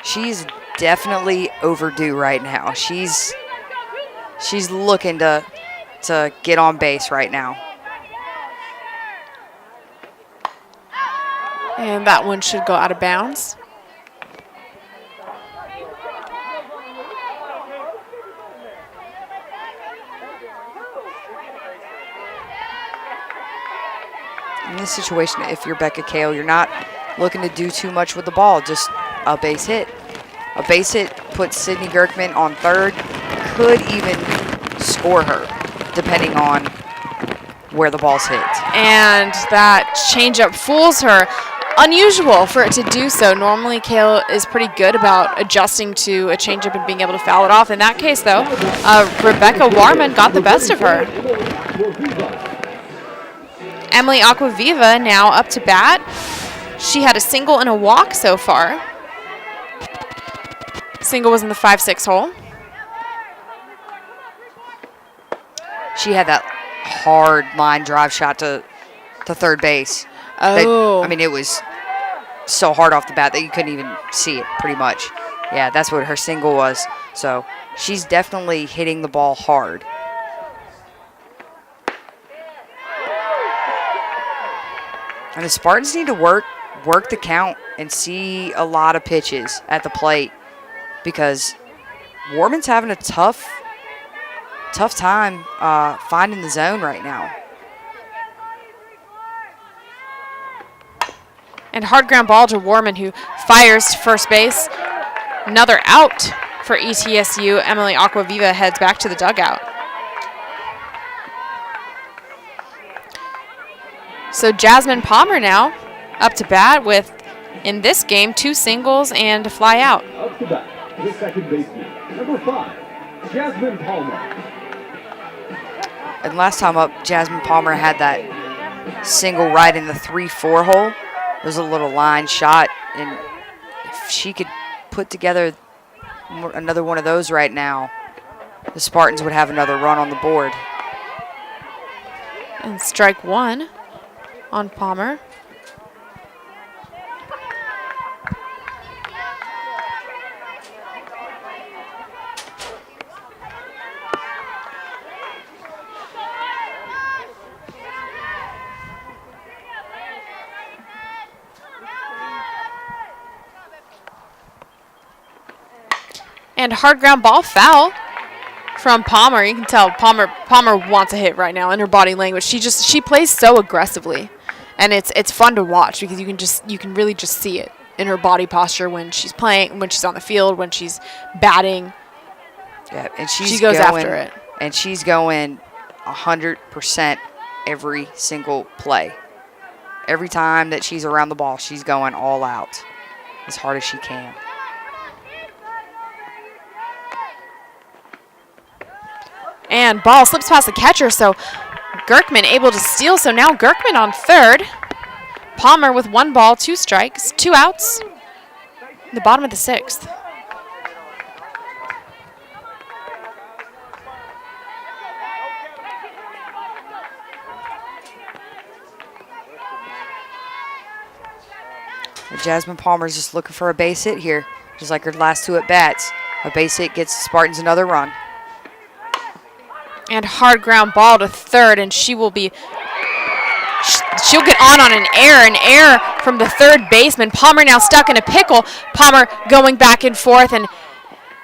she's definitely overdue right now. She's looking to get on base right now. And that one should go out of bounds. In this situation, if you're Becca Kale, you're not looking to do too much with the ball, just a base hit. A base hit puts Sydney Gerkman on third, could even score her, depending on where the ball's hit. And that changeup fools her. Unusual for it to do so. Normally, Kale is pretty good about adjusting to a changeup and being able to foul it off. In that case, though, Rebecca Warman got the best of her. Emily Aquaviva now up to bat. She had a single and a walk so far. Single was in the 5-6 hole. She had that hard line drive shot to third base. Oh. I mean, it was so hard off the bat that you couldn't even see it, pretty much. Yeah, that's what her single was. So she's definitely hitting the ball hard. And the Spartans need to work the count and see a lot of pitches at the plate because Warman's having a tough time finding the zone right now. And hard ground ball to Warman, who fires to first base. Another out for ETSU. Emily Aquaviva heads back to the dugout. So Jasmine Palmer now up to bat with, in this game, 2 singles and a fly out. Up to bat, the second baseman, number 5, Jasmine Palmer. And last time up, Jasmine Palmer had that single right in the 3-4 hole. It was a little line shot, and if she could put together another one of those right now, the Spartans would have another run on the board. And strike one on Palmer. And hard ground ball foul from Palmer. You can tell Palmer wants a hit right now in her body language. She plays so aggressively, and it's fun to watch because you can really just see it in her body posture when she's playing, when she's on the field, when she's batting. Yeah, and she goes after it. And she's going 100% every single play. Every time that she's around the ball, she's going all out as hard as she can. And ball slips past the catcher, so Gerkman able to steal. So now Gerkman on third. Palmer with 1 ball, 2 strikes, 2 outs. In the bottom of the 6th. Jasmine Palmer's just looking for a base hit here, just like her last 2 at-bats. A base hit gets the Spartans another run. And hard ground ball to third, and she'll get on an error from the third baseman. Palmer now stuck in a pickle. Palmer going back and forth, and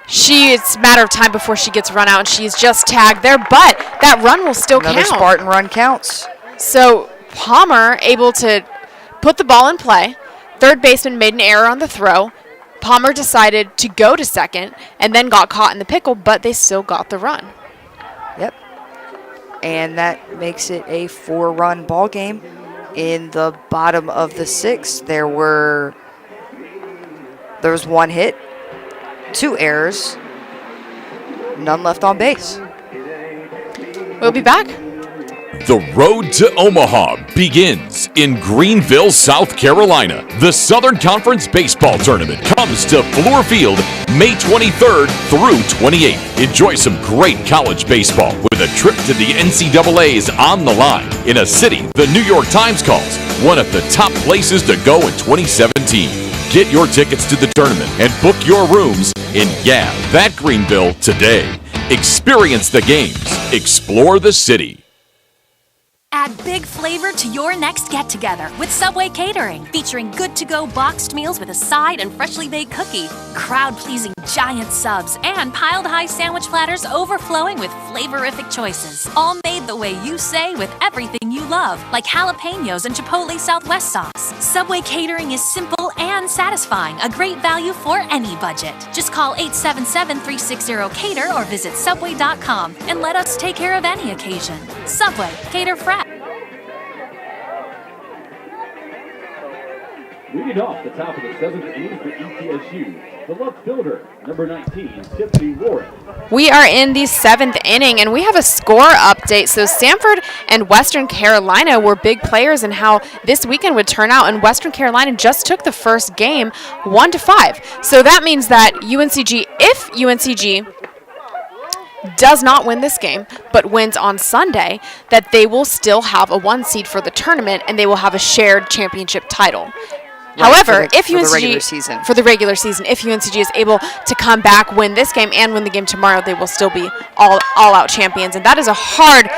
it's a matter of time before she gets run out, and she's just tagged there, but that run will still count. Another Spartan run counts. So Palmer able to put the ball in play. Third baseman made an error on the throw. Palmer decided to go to second and then got caught in the pickle, but they still got the run. Yep. And that makes it a 4-run ball game. In the bottom of the 6th, there was 1 hit, 2 errors, none left on base. We'll be back. The road to Omaha begins in Greenville, South Carolina. The Southern Conference Baseball Tournament comes to Fluor Field May 23rd through 28th. Enjoy some great college baseball with a trip to the NCAA's on the line in a city the New York Times calls one of the top places to go in 2017. Get your tickets to the tournament and book your rooms in that Greenville today. Experience the games. Explore the city. Add big flavor to your next get-together with Subway Catering, featuring good-to-go boxed meals with a side and freshly baked cookie, crowd-pleasing giant subs, and piled-high sandwich platters overflowing with flavorific choices. All made the way you say with everything you love, like jalapenos and Chipotle Southwest sauce. Subway Catering is simple and satisfying, a great value for any budget. Just call 877-360-CATER or visit Subway.com and let us take care of any occasion. Subway, cater fresh. Leading off the top of the 7th inning for ETSU, the left fielder, number 19, Tiffany Warren. We are in the 7th inning, and we have a score update. So Stanford and Western Carolina were big players in how this weekend would turn out, and Western Carolina just took the first game 1-5. So that means that if UNCG does not win this game, but wins on Sunday, that they will still have a 1 seed for the tournament, and they will have a shared championship title. Right, However, if UNCG for the regular season, if UNCG is able to come back, win this game, and win the game tomorrow, they will still be all-out champions, and that is a hard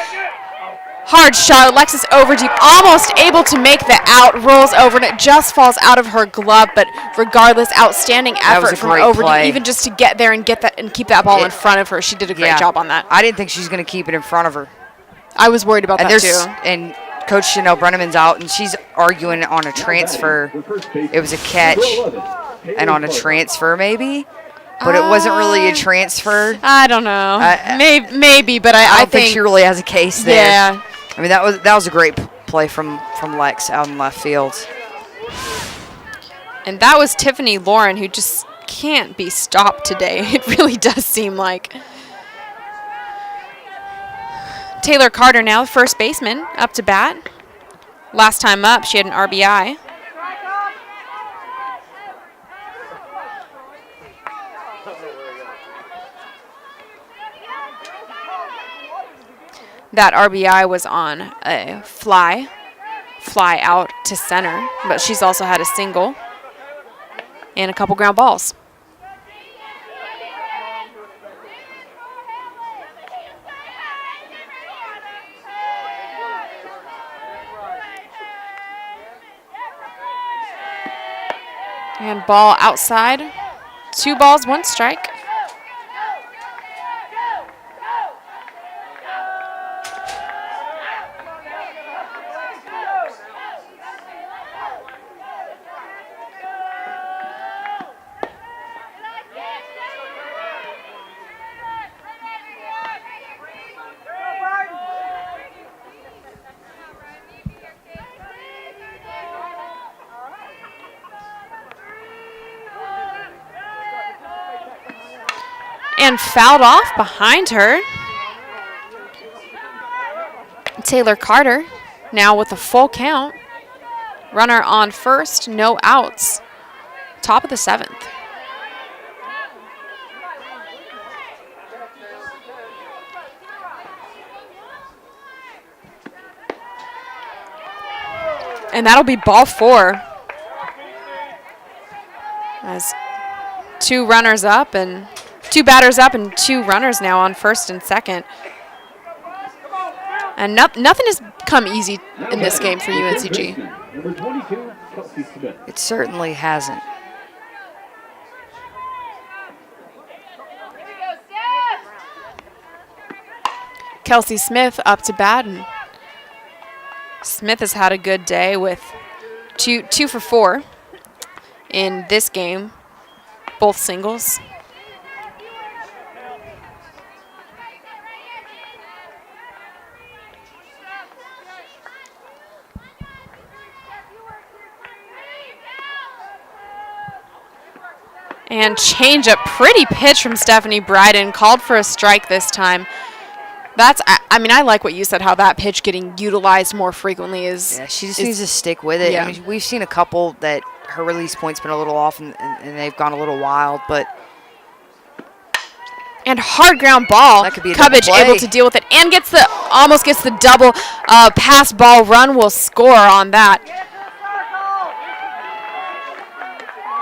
shot. Alexis Overdeep almost able to make the out, rolls over, and it just falls out of her glove. But regardless, outstanding effort from Overdeep, even just to get there and get that and keep that ball in front of her. She did a great job on that. I didn't think she was going to keep it in front of her. I was worried about that too. And Coach Chanel Brenneman's out, and she's arguing on a transfer. It was a catch, and on a transfer maybe, but it wasn't really a transfer. I don't know. Maybe, but I don't think she really has a case there. Yeah. I mean, that was a great play from Lex out in left field. And that was Tiffany Lauren, who just can't be stopped today. It really does seem like. Taylor Carter now, first baseman, up to bat. Last time up, she had an RBI. That RBI was on a fly out to center, but she's also had a single and a couple ground balls. And ball outside. 2 balls, 1 strike. And fouled off behind her. Taylor Carter now with a full count. Runner on first, no outs. Top of the 7th. And that'll be ball 4. As 2 runners up and 2 batters up and 2 runners now on first and second. And nothing has come easy in this game for UNCG. It certainly hasn't. Kelsey Smith up to bat, and Smith has had a good day with 2 for 4 in this game, both singles. And change up, pretty pitch from Stephanie Bryden, called for a strike this time. I mean, I like what you said, how that pitch getting utilized more frequently is. Yeah, she just needs to stick with it. Yeah. I mean, we've seen a couple that her release point's been a little off and they've gone a little wild, but. And hard ground ball. That could be a Cubbage able to deal with it and almost gets the double pass ball run. Will score on that.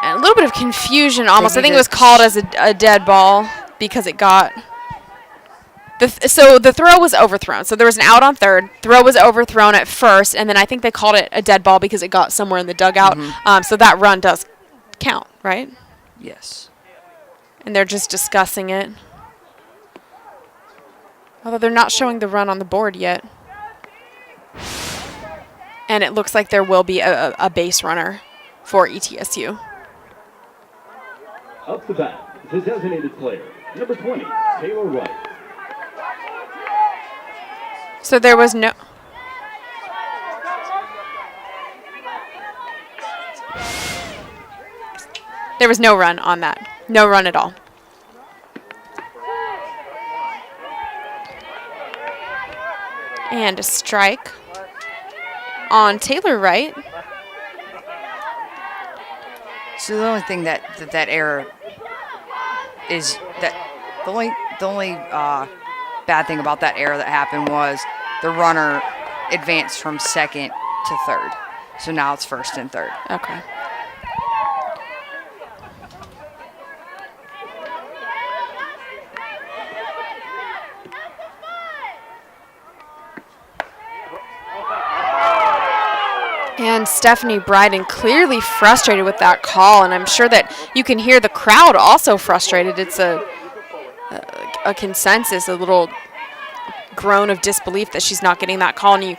And a little bit of confusion almost. I think it was called as a dead ball because it got. So the throw was overthrown. So there was an out on third. Throw was overthrown at first, and then I think they called it a dead ball because it got somewhere in the dugout. So that run does count, right? Yes. And they're just discussing it. Although they're not showing the run on the board yet. And it looks like there will be a base runner for ETSU. Up to bat, the designated player, number 20, Taylor Wright. So there was no. There was no run on that. No run at all. And a strike on Taylor Wright. So the only thing that error is that the only bad thing about that error that happened was the runner advanced from second to third. So now it's first and third. Okay. And Stephanie Bryden clearly frustrated with that call, and I'm sure that you can hear the crowd also frustrated. It's a consensus, a little groan of disbelief that she's not getting that call, and you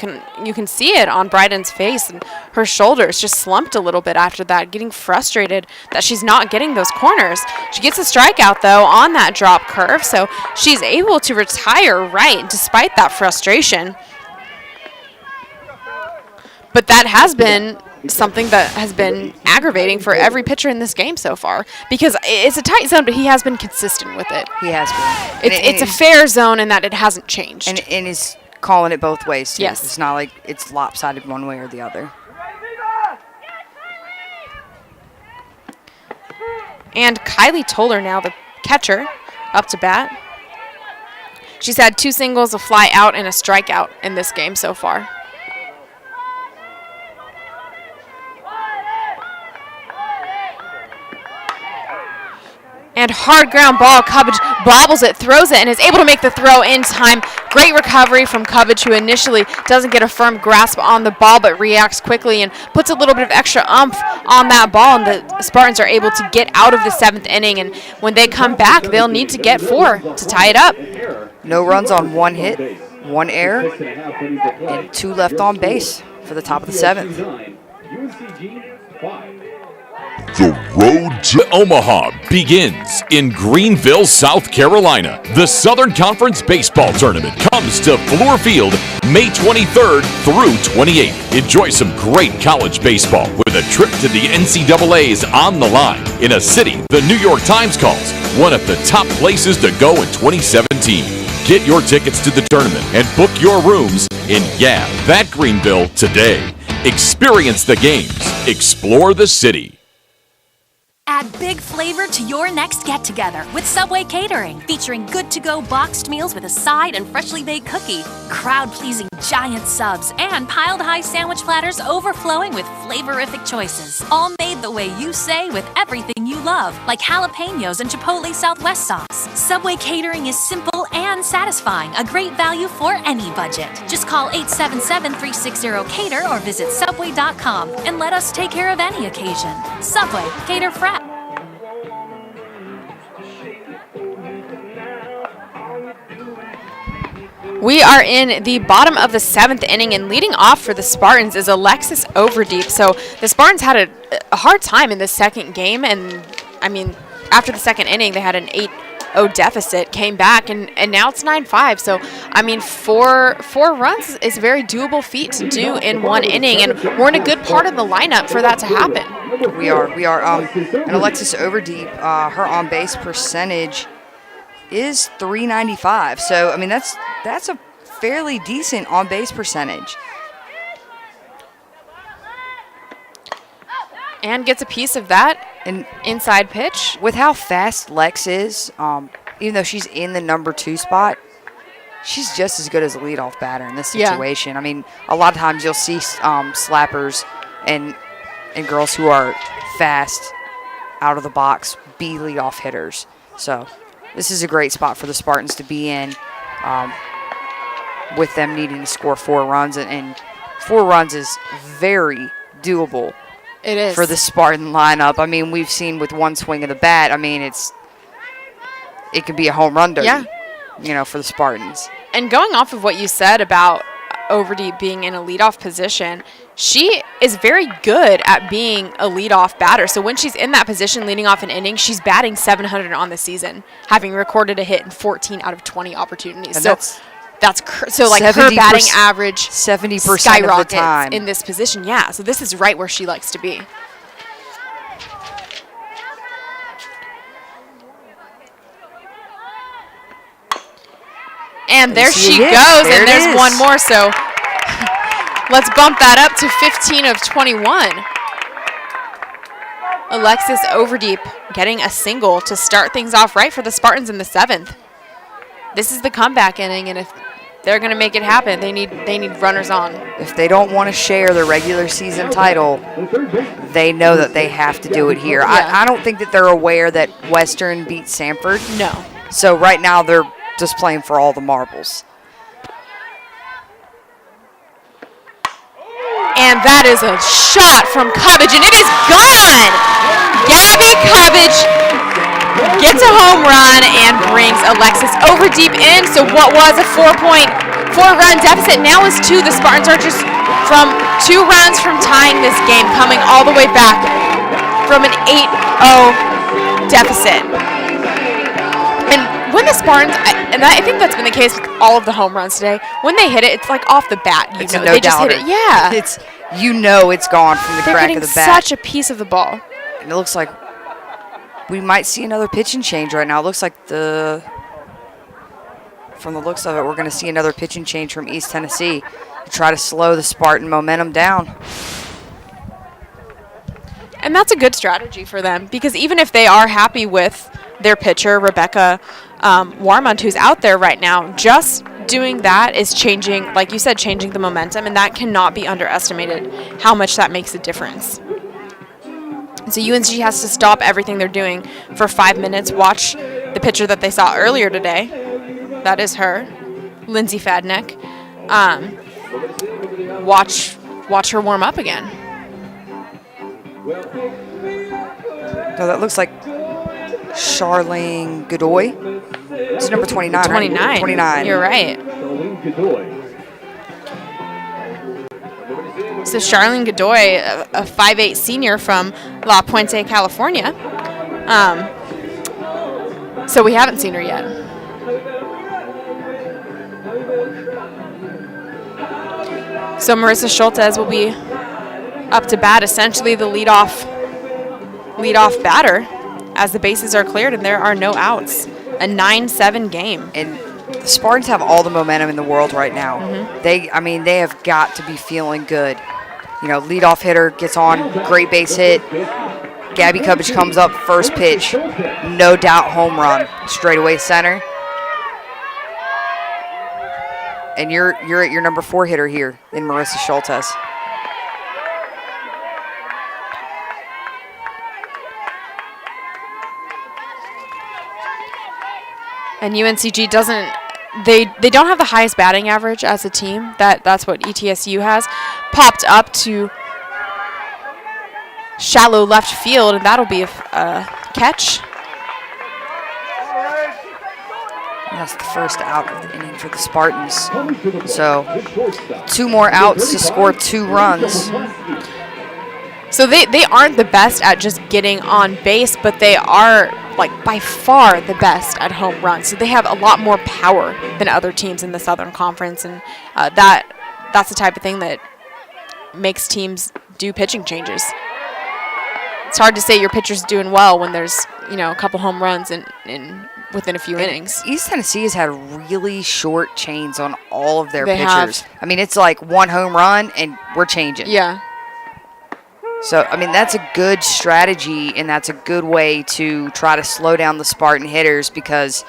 can see it on Bryden's face, and her shoulders just slumped a little bit after that, getting frustrated that she's not getting those corners. She gets a strikeout though on that drop curve, so she's able to retire right despite that frustration. But that has been something that has been aggravating for every pitcher in this game so far, because it's a tight zone, but he has been consistent with it. He has been. It's a fair zone in that it hasn't changed. And his calling it both ways, too. Yes. It's not like it's lopsided one way or the other. And Kylie Toller now, the catcher, up to bat. She's had 2 singles, a fly out, and a strikeout in this game so far. And hard ground ball, Cubbage bobbles it, throws it, and is able to make the throw in time. Great recovery from Cubbage, who initially doesn't get a firm grasp on the ball, but reacts quickly and puts a little bit of extra oomph on that ball, and the Spartans are able to get out of the 7th inning, and when they come back, they'll need to get 4 to tie it up. No runs on 1 hit, 1 error, and 2 left on base for the top of the 7th. The road to Omaha begins in Greenville, South Carolina. The Southern Conference Baseball Tournament comes to Fluor Field May 23rd through 28th. Enjoy some great college baseball with a trip to the NCAA's on the line in a city the New York Times calls one of the top places to go in 2017. Get your tickets to the tournament and book your rooms in that Greenville today. Experience the games. Explore the city. Add big flavor to your next get-together with Subway Catering, featuring good-to-go boxed meals with a side and freshly baked cookie, crowd-pleasing giant subs, and piled-high sandwich platters overflowing with flavorific choices. All made the way you say with everything you love, like jalapenos and Chipotle Southwest sauce. Subway Catering is simple and satisfying, a great value for any budget. Just call 877-360-CATER or visit Subway.com and let us take care of any occasion. Subway, cater fresh. We are in the bottom of the 7th inning, and leading off for the Spartans is Alexis Overdeep. So the Spartans had a hard time in the second game, and I mean, after the second inning, they had an 8-0 deficit, came back, and now it's 9-5. So, I mean, four runs is a very doable feat to do in 1 inning, and we're in a good part of the lineup for that to happen. We are. And Alexis Overdeep, her on-base percentage is .395. So, I mean, that's a fairly decent on-base percentage. And gets a piece of that inside pitch. With how fast Lex is, even though she's in the number 2 spot, she's just as good as a leadoff batter in this situation. Yeah. I mean, a lot of times you'll see slappers and girls who are fast out of the box be leadoff hitters. So this is a great spot for the Spartans to be in, with them needing to score 4 runs. And 4 runs is very doable. It is. For the Spartan lineup. I mean, we've seen with 1 swing of the bat, I mean, it could be a home run derby, for the Spartans. And going off of what you said about Overdeep being in a leadoff position, she is very good at being a leadoff batter. So when she's in that position leading off an inning, she's batting .700 on the season, having recorded a hit in 14 out of 20 opportunities. And so like her batting average 70% of the time in this position. Yeah, so this is right where she likes to be. And there she goes, and there's one more. So let's bump that up to 15 of 21. Alexis Overdeep getting a single to start things off right for the Spartans in the 7th. This is the comeback inning, and if they're going to make it happen, they need runners on. If they don't want to share the regular season title, they know that they have to do it here. Yeah. I don't think that they're aware that Western beat Samford. No. So right now they're just playing for all the marbles. And that is a shot from Cubbage, and it is gone! Gabby Cubbage gets a home run and brings Alexis Overdeep in. So what was a 4.4-run deficit now is 2. The Spartans are just from 2 runs from tying this game, coming all the way back from an 8-0 deficit. And when the Spartans, and I think that's been the case with all of the home runs today, when they hit it, it's like off the bat. They just hit it. Yeah. It's gone from the crack of the bat. They're getting such a piece of the ball. And it looks like we might see another pitching change right now. It looks like the from the looks of it, we're going to see another pitching change from East Tennessee to try to slow the Spartan momentum down. And that's a good strategy for them, because even if they are happy with their pitcher, Rebecca Warmont, who's out there right now, just doing that is changing, like you said, changing the momentum, and that cannot be underestimated how much that makes a difference. So UNCG has to stop everything they're doing for 5 minutes, watch the pitcher that they saw earlier today. That is her, Lindsay Fadnick. Watch her warm up again. So that looks like Charlene Godoy. It's number 29. 29. Right? 29. You're right. So Charlene Godoy, a 5'8" senior from La Puente, California. So we haven't seen her yet. So Marissa Schultes will be up to bat, essentially the leadoff batter, as the bases are cleared and there are no outs. A 9-7 game. And the Spartans have all the momentum in the world right now. Mm-hmm. They have got to be feeling good. You know, leadoff hitter gets on, great base hit. Gabby Cubbage comes up, first pitch, no doubt home run, straightaway center. And you're at your number 4 hitter here in Marissa Schultes. And UNCG doesn't, they don't have the highest batting average as a team. That's what ETSU has. Popped up to shallow left field, and that'll be a catch. And that's the first out of the inning for the Spartans. So 2 more outs to score 2 runs. So they aren't the best at just getting on base, but they are, like, by far the best at home runs. So they have a lot more power than other teams in the Southern Conference, and that's the type of thing that makes teams do pitching changes. It's hard to say your pitcher's doing well when there's, a couple home runs in within a few innings. East Tennessee has had really short chains on all of their They pitchers. have. I mean, it's like 1 home run and we're changing. Yeah. So, I mean, that's a good strategy, and that's a good way to try to slow down the Spartan hitters, because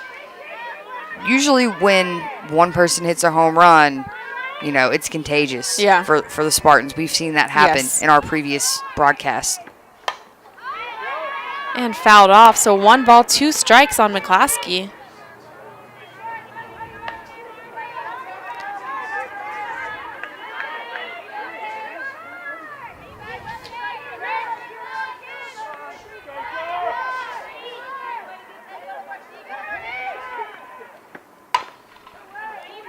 usually when one person hits a home run, it's contagious for the Spartans. We've seen that happen in our previous broadcast. And fouled off, so 1 ball, 2 strikes on McClaskey.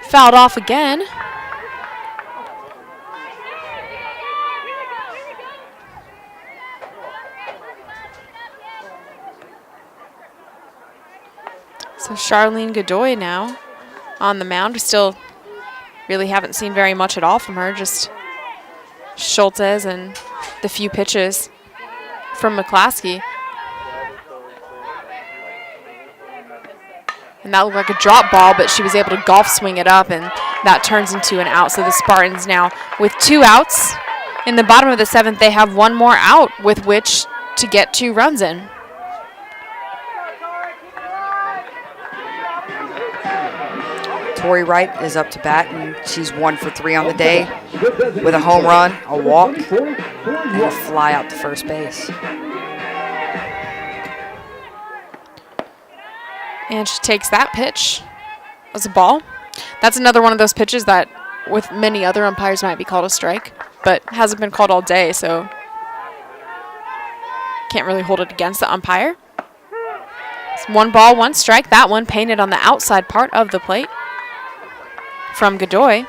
Fouled off again. So Charlene Godoy now on the mound. We still really haven't seen very much at all from her, just Schultes and the few pitches from McClaskey. And that looked like a drop ball, but she was able to golf swing it up, and that turns into an out. So the Spartans now with 2 outs. In the bottom of the 7th, they have 1 more out with which to get 2 runs in. Tori Wright is up to bat, and she's 1 for 3 on the day with a home run, a walk, and a fly out to first base. And she takes that pitch as a ball. That's another one of those pitches that with many other umpires might be called a strike, but hasn't been called all day, so can't really hold it against the umpire. It's 1 ball, 1 strike. That one painted on the outside part of the plate from Godoy.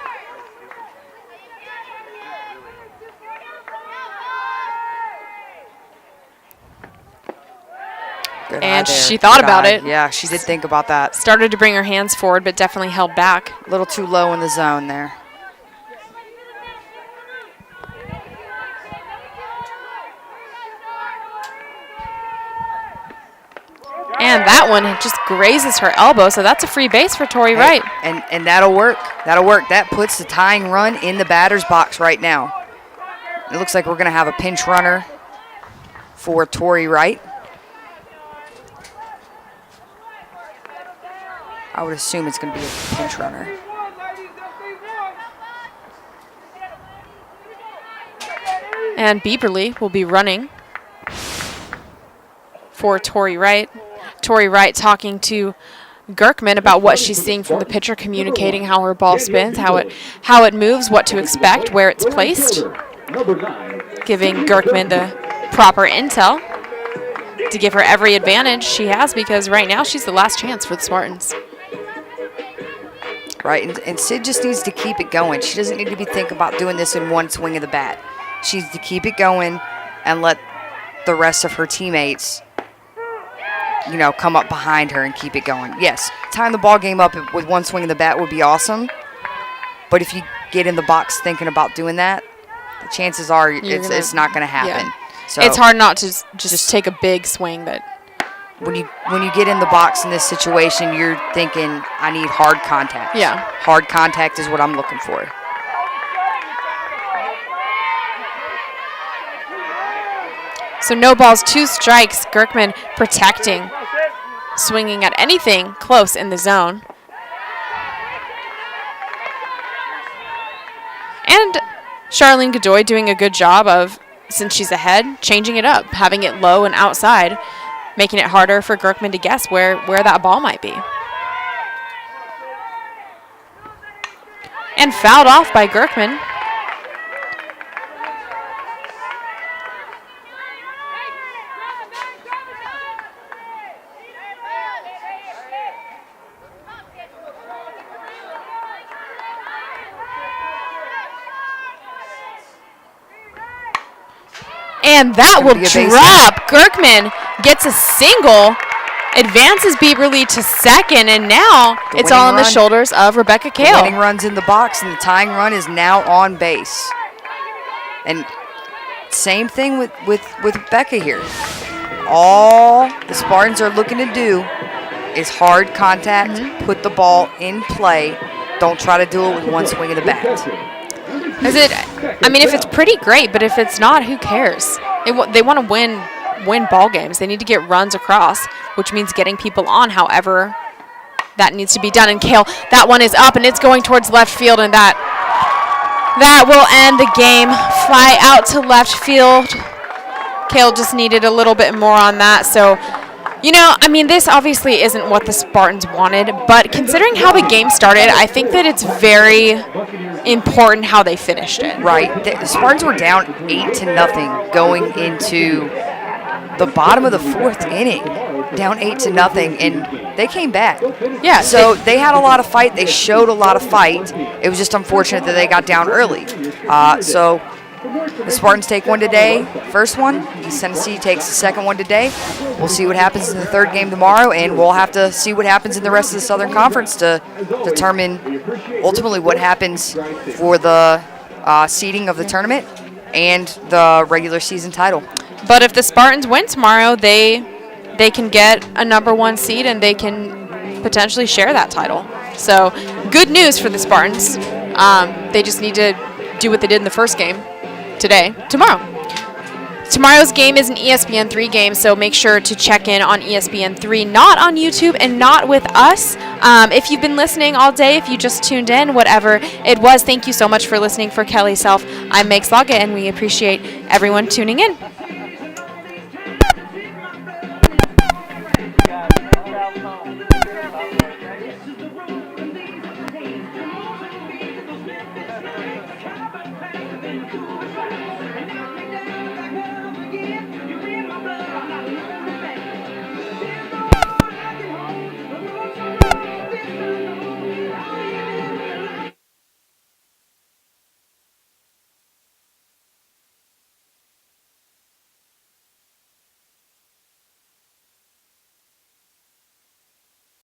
Good And eye there. she thought Good about eye. it. Yeah, she did think about that. Started to bring her hands forward, but definitely held back. A little too low in the zone there. And that one just grazes her elbow, so that's a free base for Tori Wright. And that'll work. That'll work. That puts the tying run in the batter's box right now. It looks like we're going to have a pinch runner for Tori Wright. I would assume it's going to be a pinch runner. And Bieberly will be running for Tori Wright. Tori Wright talking to Gerkman about what she's seeing from the pitcher, communicating how her ball spins, how it moves, what to expect, where it's placed, giving Gerkman the proper intel to give her every advantage she has, because right now she's the last chance for the Spartans. Right, and Sid just needs to keep it going. She doesn't need to be thinking about doing this in one swing of the bat. She needs to keep it going and let the rest of her teammates, you know, come up behind her and keep it going. Yes, tying the ball game up with one swing of the bat would be awesome, but if you get in the box thinking about doing that, the chances are it's not going to happen. Yeah. So it's hard not to just take a big swing, but when you get in the box in this situation, you're thinking, I need hard contact. Yeah. Hard contact is what I'm looking for. So no balls, 2 strikes. Gerkman protecting, swinging at anything close in the zone. And Charlene Godoy doing a good job of, since she's ahead, changing it up, having it low and outside, making it harder for Gerkman to guess where that ball might be. And fouled off by Gerkman. And that will drop. Gerkman gets a single, advances Bieberly to second, and now it's all on the shoulders of Rebecca Kale. The winning run's in the box, and the tying run is now on base. And same thing with Becca here. All the Spartans are looking to do is hard contact, put the ball in play. Don't try to do it with one swing of the bat. If it's pretty, great, but if it's not, who cares? They want to win ball games. They need to get runs across, which means getting people on, however that needs to be done. And Kale, that one is up, and it's going towards left field, and that will end the game. Fly out to left field. Kale just needed a little bit more on that, so... this obviously isn't what the Spartans wanted, but considering how the game started, I think that it's very important how they finished it. Right. The Spartans were down 8-0 going into the bottom of the 4th inning, down 8-0, and they came back. Yeah. So they had a lot of fight. They showed a lot of fight. It was just unfortunate that they got down early. So the Spartans take one today, first one. East Tennessee takes the second one today. We'll see what happens in the third game tomorrow, and we'll have to see what happens in the rest of the Southern Conference to determine ultimately what happens for the seeding of the tournament and the regular season title. But if the Spartans win tomorrow, they can get a number 1 seed, and they can potentially share that title. So good news for the Spartans. They just need to do what they did in the first game. Tomorrow's game is an ESPN3 game, so make sure to check in on ESPN3, not on YouTube and not with us. If you've been listening all day, if you just tuned in, whatever it was, thank you so much for listening. For Kelly Self, I'm Meg Slaga, and we appreciate everyone tuning in.